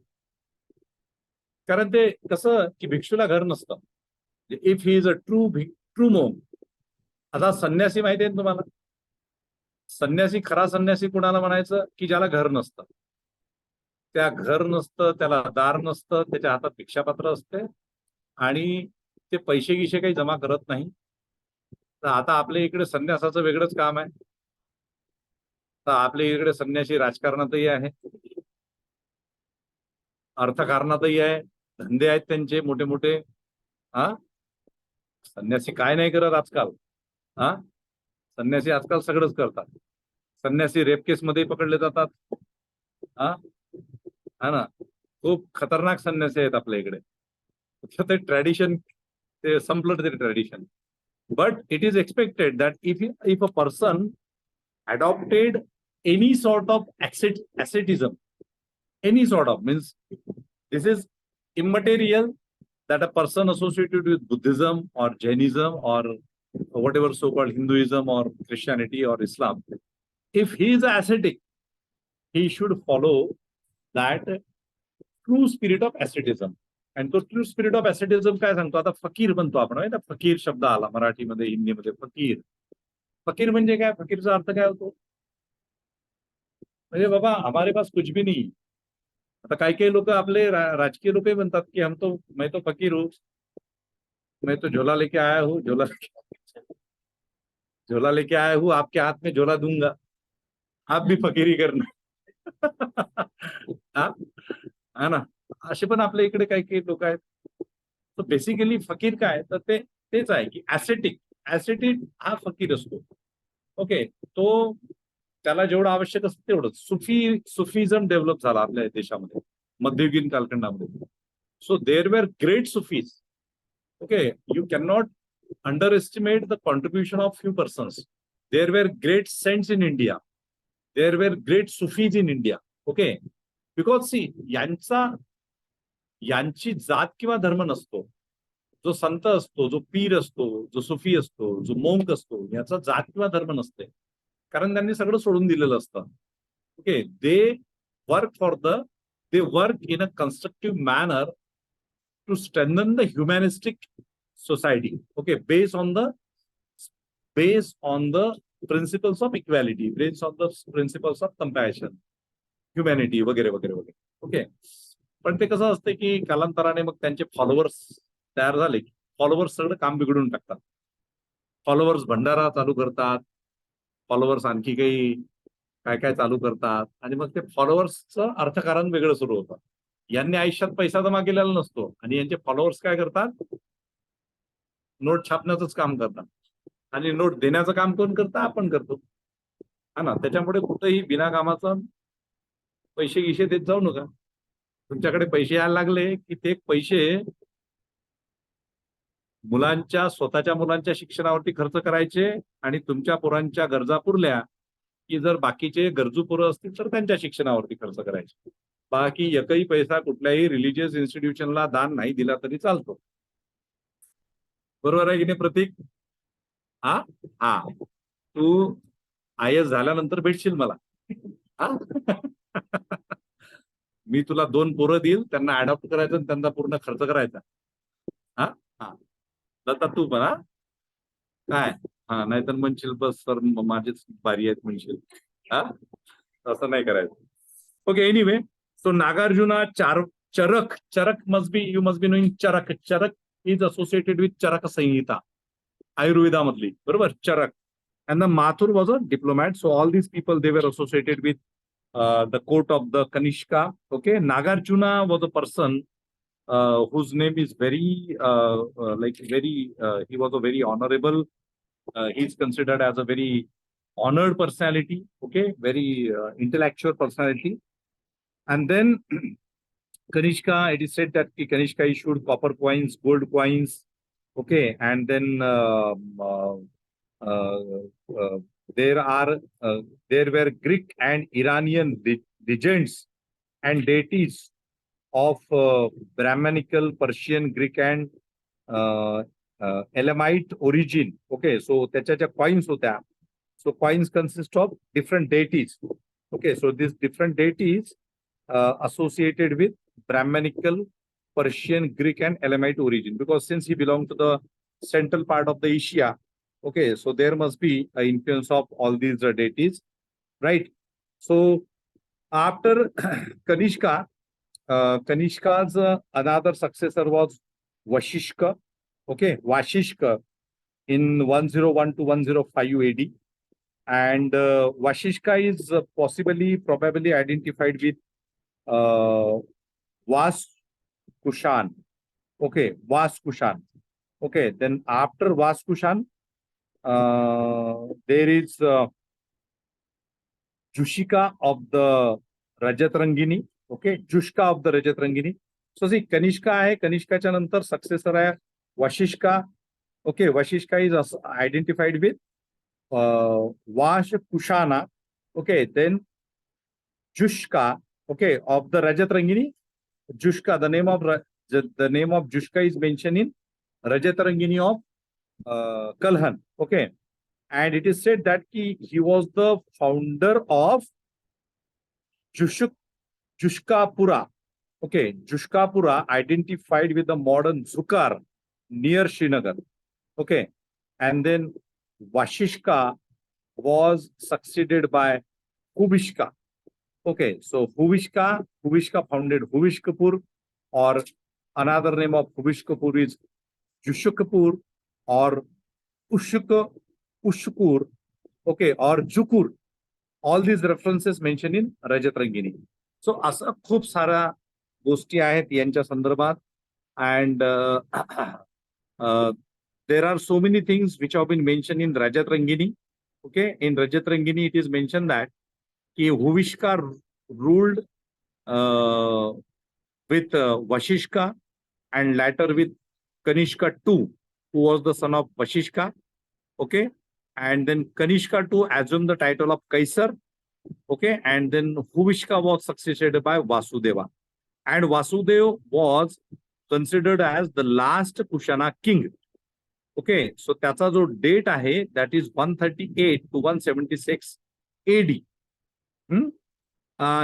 कारण ते कसं की भिक्षूला घर नसतं. If he is a true monk. आता संन्यासी माहिती आहे तुम्हाला? संन्यासी, खरा संन्यासी कुणाला म्हणायचं की ज्याला घर नसतं. त्या घर नसतं, त्याला दार नसतं, त्याच्या हातात भिक्षापात्र असते आणि ते पैसे गिशे काही जमा करत नाही. तर आता आपल्या इकडे संन्यासाचं वेगळंच काम आहे. तर आपल्या इकडे संन्यासी राजकारणातही आहे, अर्थकारणातही आहे, धंदे आहेत त्यांचे मोठे मोठे. संन्यासी काय नाही करत आजकाल. संन्यासी आजकाल सगळंच करतात. संन्यासी रेप केस मध्ये पकडले जातात. हा ना, खूप खतरनाक संन्यासी आहेत आपल्या इकडे. ते ट्रॅडिशन ते संपलं ते tradition. But it is expected that if a person adopted any sort of asceticism, any sort of, means this is immaterial, that a person associated with Buddhism or Jainism or whatever so-called Hinduism or Christianity or Islam, if he is ascetic, he should follow that true spirit of asceticism. आणि तो true spirit of ऍसेटिझम काय सांगतो, आता फकीर बनतो आपण, ना फकीर शब्द आला मराठीमध्ये, हिंदीमध्ये फकीर. फकीर म्हणजे काय, फकीरचा अर्थ काय होतो, म्हणजे बाबा हमारे पास कुछ भी नहीं. आता काही काही लोक आपले राजकीय लोक म्हणतात की मैं तो फकीर हूँ, मैं तो झोला लेके आया हूँ, झोला लेके आया हूँ, आपके हाथ में झोला दूंगा, आप भी फकीरी करना. हा ना, असे पण आपल्या इकडे काही काही लोक आहेत. तर बेसिकली फकीर काय, तर तेच आहे की ऍसेटिक हा फकीर असतो. ओके, तो त्याला जेवढं आवश्यक असतं तेवढंच. सुफिझम डेव्हलप झाला आपल्या देशामध्ये मध्ययुगीन कालखंडामध्ये. So there were great Sufis. Okay, you can not underestimate the contribution of few persons. There were great saints in India, there were great Sufis in India. Okay, because see यांची जात किंवा धर्म नसतो. जो संत असतो, जो पीर असतो, जो सुफी असतो, जो मोंक असतो, याचा जात किंवा धर्म नसते, कारण त्यांनी सगळं सोडून दिलेलं असतं. Okay, they work in a constructive manner to strengthen the humanistic society. Okay, based on the principles of equality, based on the principles of compassion, humanity वगैरे वगैरे वगैरे. ओके, पण ते कसं असतं की कालांतराने मग त्यांचे फॉलोअर्स तयार झाले की फॉलोअर्स सगळं काम बिघडून टाकतात. फॉलोअर्स भंडारा चालू करतात, फॉलोअर्स आणखी काही काय काय चालू करतात, आणि मग ते फॉलोअर्सचं अर्थकारण वेगळं सुरू होतं. यांनी आयुष्यात पैसा जमा केलेला नसतो आणि यांचे फॉलोअर्स काय करतात, नोट छापण्याचंच काम करतात, आणि नोट देण्याचं काम कोण करतं, आपण करतो. हा ना, त्याच्यामुळे कुठेही बिना कामाचं पैसे गिशे देत जाऊ नका. तुमच्याकडे पैसे यायला लागले की ते पैसे स्वतःच्या मुलांच्या शिक्षणावरती खर्च करायचे, आणि तुमच्या पोरांच्या गरजा पुरल्या की जर बाकीचे गरजू पोरं असतील तर त्यांच्या शिक्षणावरती खर्च करायचे. बाकी एकही पैसा कुठल्याही रिलिजियस इन्स्टिट्यूशनला दान नाही दिला तरी चालतो. बरोबर आहे की नाही प्रतीक? हा हा, तू IAS झाल्यानंतर भेटशील मला. मी तुला 2 पोरं देईल, त्यांना अडॉप्ट करायचं आणि त्यांचा पूर्ण खर्च करायचा. हा हा, दत्ता तू पण. हा काय, हा, नाहीतर म्हणशील बस सर माझीच बारी आहेत म्हणशील. हा, असं नाही करायचं. Okay, anyway, so Nagarjuna Charak must be knowing Charak is associated with Charak Samhita, आयुर्वेदामधली, बरोबर, चरक. And the Mathur was a diplomat. So all these people, they were associated with the court of the Kanishka. Okay, Nagarjuna was a person whose name is he was a very honorable. He's considered as a very honored personality. Okay, very intellectual personality. And then Kanishka, it is said that Kanishka issued copper coins, gold coins. Okay, and then there were Greek and Iranian legends and deities of Brahmanical, Persian, Greek and Elamite origin. Okay, so त्याच्या ज्या coins होत्या, so coins consist of different deities. Okay, so these different deities associated with Brahmanical, Persian, Greek and Elamite origin, because since he belonged to the central part of the Asia. Okay, so there must be an influence of all these deities, right? So after Kanishka, Kanishka's another successor was Vashishka. Okay, Vashishka in 101 to 105 AD, and Vashishka is probably identified with Vaskushan. Okay, Vaskushan. Okay, then after Vaskushan, there is Jushika of the Rajatrangini. Okay, Jushka of the Rajatrangini. So see, Kanishka आहे, कनिष्काच्या नंतर successor आहे Vashishka. Okay, Vashishka is identified with Vash Kushana. Okay, then Jushka. Okay, of the Rajat Rangini. Jushka, the name of Jushka is mentioned in Rajat Rangini of Kalhan. Okay, and it is said that he was the founder of Jushkapura. Okay, Jushkapura identified with the modern Zukar near Srinagar. Okay, and then Vashishka was succeeded by Huvishka. Okay, so Huvishka founded Huvishkapur, or another name of Huvishkapur is Jushukapur or Ushkur, okay, or Jukur. All these references mentioned in Rajat Rangini. So असं खूप सारा गोष्टी आहेत यांच्या संदर्भात, and there are so many things which have been mentioned in Rajat Rangini. Okay, in Rajat Rangini it is mentioned that Huvishka ruled with Vashishka and later with Kanishka II, who was the son of Vashishka. Okay, and then Kanishka II assumed the title of Kaisar. Okay, and then Huvishka was succeeded by Vasudeva, and Vasudeva was considered as the last Kushana king. Okay, so त्याचा जो date आहे, that is 138 to 176 AD.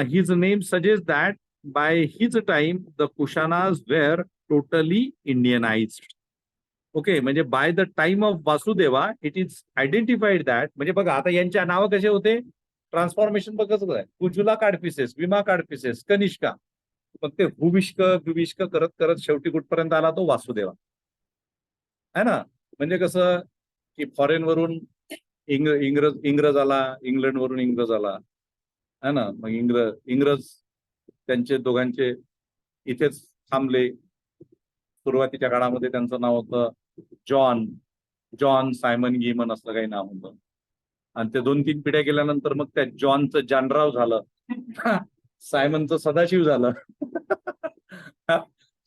His name suggests that by his time the Kushanas were totally Indianized. Okay, म्हणजे by the time of Vasudeva it is identified that, म्हणजे बघा आता यांच्या नाव कसे होते, ट्रान्सफॉर्मेशन बघ कसं आहे, कुजुला काडपिसेस, विमा काडपिसेस, कनिष्का, पण ते भूविष्क करत करत शेवटी कुठपर्यंत आला तो वासुदेवा है ना. म्हणजे कसं की फॉरेन वरून इंग्रज आला, इंग्लंड वरून इंग्रज आला है ना, मग इंग्रज त्यांचे दोघांचे इथेच थांबले. सुरुवातीच्या काळामध्ये त्यांचं नाव होतं जॉन सायमन गीमन असं काही नाव होतं, आणि ते 2-3 पिढ्या गेल्यानंतर मग त्या जॉनचं जानराव झालं, सायमनचं सदाशिव झालं.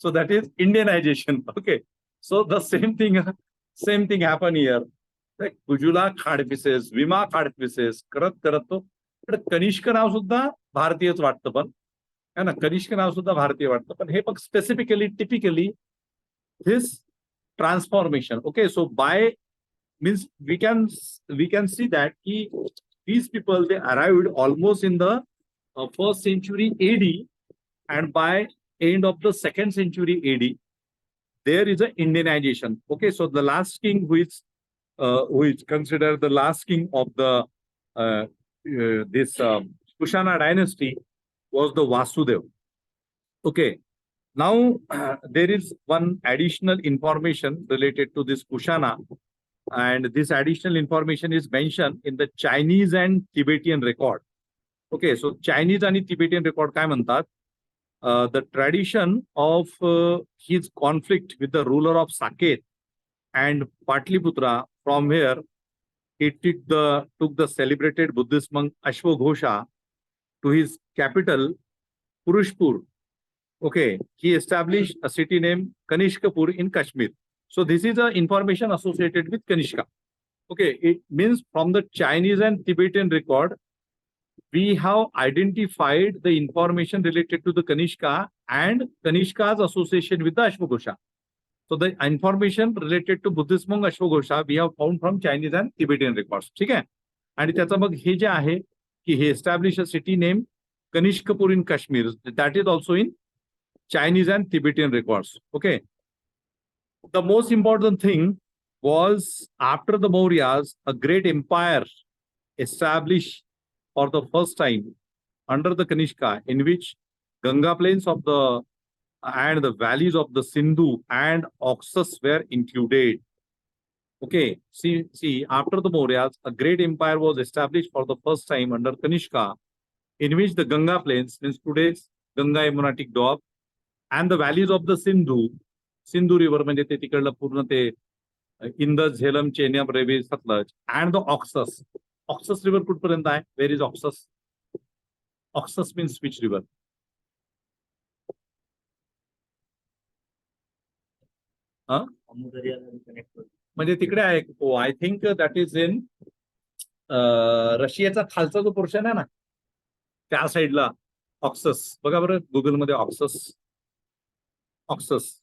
So that is Indianisation. Okay, so the same thing happen here. Kujula Kadphises, Vima Kadphises करत करत तो कनिष्क नाव सुद्धा भारतीयच वाटतं, पण है ना, कनिष्क नाव सुद्धा भारतीय वाटतं, पण हे पण specifically typically this transformation. Okay, so by means we can see that these people, they arrived almost in the 1st century AD, and by end of the 2nd century AD there is a Indianization. Okay, so the last king who is considered the last king of the this Kushana dynasty was the Vasudev. Okay, now there is one additional information related to this Kushana, and this additional information is mentioned in the Chinese and Tibetan record. Okay, so Chinese and Tibetan record काय म्हणतात? The tradition of his conflict with the ruler of Saket and Patliputra, from where he took the celebrated Buddhist monk Ashwagosha to his capital Purushpur. Okay, he established a city named Kanishkapur in Kashmir. So this is the information associated with Kanishka. Okay, it means from the Chinese and Tibetan record, we have identified the information related to the Kanishka and Kanishka's association with the Ashwagosha. So the information related to Buddhist monk Ashwagosha we have found from Chinese and Tibetan records. ठीक आहे, आणि त्याचा मग हे जे आहे की he established a city named Kanishkapur in Kashmir, that is also in Chinese and Tibetan records. Okay, the most important thing was after the Mauryas, a great empire established for the first time under the Kanishka, in which Ganga plains of the and the valleys of the Sindhu and Oxus were included. Okay, see, after the Mauryas, a great empire was established for the first time under Kanishka, in which the Ganga plains, means today's Ganga Yamuna Doab, and the valleys of the Sindhu river, म्हणजे ते तिकडलं पूर्ण ते Indus, Jhelum, Chenab, Ravi, Sutlej, and the Oxus river कुठपर्यंत आहे? Where is Oxus? Oxus means which river? अमुदरियाला connect करतो. म्हणजे तिकडे आहे. I think that is in रशियाचा खालचा जो पोर्शन आहे ना त्या साईडला ऑक्सस. बघा बरं गुगलमध्ये ऑक्सस. ऑक्सस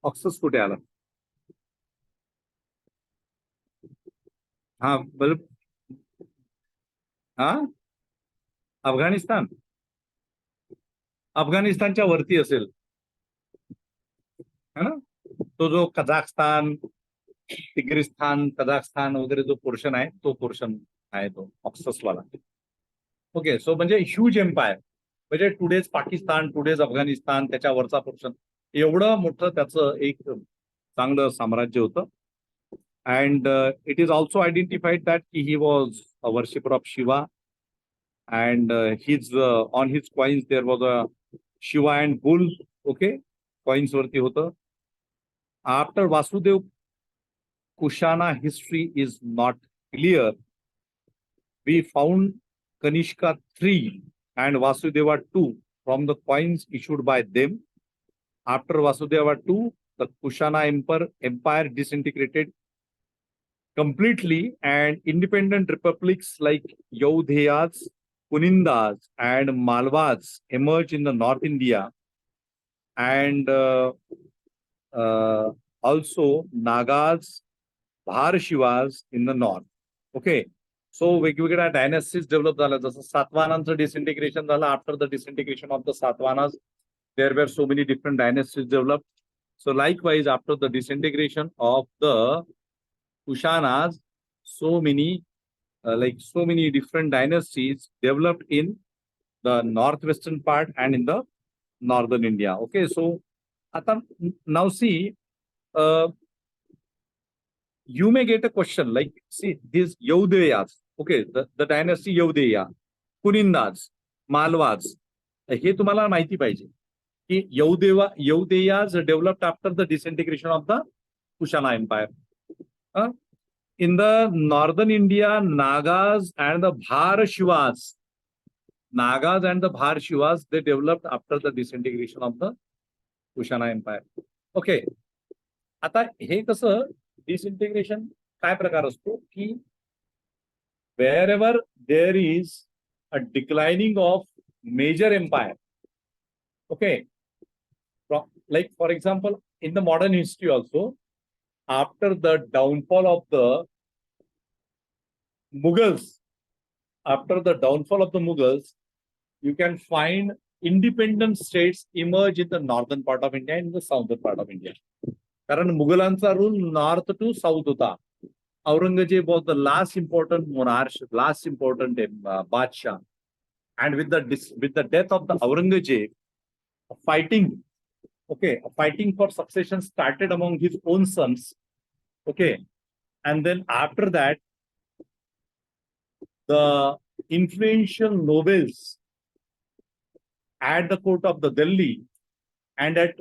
ऑक्सस कुठे आला? हा बरं. हा अफगाणिस्तान. अफगाणिस्तानच्या वरती असेल है ना. तो जो कझाकस्तान, तिग्रिस्तान, कझाकस्तान वगैरे जो पोर्शन आहे तो पोर्शन आहे तो ऑक्ससवाला. ओके. सो म्हणजे ह्यूज एम्पायर, म्हणजे टुडेज पाकिस्तान, टुडेज अफगाणिस्तान, त्याच्यावरचा पोर्शन, एवढं मोठं त्याचं एक चांगलं साम्राज्य होतं. And it is also identified that की he was a worshipper of Shiva. And on his coins there was a Shiva and bull. Okay, coins वरती होतं. After Vasudev, Kushana history is not clear. We found Kanishka 3 and Vasudeva 2 from the coins issued by them. After Vasudeva 2, the Kushana empire disintegrated completely, and independent republics like Yaudheyas, Kunindas and Malwas emerged in the North India, and also Nagas, Bharashivas in the north. Okay, so वेगवेगळ्या dynasties develop झाल्या. जसं सातवाहनांचं disintegration झालं. After the disintegration of the Satavahanas there were so many different dynasties developed. So likewise, after the disintegration of the Kushanas, so many different dynasties developed in the northwestern part and in the northern India. Okay, so now see, you may get a question like, see these Yaudeyas, okay, the dynasty Yaudeya, Kunindas, Malwas, हे तुम्हाला माहिती पाहिजे की Yaudeyas developed after the disintegration of the Kushana empire. In the northern India, Nagas and the Bharashivas, they developed after the disintegration of the Kushana empire. Okay. आता हे कसं डिसइंटिग्रेशन काय प्रकार असतो की wherever there is a declining of major empire, okay, like for example in the modern history also, after the downfall of the Mughals, you can find independent states emerge in the northern part of India and in the southern part of India. कारण मुघलांचा rule north to south होता. Aurangzeb was the last important monarch, last important Badshah. And with the death of the Aurangzeb, a fighting for succession started among his own sons. Okay, and then after that, the influential nobles at the court of the Delhi and at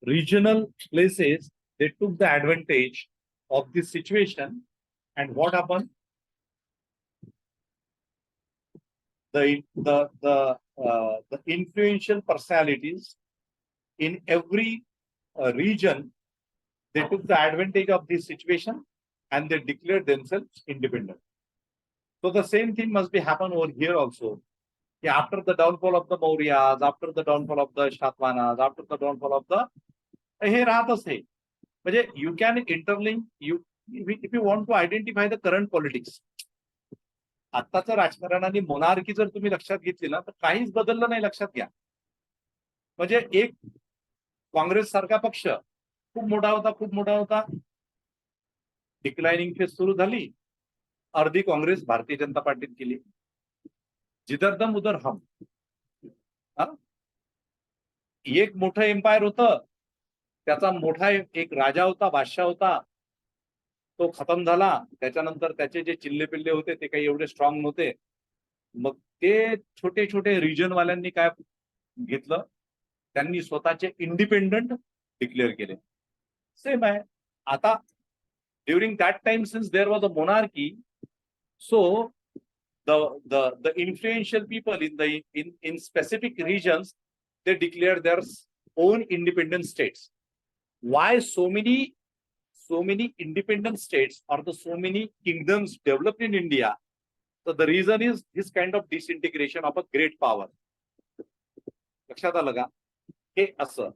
regional places, they took the advantage of this situation. And what happened? The influential personalities in every region, they took the advantage of this situation and they declared themselves independent. So the same thing must be happen over here also. After the downfall of the Mauryas, after the downfall of the Shatvanas, after the downfall of the हे राहतच हे. म्हणजे you can interlink, if you want to identify the current politics. आत्ताचं राजकारण आणि monarchy जर तुम्ही लक्षात घेतली ना तर काहीच बदललं नाही. लक्षात घ्या. म्हणजे एक काँग्रेस सारखा पक्ष खूप मोठा होता. डिक्लाइनिंग फेज सुरू झाली. अर्धी काँग्रेस भारतीय जनता पार्टीत केली. जिधर दम उधर हम. एक मोठं एम्पायर होतं. त्याचा मोठा एक राजा होता, बादशाह होता. तो खतम झाला. त्याच्यानंतर त्याचे जे चिल्ले पिल्ले होते ते काही एवढे स्ट्रॉंग नव्हते. मग ते छोटे रिजन वाल्यांनी काय घेतलं, त्यांनी स्वतःचे इंडिपेंडंट डिक्लेअर केले. सेम आहे आता. During that time since there was a monarchy, so the influential people in specific regions, they declare their own independent states. Why so many independent states or so many kingdoms developed in India? So the reason is this kind of disintegration of a great power. लक्षात आलं का? हे असं.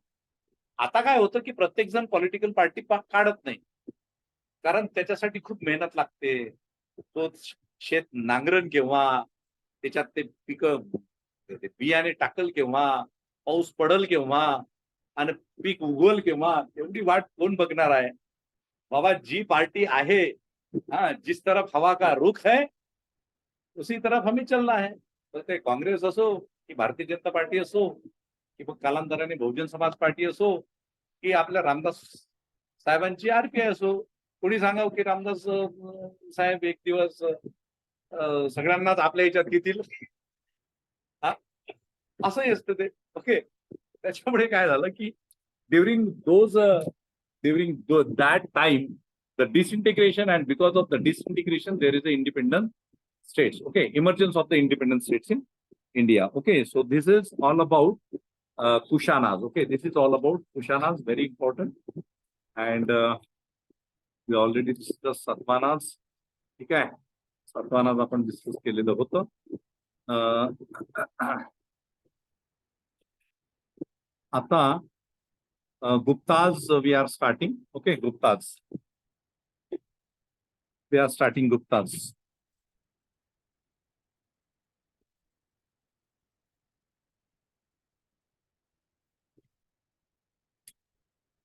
आता काय होतं की प्रत्येक जण पॉलिटिकल पार्टी काढत नाही, कारण त्याच्यासाठी खूप मेहनत लागते. तो शेत नांगरण केव्हा, त्याच्यात ते पिकं बियाणे टाकल केव्हा, पाऊस पडल केव्हा आणि पीक उगवल केव्हा, एवढी वाट कोण बघणार आहे बाबा? जी पार्टी आहे, जिस तरफ हवा का रुख है उसी तरफ हमें चलना है. तर ते काँग्रेस असो की भारतीय जनता पार्टी असो की मग कालांतराने बहुजन समाज पार्टी असो की आपल्या रामदास साहेबांची आरपीआय असो. कोणी सांगाव की रामदास साहेब एक दिवस सगळ्यांनाच आपल्या ह्याच्यात घेतील, असंही असतं ते. ओके, त्याच्यामुळे काय झालं की during that time the disintegration, and because of the disintegration there is a independent states. Okay, emergence of the independent states in India. Okay, so this is all about Kushanas. Okay, this is all about Kushanas, very important. And we already discussed Satavahanas. ठीक आहे, Satavahanas आपण discuss केलेलं होतं. आता Guptas we are starting. Okay, Guptas. We are starting Guptas.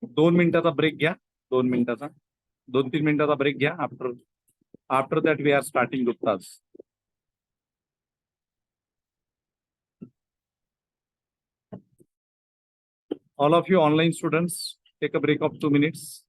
दोन मिनिटाचा break घ्या. 2-3 मिनिटाचा ब्रेक घ्या. After that we are starting Guptas. All of you online students, take a break of 2 minutes.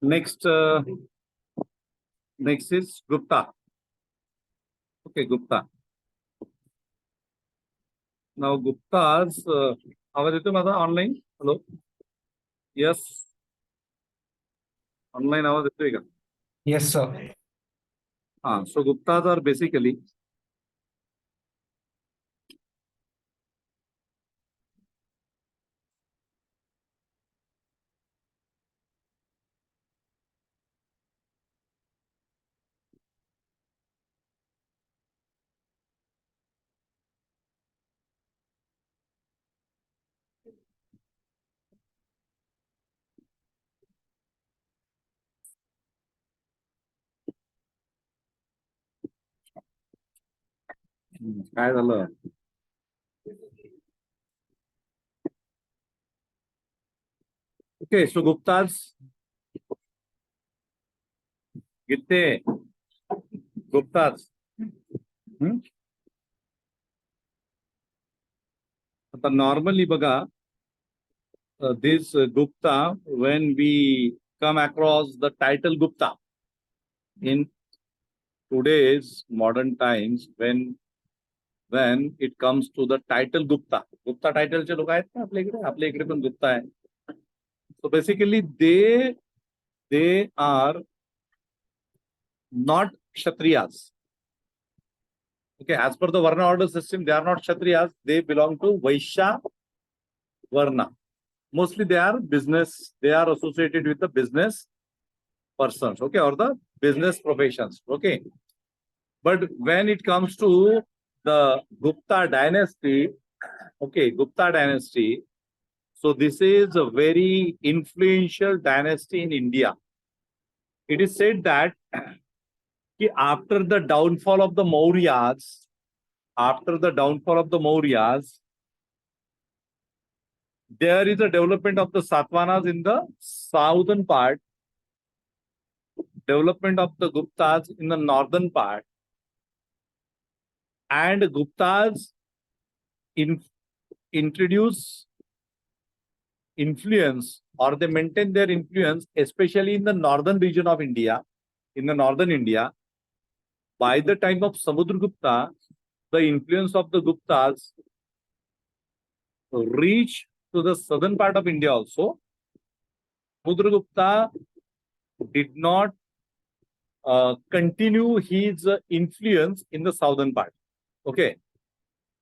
Next is Gupta. Okay, Gupta. Now Gupta's आवाज येतो माझा online? Hello, yes, online आवाज येतोय का? Yes, sir. So Guptas are basically काय झालं? Okay, so Guptas, Gitte, Guptas. आता normally बघा, this Gupta, when we come across the title Gupta in today's modern times, when it comes to the title Gupta title चे लोक आहेत ना आपल्या इकडे पण Gupta आहे. So basically they are not Kshatriyas. Okay, as per the Varna order system, they are not Kshatriyas. They belong to Vaishya Varna. Mostly they are associated with the business persons, okay, or the business professions, okay. But when it comes to the Gupta dynasty, okay, Gupta dynasty, so this is a very influential dynasty in India. It is said that after the downfall of the Mauryas, there is a development of the Satavahanas in the southern part, development of the Guptas in the northern part, and Guptas introduce influence, or they maintain their influence, especially in the northern region of India, in the northern India. By the time of Samudragupta, the influence of the Guptas reached to the southern part of India also. Samudragupta did not continue his influence in the southern part. Okay,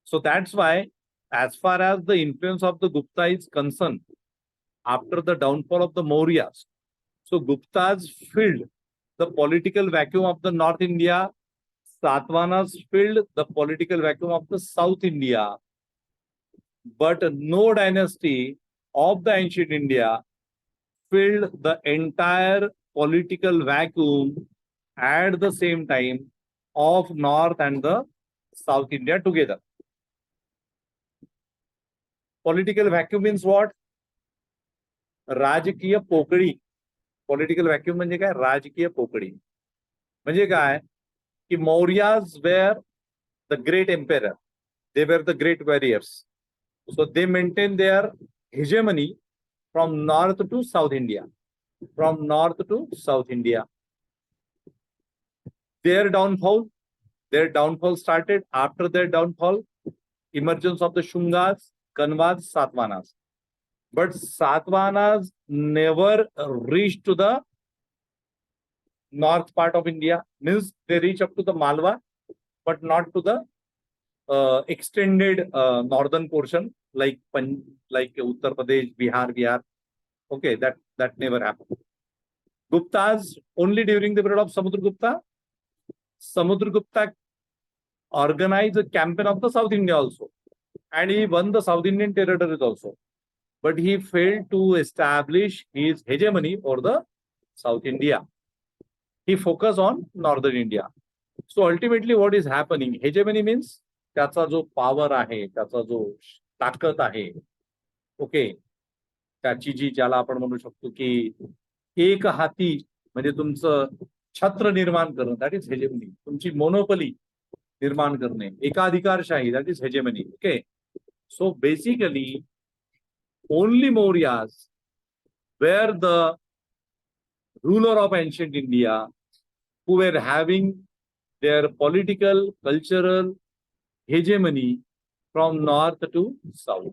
so that's why, as far as the influence of the Gupta is concerned, after the downfall of the Mauryas, so Guptas filled the political vacuum of the North India. Satavahanas filled the political vacuum of the South India. But no dynasty of the ancient India filled the entire political vacuum at the same time of North and the South India together. Political vacuum means what? राजकीय पोकळी. Political vacuum म्हणजे काय? राजकीय पोकळी. म्हणजे काय की Mauryas were the great emperor, they were the great warriors, so they maintained their hegemony from north to south India, Their downfall started. After their downfall, emergence of the Shungas, Kanvas, Satavahanas. But Satavahanas never reached to the north part of India. Means they reach up to the Malwa, but not to the extended northern portion like Uttar Pradesh, Bihar. Okay, that never happened. Guptas, only during the period of Samudragupta organized a campaign of the South India also, and he won the South Indian territories also. But he failed to establish his hegemony over the South India. He focused on northern India. So ultimately what is happening, hegemony means त्याचा जो power आहे, त्याचा जो ताकद आहे, okay, त्याची जी ज्याला आपण म्हणू शकतो की एक हाती म्हणजे तुमचं छत्र निर्माण करणं, दॅट इज हेजेमनी. तुमची मोनोपली निर्माण करणे, एकाधिकारशाही, that is hegemony. Okay, so basically only Mauryas were the ruler of ancient India who were having their political, cultural hegemony from north to south.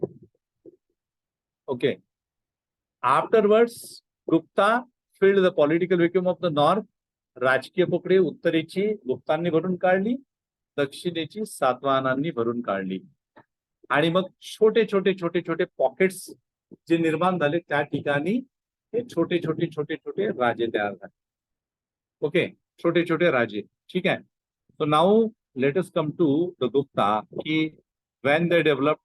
Okay. Afterwards, Gupta filled the political vacuum of the north. राजकीय पोकळी उत्तरेची गुप्तांनी भरून काढली, दक्षिणेची सातवाहनांनी भरून काढली. आणि मग छोटे छोटे छोटे छोटे पॉकेट्स जे निर्माण झाले त्या ठिकाणी हे छोटे छोटे छोटे छोटे राजे तयार झाले. ओके, छोटे छोटे राजे. ठीक आहे. So now let us come to the Gupta की when they developed.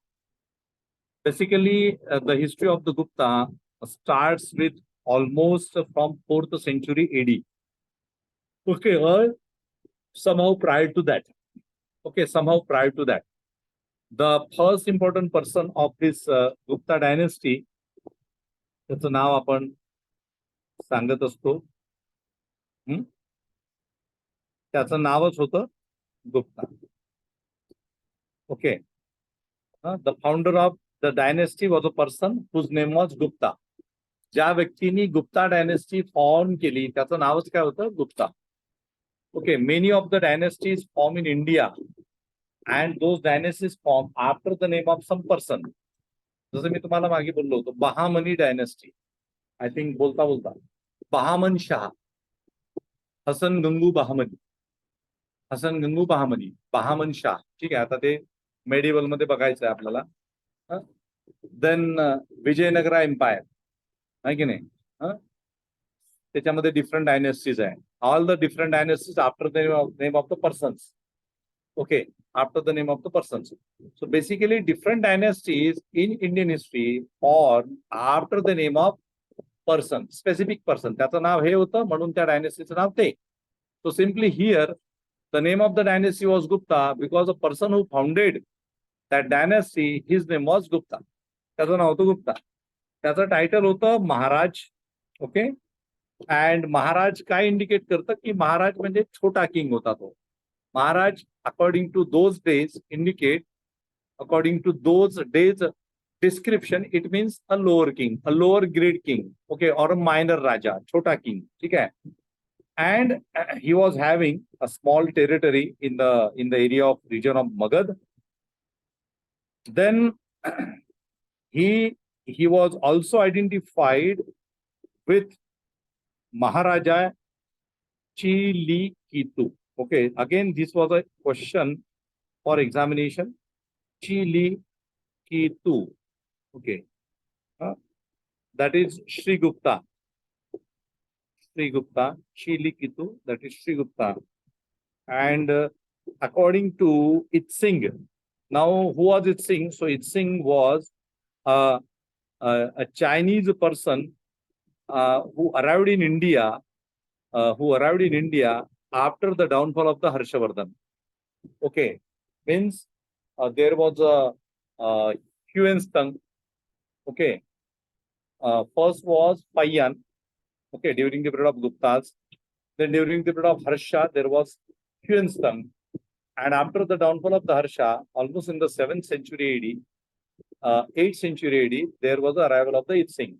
Basically, the history of the Gupta starts with almost from 4th century AD. Okay, or somehow prior to that. Okay, somehow prior to that. The first important person of this Gupta dynasty, त्याचं नाव आपण सांगत असतो. त्याचं नावच होतं Gupta. Okay. The founder of the dynasty was a person whose name was Gupta. ज्या व्यक्तीने Gupta dynasty form केली त्याचं नावच काय होतं? Gupta. Okay, many of the dynasties form in India and those dynasties form after the name of some person. जसं मी तुम्हाला मागे बोललो होतो, बहामनी डायनेस्टी. आय थिंक बोलता बोलता बहामन शाह, हसन गंगू बहामनी, हसन गंगू बहामनी, बहामन शाह. ठीक आहे. आता ते मेडिवल मध्ये बघायचं आहे आपल्याला. देन विजयनगर एम्पायर आहे की नाही. त्याच्यामध्ये डिफरंट डायनेस्टीज आहे. All the different dynasties after the name of the persons. Okay, after the name of the persons. So basically different dynasties in Indian history और after the name of person, specific person. त्याचं नाव हे होतं म्हणून त्या डायनेस्टीचं नाव ते. So simply here the name of the dynasty was Gupta because the person who founded that dynasty, his name was Gupta. त्याचं नाव होतं गुप्ता. त्याचं टायटल होतं महाराज. ओके. अँड महाराज काय इंडिकेट करतं की महाराज म्हणजे छोटा किंग होता तो. महाराज according to those days indicate, according to those days description, it means a lower king, a lower grade king. Okay, or a minor राजा, छोटा किंग. ठीक आहे. And he was having a small territory in the area of region of Magad. Then he was also identified with Maharaja Chilikitu. Okay, again this was a question for examination. Chilikitu. Okay, that is Sri Gupta. Sri Gupta, Chilikitu, that is Sri Gupta. And according to Itsing, now who was Itsing? So Itsing was a Chinese person who arrived in India, after the downfall of the Harshavardhan. Okay, means there was a Huanstung. Okay, first was Paiyan. Okay, during the period of Guptas. Then during the period of Harsha, there was Huanstung. And after the downfall of the Harsha, almost in the 7th century AD, 8th century AD, there was the arrival of the Itsing.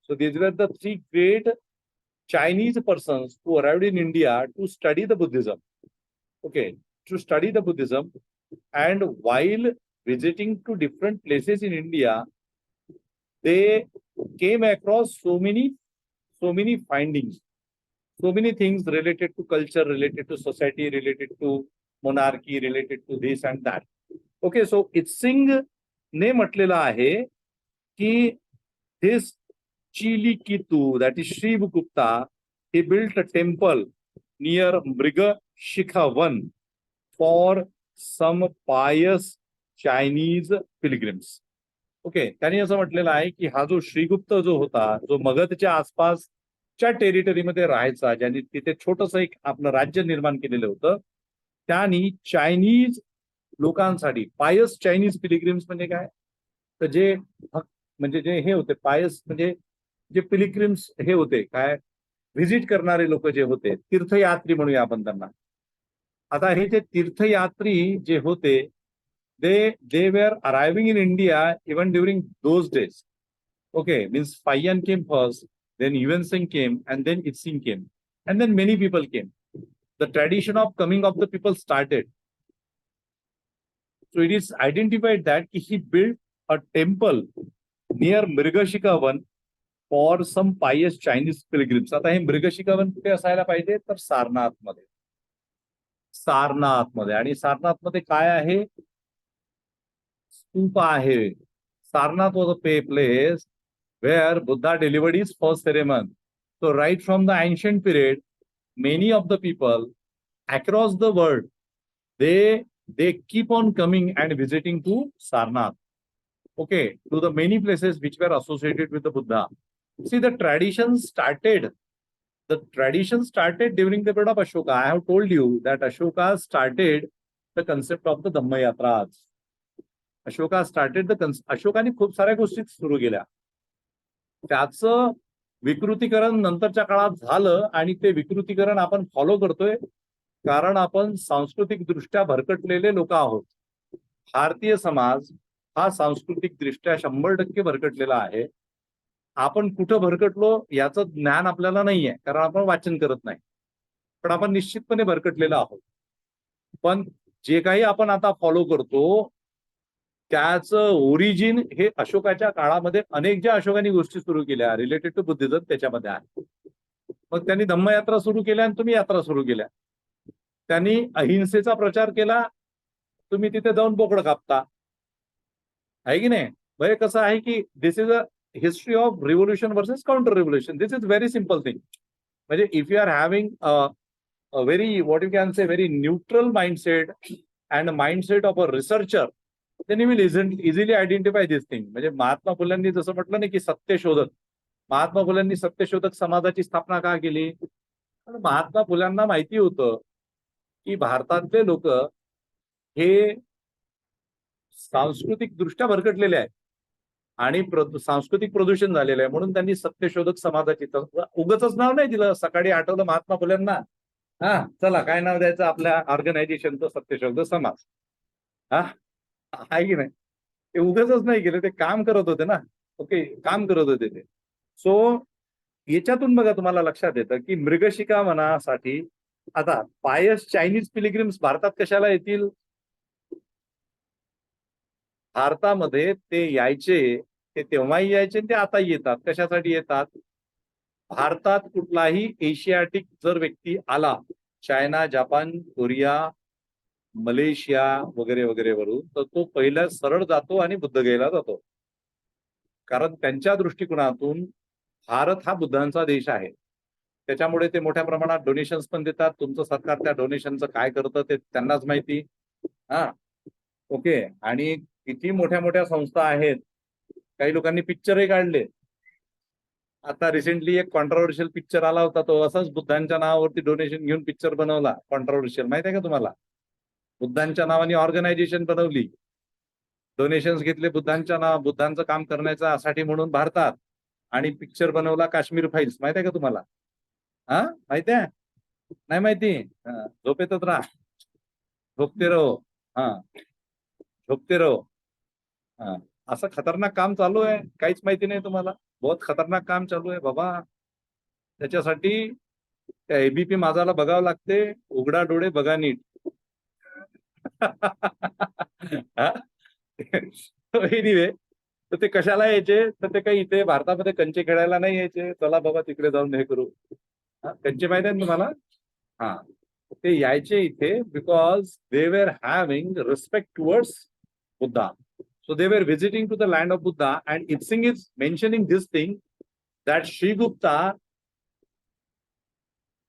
So these were the three great Chinese persons who arrived in India to study the Buddhism. Okay, to study the Buddhism. And while visiting to different places in India, they came across so many findings, so many things related to culture, related to society, related to monarchy, related to this and that. Okay, so Itsing ने म्हटलेलं आहे की this Chilikitu, that is Sri Gupta, he built a temple near Mrigashikha 1 for some pious Chinese pilgrims. Okay, त्यांनी असं म्हटलेलं आहे की हा जो श्रीगुप्त जो होता, जो मगधच्या आसपासच्या टेरिटरीमध्ये राहायचा, ज्यांनी तिथे छोटस एक आपलं राज्य निर्माण केलेलं होतं, त्यांनी चायनीज लोकांसाठी, पायस चायनीज पिलिग्रिम्स म्हणजे काय, तर जे म्हणजे जे हे होते पायस म्हणजे जे पिलिग्रिम्स हे होते काय, व्हिजिट करणारे लोक जे होते, तीर्थयात्री म्हणूया आपण त्यांना. आता हे जे तीर्थयात्री जे होते, they were arriving in India even during those days. Okay, means Paiyan came first, then Yuan Sing came, and then Itzing came, and then many people came. The tradition of coming of the people started. So it is identified that he built a temple near Mrigashikavan for some pious Chinese pilgrims. आता हे मृगशिकावन कुठे असायला पाहिजे तर सारनाथमध्ये. सारनाथमध्ये. आणि सारनाथमध्ये काय आहे? स्तूप आहे. Sarnath was a place where Buddha delivered his first sermon. So right from the ancient period, many of the people across the world, they keep on coming and visiting to Sarnath. Okay, to the many places which were associated with the Buddha. See, the tradition started during the period of Ashoka. I have told you that Ashoka started the concept of the Dhamma Yatras. अशोकाने खूप साऱ्या गोष्टी सुरू केल्या. त्याचं विकृतीकरण नंतरच्या काळात झालं आणि ते विकृतीकरण आपण फॉलो करतोय कारण आपण सांस्कृतिक दृष्ट्या भरकटलेले लोक आहोत. भारतीय समाज हा सांस्कृतिक दृष्ट्या 100% भरकटलेला आहे. आपण कुठं भरकटलो याचं ज्ञान आपल्याला नाहीये कारण आपण वाचन करत नाही, पण आपण निश्चितपणे भरकटलेलो आहोत. पण जे काही आपण आता फॉलो करतो त्याचं ओरिजिन हे अशोकाच्या काळामध्ये अनेक ज्या अशोकाने गोष्टी सुरू केल्या रिलेटेड टू बुद्धिझम त्याच्यामध्ये आहे. मग त्यांनी धम्मयात्रा सुरू केल्या आणि तुम्ही यात्रा सुरू केल्या. त्यांनी अहिंसेचा प्रचार केला, तुम्ही तिथे जाऊन बोकडं कापता, आहे की नाही? म्हणजे कसं आहे की this is a history of revolution versus counter revolution. This is very simple thing. म्हणजे if you are having a very what you can say very neutral mindset and mindset of a researcher, then you will easily identify this thing. म्हणजे महात्मा फुल्यांनी जसं म्हटलं ना की सत्यशोधक, महात्मा फुल्यांनी सत्यशोधक समाजाची स्थापना का केली? पण महात्मा फुल्यांना माहिती होतं की भारतातले लोक हे सांस्कृतिक दृष्ट्या भरकटलेले आहेत आणि सांस्कृतिक प्रदूषण झालेलं आहे, म्हणून त्यांनी सत्यशोधक समाजाची, उगाचच नाव नाही दिलं. सकाळी आठवलं महात्मा फुल्यांना, हा चला काय नाव द्यायचं आपल्या ऑर्गनायझेशनचं? सत्यशोधक समाज. हा आहे की नाही? ते उगाचच नाही केलं, ते काम करत होते ना. ओके, काम करत होते ते. सो याच्यातून बघा तुम्हाला लक्षात येतं की मृगशिका वनासाठी आता पायस चायनीज पिलिग्रिम्स भारतात कशाला येतील? भारतामध्ये ते यायचे, ते तेव्हाही यायचे, ते आताही येतात. कशासाठी येतात? भारतात कुठलाही एशियाटिक जर व्यक्ती आला, चायना, जपान, कोरिया, मलेशिया वगैरे वगैरे वरून, तर तो पहिला सरळ जातो आणि बुद्ध घ्यायला जातो. कारण त्यांच्या दृष्टिकोनातून भारत हा बुद्धांचा देश आहे. त्याच्यामुळे ते मोठ्या प्रमाणात डोनेशन्स पण देतात. तुमचं सरकार त्या डोनेशनचं काय करतं ते त्यांनाच माहिती. हा ओके. आणि किती मोठ्या मोठ्या संस्था आहेत. काही लोकांनी पिक्चरही काढले. आता रिसेंटली एक कॉन्ट्रोवर्शियल पिक्चर आला होता, तो असाच बुद्धांच्या नावावरती डोनेशन घेऊन पिक्चर बनवला. कॉन्ट्रोवर्शियल, माहिती आहे का तुम्हाला? बुद्धांच्या नावाने ऑर्गनायझेशन बनवली, डोनेशन्स घेतले बुद्धांचं काम करण्यासाठी म्हणून भारतात, आणि पिक्चर बनवला काश्मीर फाईल्स. माहिती आहे का तुम्हाला? हा माहिती आहे? नाही माहिती? झोपेतच राहा, झोपते रहो. हा झोपते रहो. हा असं खतरनाक काम चालू आहे. काहीच माहिती नाही तुम्हाला? बहुत खतरनाक काम चालू आहे बाबा. त्याच्यासाठी त्या एबीपी माझाला बघावं लागते. उघडा डोळे बघा नीट. एनिवे, तर ते कशाला यायचे? तर ते काही इथे भारतामध्ये कंचे खेळायला नाही यायचे. चला बाबा तिकडे जाऊन हे करू. कंचे माहिती आहे तुम्हाला? हा, ते यायचे इथे because they were having respect towards Buddha. So they were visiting to the land of Buddha, and Itzing is mentioning this thing that Sri Gupta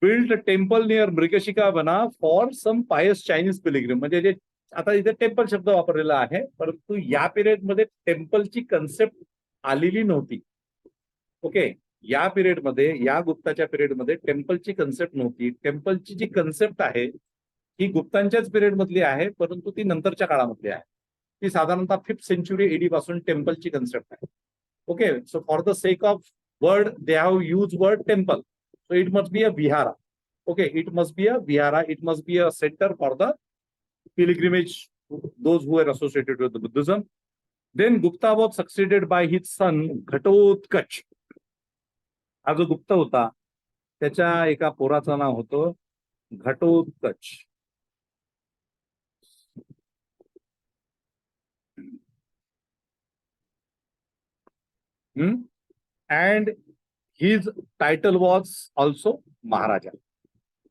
built a temple near Mrigashika Vana for some pious Chinese pilgrim. म्हणजे जे आता इथे temple शब्द वापरलेला आहे, परंतु या period मध्ये टेम्पलची कन्सेप्ट आलेली नव्हती. ओके, या पिरियड मध्ये, या गुप्ताच्या पिरियड मध्ये टेम्पलची कन्सेप्ट नव्हती. टेम्पलची जी कन्सेप्ट आहे ही गुप्तांच्याच पिरियड मधली आहे, परंतु ती नंतरच्या काळामधली आहे. ती साधारणतः 5th century AD पासून टेम्पलची कन्सेप्ट आहे. Okay, so for the sake of word they have use word temple. So it must be a vihara. Okay, it must be a vihara, it must be a centre for the pilgrimage, those who are associated with the Buddhism. Then Gupta was succeeded by his son Ghatotkacha. हा जो गुप्त होता त्याच्या एका पोराचं नाव होतं Ghatotkacha. And his title was also Maharaja.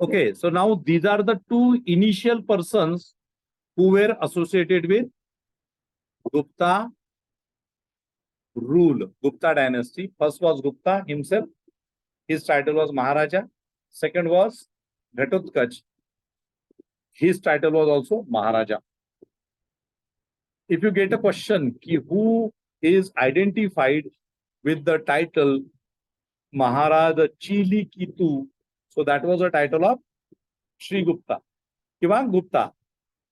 Okay, so now these are the two initial persons who were associated with Gupta rule, Gupta dynasty. First was Gupta himself. His title was Maharaja. Second was Ghatotkach. His title was also Maharaja. If you get a question, who is identified with the title Maharaj Chili Kitu, so that was a title of Sri Gupta. Kiva Gupta.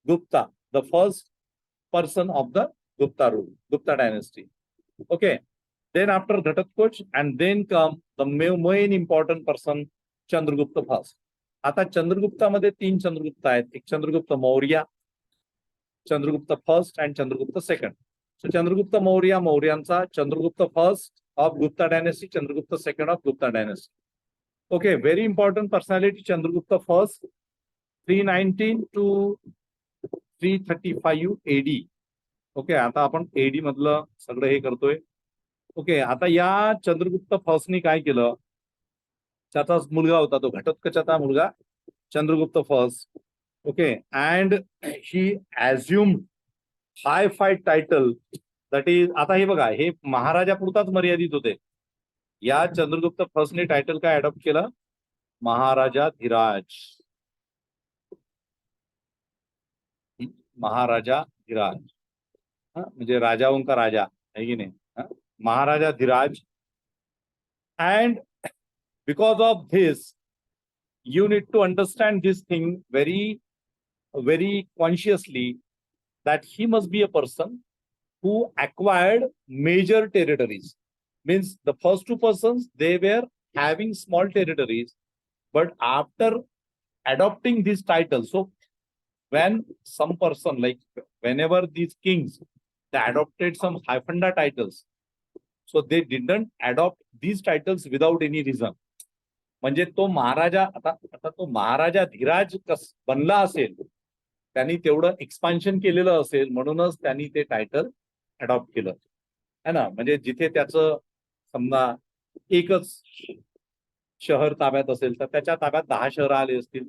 Gupta, the first person of the Gupta rule, Gupta dynasty. Okay. Then after Ghatotkach, and then come the main important person, Chandragupta first. आता चंद्रगुप्ता मध्ये 3 चंद्रगुप्ता आहेत. एक Chandragupta Maurya, Chandragupta first and Chandragupta second. So Chandragupta Maurya, Mauryanचा Chandragupta first of Gupta dynasty, Chandragupta second of Gupta dynasty. Okay, very important personality Chandragupta first, 319 to 335 AD. Okay, आता आपण AD मधलं सगळं हे करतोय. ओके, आता या चंद्रगुप्त फर्स्टनी काय केलं, त्याचा मुलगा होता तो घटोत्कचाचा मुलगा Chandragupta first. Okay, and he assumed high fight title that is, आता हे बघा, हे महाराजा पुरताच मर्यादित होते. या चंद्रगुप्त फर्स्टने टायटल काय अडॉप्ट केलं, महाराजाधिराज. महाराजाधिराज म्हणजे राजाओं का राजा आहे की नाही, Maharajadhiraj. And because of this you need to understand this thing very consciously, that he must be a person who acquired major territories. Means the first two persons, they were having small territories, but after adopting this title, so when some person, like whenever these kings, they adopted some haifanda titles, so they didn't adopt these titles without any reason. म्हणजे तो महाराजा, आता तो महाराजाधिराज बनला असेल, त्यांनी तेवढं expansion केलेलं असेल, म्हणूनच त्यांनी ते टायटल अडॉप्ट केलं है ना. म्हणजे जिथे त्याचं समजा एकच शहर ताब्यात असेल तर त्याच्या ताब्यात 10 शहरं आली असतील,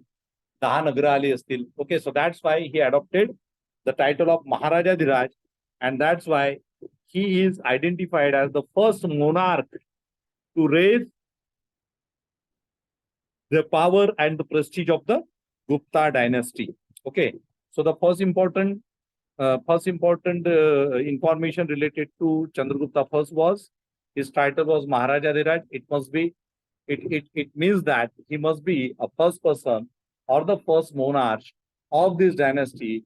10 नगरं आली असतील. Okay, so that's why he adopted the title of Maharajadhiraj, and that's why he is identified as the first monarch to raise the power and the prestige of the Gupta dynasty. Okay, so the first important information related to Chandragupta first was his title was Maharajadiraj. It must be, it means that he must be a first person or the first monarch of this dynasty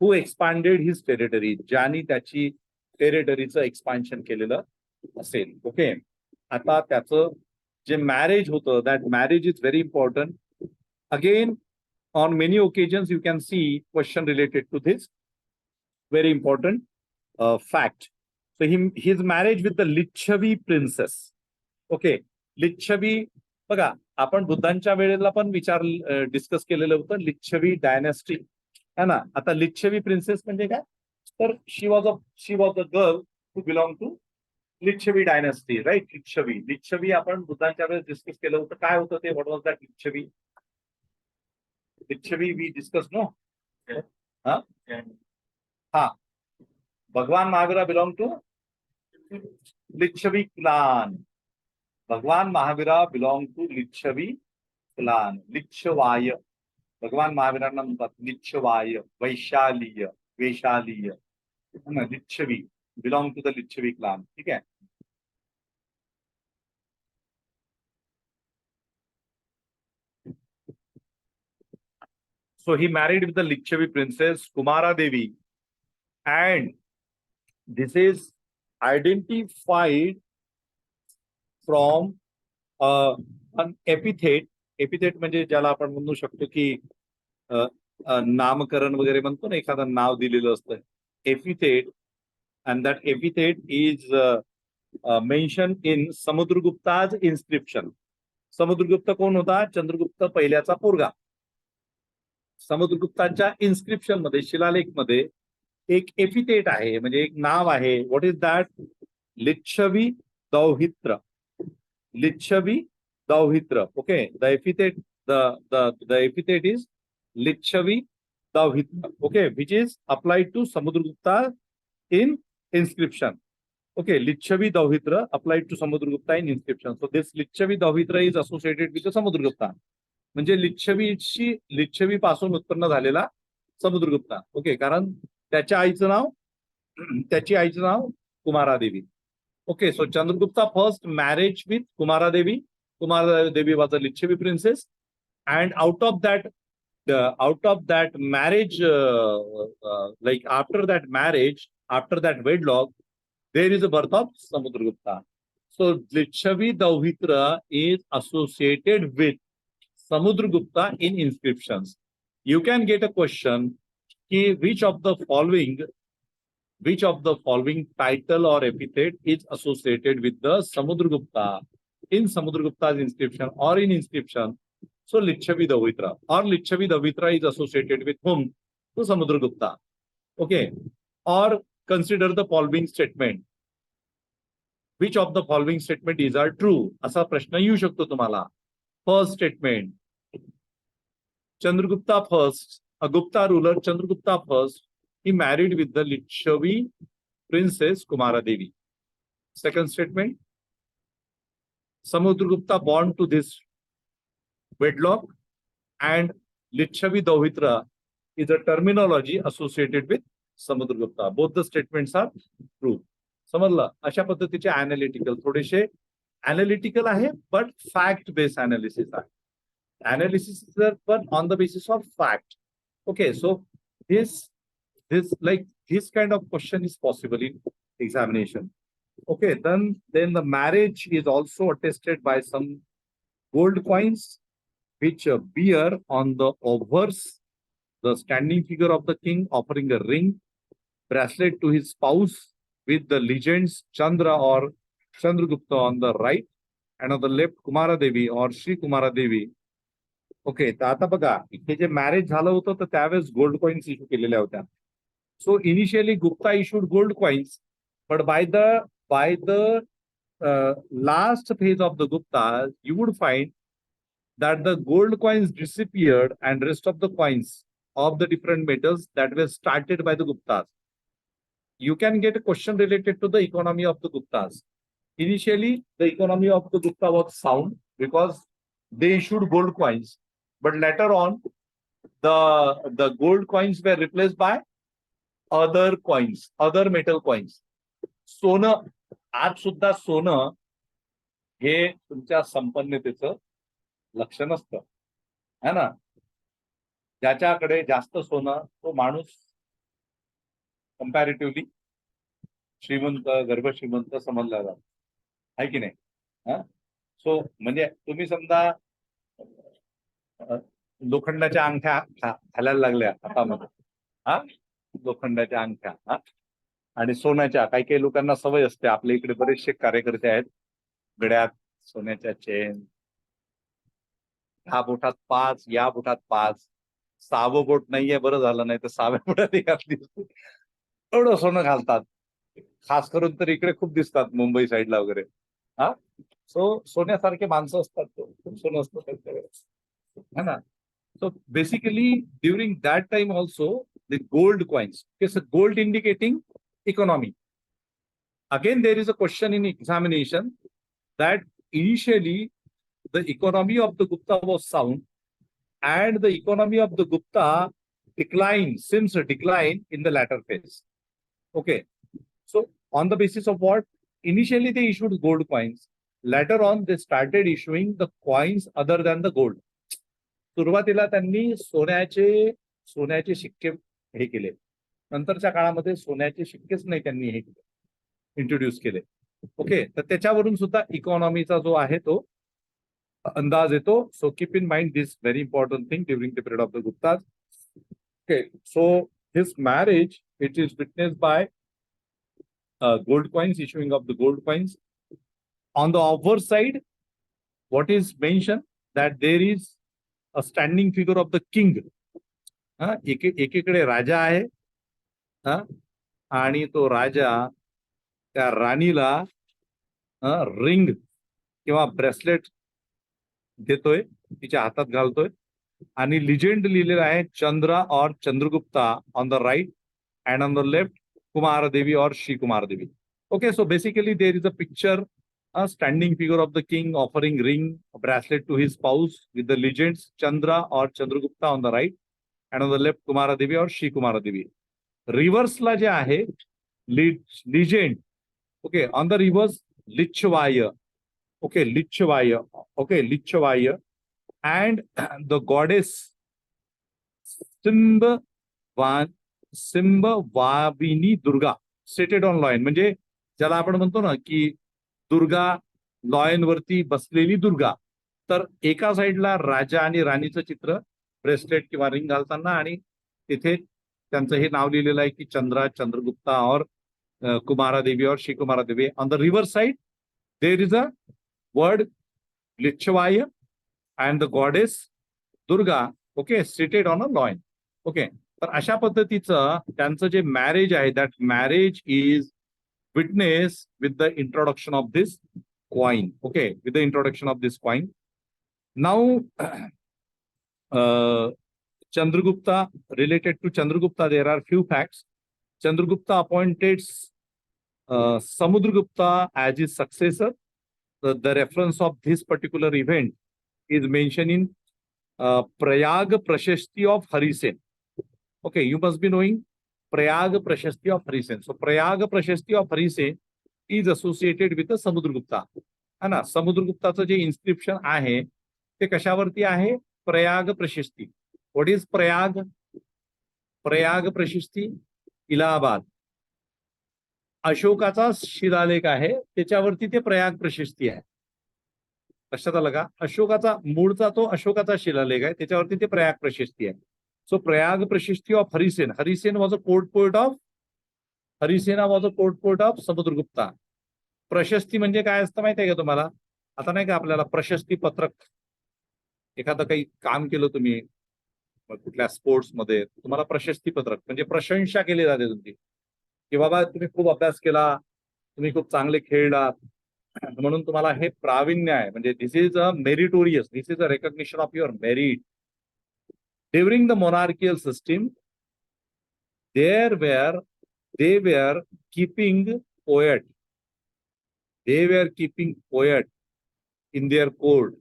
who expanded his territory. ज्यांनी त्याची टेरिटरीचं expansion केलेलं असेल. Okay, आता त्याचं जे marriage होतं, that marriage is very important. Again, on many occasions you can see question related to this very important fact. So his marriage with the Lichavi princess. Okay, Lichavi, बघा आपण बुद्धांच्या वेळेला पण डिस्कस केलेलं होतं लिच्छवी डायनेस्टी है ना. आता लिच्छवी प्रिन्सेस म्हणजे काय, तर she was a girl who belong to Lichchhavi dynasty, right. Lichchhavi आपण बुद्धांच्या वेळेस डिस्कस केलं होतं. काय होतं ते, what was that Lichchhavi we discuss no. हा, Bhagwan Mahavira belong to Lichchhavi clan. Bhagwan Mahavira belong to Lichchhavi clan. Lichchhavay, Bhagwan महावीरांना म्हणतात Lichchhavay, Vaishaliya, Lichchhavi belong to the Lichchhavi clan. ठीक आहे. So he married with the Lichavi princess Kumara Devi, and this is identified from an epithet. Epithet म्हणजे ज्याला आपण म्हणू शकतो की नामकरण वगैरे म्हणतो ना, एखादं नाव दिलेलं असतं, epithet, and that epithet is mention in Samudragupta's inscription. Samudragupta कोण होता? चंद्रगुप्त पहिल्याचा पोरगा. समुद्रगुप्ताच्या इन्स्क्रिप्शन मध्ये, शिलालेख मध्ये एक एपिथेट आहे, म्हणजे एक नाव आहे. What is that? Lichchhavi Dauhitra. Lichchhavi Dauhitra. Okay, the epithet, the epithet is Lichchhavi Dauhitra. Okay, which is applied to Samudragupta in inscription. Okay, Lichavi Dahitra applied to Samudragupta in inscription. So this Lichavi Dahitra is associated with the Samudragupta. म्हणजे लिच्छवी पासून उत्पन्न झालेला Samudragupta. Okay, कारण त्याच्या आईचं नाव Kumaradevi. Okay, so Chandragupta first marriage with Kumaradevi. Kumaradevi was a Lichchhavi princess, and out of that marriage, like after that wedlock, there is a birth of Samudragupta. So Lichavi Dahitra is associated with Samudragupta in inscriptions. You can get a question, which of the following title or epithet is associated with the Samudragupta in Samudragupta's inscription or in inscription. So Lichavi Dahitra, or Lichavi Dahitra is associated with whom? To Samudragupta. Okay, or consider the following statement. Which of the following statement is are true? असा प्रश्न येऊ शकतो तुम्हाला. First statement, Chandragupta first, a Gupta ruler, Chandragupta first, he married with the Lichavi princess Kumara Devi. Second statement, Samudragupta born to this wedlock, and Lichavi Dahitra is a terminology associated with Samudragupta. Both the statements are true. समजलं? अशा पद्धतीचे analytical, थोडेसे analytical आहे, but fact based analysis आहे. Analysis पण on the basis of fact. Okay, so this kind of question is possible in examination. Okay, then the marriage is also attested by some gold coins which bear on the obverse the standing figure of the king offering a ring, bracelet to his spouse with the legends Chandra or Chandragupta on the right, and on the left Kumara Devi or Shri Kumara Devi. Okay, तर आता बघा, इथे जे marriage झालं होतं तर त्यावेळेस gold coins issue केलेल्या होत्या. So initially Gupta issued gold coins, but by the last phase of the Guptas, you would find that the gold coins disappeared and rest of the coins of the different metals that were started by the Guptas. You can get a question related to the economy of the Guptas. Initially, the economy of the Gupta was sound because they issued gold coins, but later on, the gold coins were replaced by other coins, other metal coins. सोनं, आज सुद्धा सोनं हे तुमच्या संपन्नतेचं लक्षण असतं, है ना? ज्याच्याकडे जास्त सोनं तो माणूस कंपॅरेटिव्हली श्रीमंत, गर्भश्रीमंत समजला जातो, आहे की नाही? सो म्हणजे तुम्ही समजा लोखंडाच्या अंगठ्या घालायला लागल्या हातामध्ये, लोखंडाच्या अंगठ्या आणि सोन्याच्या. काही काही लोकांना सवय असते, आपल्या इकडे बरेचसे कार्यकर्ते आहेत, गड्यात सोन्याच्या चेन, ह्या बोटात 5, या बोटात 5, 6वं बोट नाहीये, बरं झालं, नाही तर 6व्या बोटात घातली, एवढं सोनं घालतात. खास करून तर इकडे खूप दिसतात, मुंबई साईडला वगैरे. सो सोन्यासारखे माणसं असतात, खूप सोनं असतं त्यांच्याकडे, है ना? So basically during that time also the gold coins, okay, so gold indicating economy. Again there is a question in examination that initially the economy of the Gupta was sound and the economy of the Gupta seems to decline in the latter phase. Okay, so on the basis of what? Initially they issued gold coins, later on they started issuing the coins other than the gold. सुरुवातीला त्यांनी सोन्याचे शिक्के हे केले, नंतरच्या काळामध्ये सोन्याचे शिक्केच नाही त्यांनी हे केले, इंट्रोड्यूस केले. ओके, तर त्याच्यावरून सुद्धा इकॉनॉमीचा जो आहे तो अंदाज येतो. So keep in mind this very important thing during the period of the Guptas. Okay, so this marriage it is witnessed by gold coins, issuing of the gold coins. On the obverse side, what is mentioned that there is a standing figure of the king. एकीकडे राजा आहे, आणि तो राजा त्या राणीला ring किंवा bracelet देतोय, तिच्या हातात घालतोय, आणि लिजेंड लिहिलेला आहे चंद्रा और Chandragupta on the right and on the left Kumar देवी और श्री कुमार देवी. Okay, so basically there is a picture, a standing figure of the king offering ring, a bracelet to his spouse with the legends Chandra or Chandragupta on the right and on the left Kumara Devi or Shri Kumara Devi. Reverse la je ahe legend, okay, on the reverse Lichvaya, okay, Lichvaya, okay, Lichvaya, and the goddess Simbhavini Durga seated on lion. म्हणजे ज्याला आपण म्हणतो ना की Durga lion वरती बसलेली दुर्गा. तर एका साइडला राजा आणि राणीचं चित्र ब्रेसलेट किंवा रिंग घालताना, आणि तिथे त्यांचं हे नाव लिहिलेलं आहे की चंद्रा चंद्रगुप्ता और कुमारा देवी और Shri Kumara Devi. On the river side there is a word Lichchhavay and the goddess Durga, okay, seated on a lion. Okay, तर अशा पद्धतीचं त्यांचं जे मॅरेज आहे, that marriage is witness with the introduction of this coin. Okay, with the introduction of this coin. Now, Chandragupta, related to Chandragupta, there are few facts. Chandragupta appointed Samudragupta as his successor. The reference of this particular event is mentioned in Prayag Prashasti of Harisen. Okay, you must be knowing Prayag Prashasti of Harisen. So Prayag Prashasti of Harisen is associated with the Samudragupta. है ना, समुद्रगुप्ताचं जे inscription आहे ते कशावरती आहे? प्रयाग प्रशस्ती. What is Prayag? Prayag प्रशस्ती इलाहाबाद. अशोकाचा शिलालेख आहे, त्याच्यावरती ते प्रयाग प्रशस्ती आहे. लक्षात आलं का? अशोकाचा मूळचा तो अशोकाचा शिलालेख आहे, त्याच्यावरती ते प्रयाग प्रशस्ती आहे. So Prayag Prashasti of Harisen. Harisen was a court poet of Harisena was a court poet of Samudragupta. प्रशस्ती म्हणजे काय असतं माहिती आहे का तुम्हाला? आता नाही का आपल्याला प्रशस्ती पत्रक, एखादं काही काम केलं तुम्ही कुठल्या स्पोर्ट्स मध्ये, तुम्हाला प्रशस्ती पत्रक म्हणजे प्रशंसा केली जाते तुमची, की बाबा तुम्ही खूप अभ्यास केला, तुम्ही खूप चांगले खेळलात, म्हणून तुम्हाला हे प्रावीण्य आहे, म्हणजे this is a meritorious, this is a recognition of your merit. During the monarchical system, they were keeping poet. They were keeping poet in their court.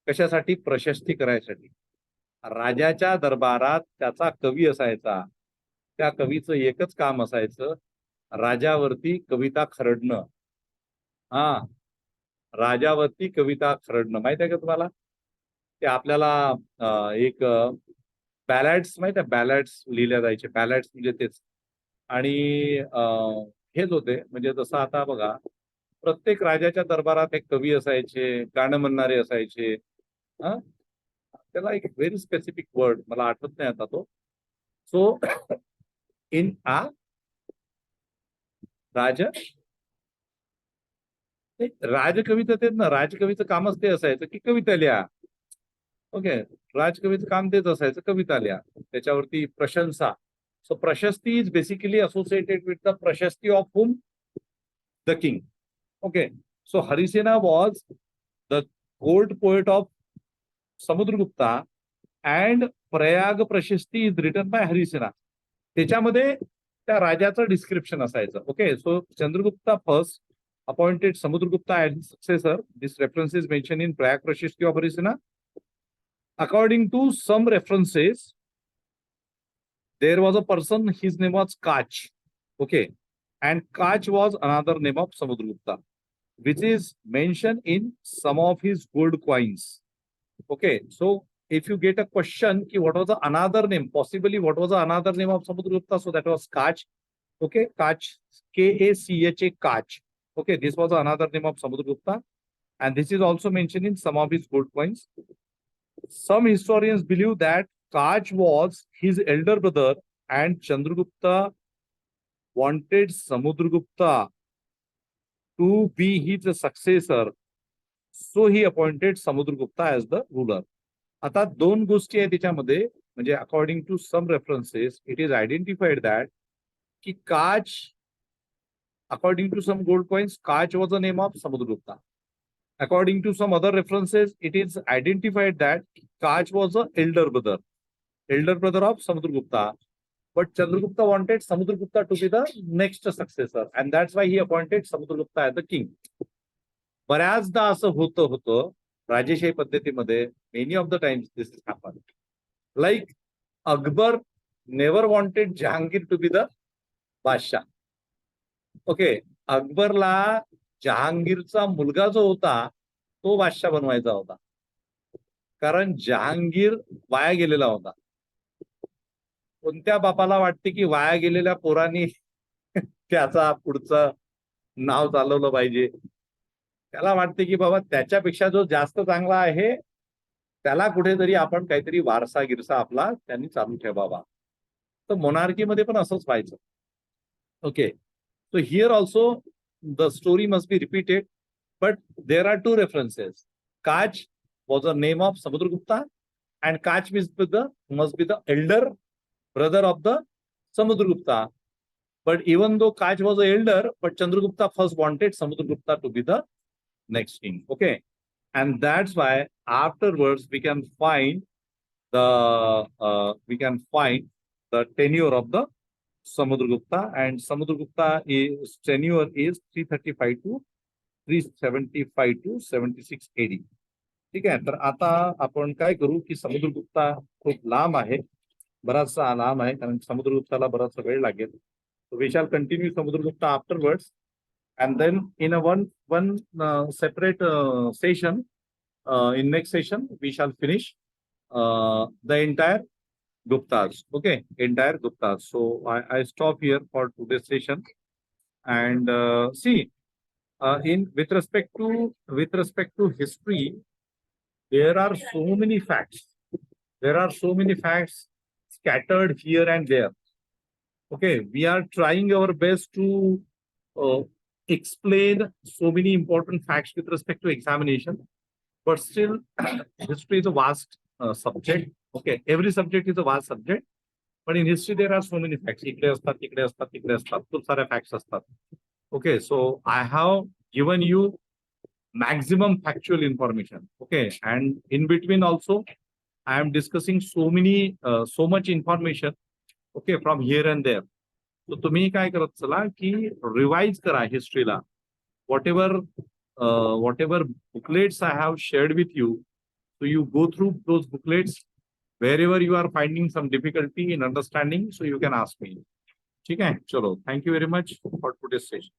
कशासाठी? प्रशस्ती करायसाठी. राजाच्या दरबारात त्याचा कवी असायचा, त्या कवीचं एकच काम असायचं, राजावरती कविता खरडणं. राजावरती कविता खरडणं. माहित आहे का तुम्हाला? ते आपल्याला एक बॅलॅड्स माहित आहे, बॅलॅड्स लिहिल्या जायचे. बॅलॅड्स म्हणजे तेच, आणि हेच होते. म्हणजे जसं आता बघा, प्रत्येक राजाच्या दरबारात एक कवी असायचे, गाणं म्हणणारे असायचे. त्याला एक व्हेरी स्पेसिफिक वर्ड मला आठवत नाही आता तो. सो इन राजकविता तेच ना, राजकवीचं कामच ते असायचं की कविता लिहा. ओके, राजकवीचं काम तेच असायचं, कविता लिहा, त्याच्यावरती प्रशंसा. So prashasti is basically associated with the prashasti of whom? The king. Okay, so Harisena was the court poet of Samudragupta and Prayag Prashasti is written by Harisena. त्याच्यामध्ये त्या राजाचं डिस्क्रिप्शन असायचं. Okay, so Chandragupta first appointed Samudragupta as his successor. This reference is mentioned in Prayag Prashasti of Harisena. According to some references, there was a person, his name was Kach. Okay, and Kach was another name of Samudragupta, which is mentioned in some of his gold coins. Okay, so if you get a question, ki what was the another name, possibly what was the another name of Samudragupta, so that was Kach. Okay, Kach, K-A-C-H-A, Kach. Okay, this was another name of Samudragupta, and this is also mentioned in some of his gold coins. Some historians believe that Kach was his elder brother and Chandragupta wanted Samudragupta to be his successor, so he appointed Samudragupta as the ruler. आता दोन गोष्टी आहेत त्याच्यामध्ये, म्हणजे according to some references it is identified that की काच, according to some gold coins, Kach was the name of Samudragupta. According to some other references, it is identified that Kach was the elder brother of Samudragupta. But Chandragupta wanted Samudragupta to be the next successor, and that's why he appointed Samudragupta as the king. बऱ्याचदा असं होतं राजेशाही पद्धतीमध्ये, many of the times this has happened. Like Akbar never wanted Jahangir to be the Basha. Okay, अकबरला जहांगीरचा मुलगा जो होता तो बादशाह बनवायचा होता, कारण जहांगीर वाया गेलेला होता. कोणत्या बापाला वाटते की वाया गेलेल्या पोरांनी त्याचा पुढचं नाव चालवलं पाहिजे? त्याला वाटते की बाबा त्याच्यापेक्षा जो जास्त चांगला आहे त्याला कुठेतरी आपण काहीतरी वारसा गिरसा आपला त्यांनी चालू ठेवावा. तर मोनार्कीमध्ये पण असंच व्हायचं. Okay, so here also the story must be repeated, but there are two references. Kach was the name of Samudragupta, and Kach must be the elder brother of the Samudragupta. But even though Kach was the elder, but Chandragupta first wanted Samudragupta to be the next king. Okay, and that's why afterwards we can find the tenure of the Samudragupta, and Samudragupta's tenure is 335 to 375 to 76 AD. ठीक आहे, तर आता आपण काय करू की समुद्रगुप्ता खूप लांब आहे, बराचसा लांब आहे, कारण समुद्रगुप्ताला बराचसा वेळ लागेल. We shall continue Samudragupta afterwards, and then in a one separate session, in next session we shall finish the entire Guptas. Okay, entire Guptas. So I stop here for today's session, and see, with respect to history, there are so many facts. There are so many facts scattered here and there. Okay, we are trying our best to explain so many important facts with respect to examination, but still history is a vast subject. Okay, every subject is a vast subject, but in history there are so many facts. इकडे असतात, तिकडे असतात, तिकडे असतात, खूप साऱ्या facts असतात. Okay, so I have given you maximum factual information. Okay, and in between also I am discussing so much information. Okay, from here and there. So तुम्ही काय करत चला की रिवाइज करा हिस्ट्रीला. Whatever booklets I have shared with you, so you go through those booklets. Wherever you are finding some difficulty in understanding, so you can ask me. ठीक है, चलो, thank you very much for today's session.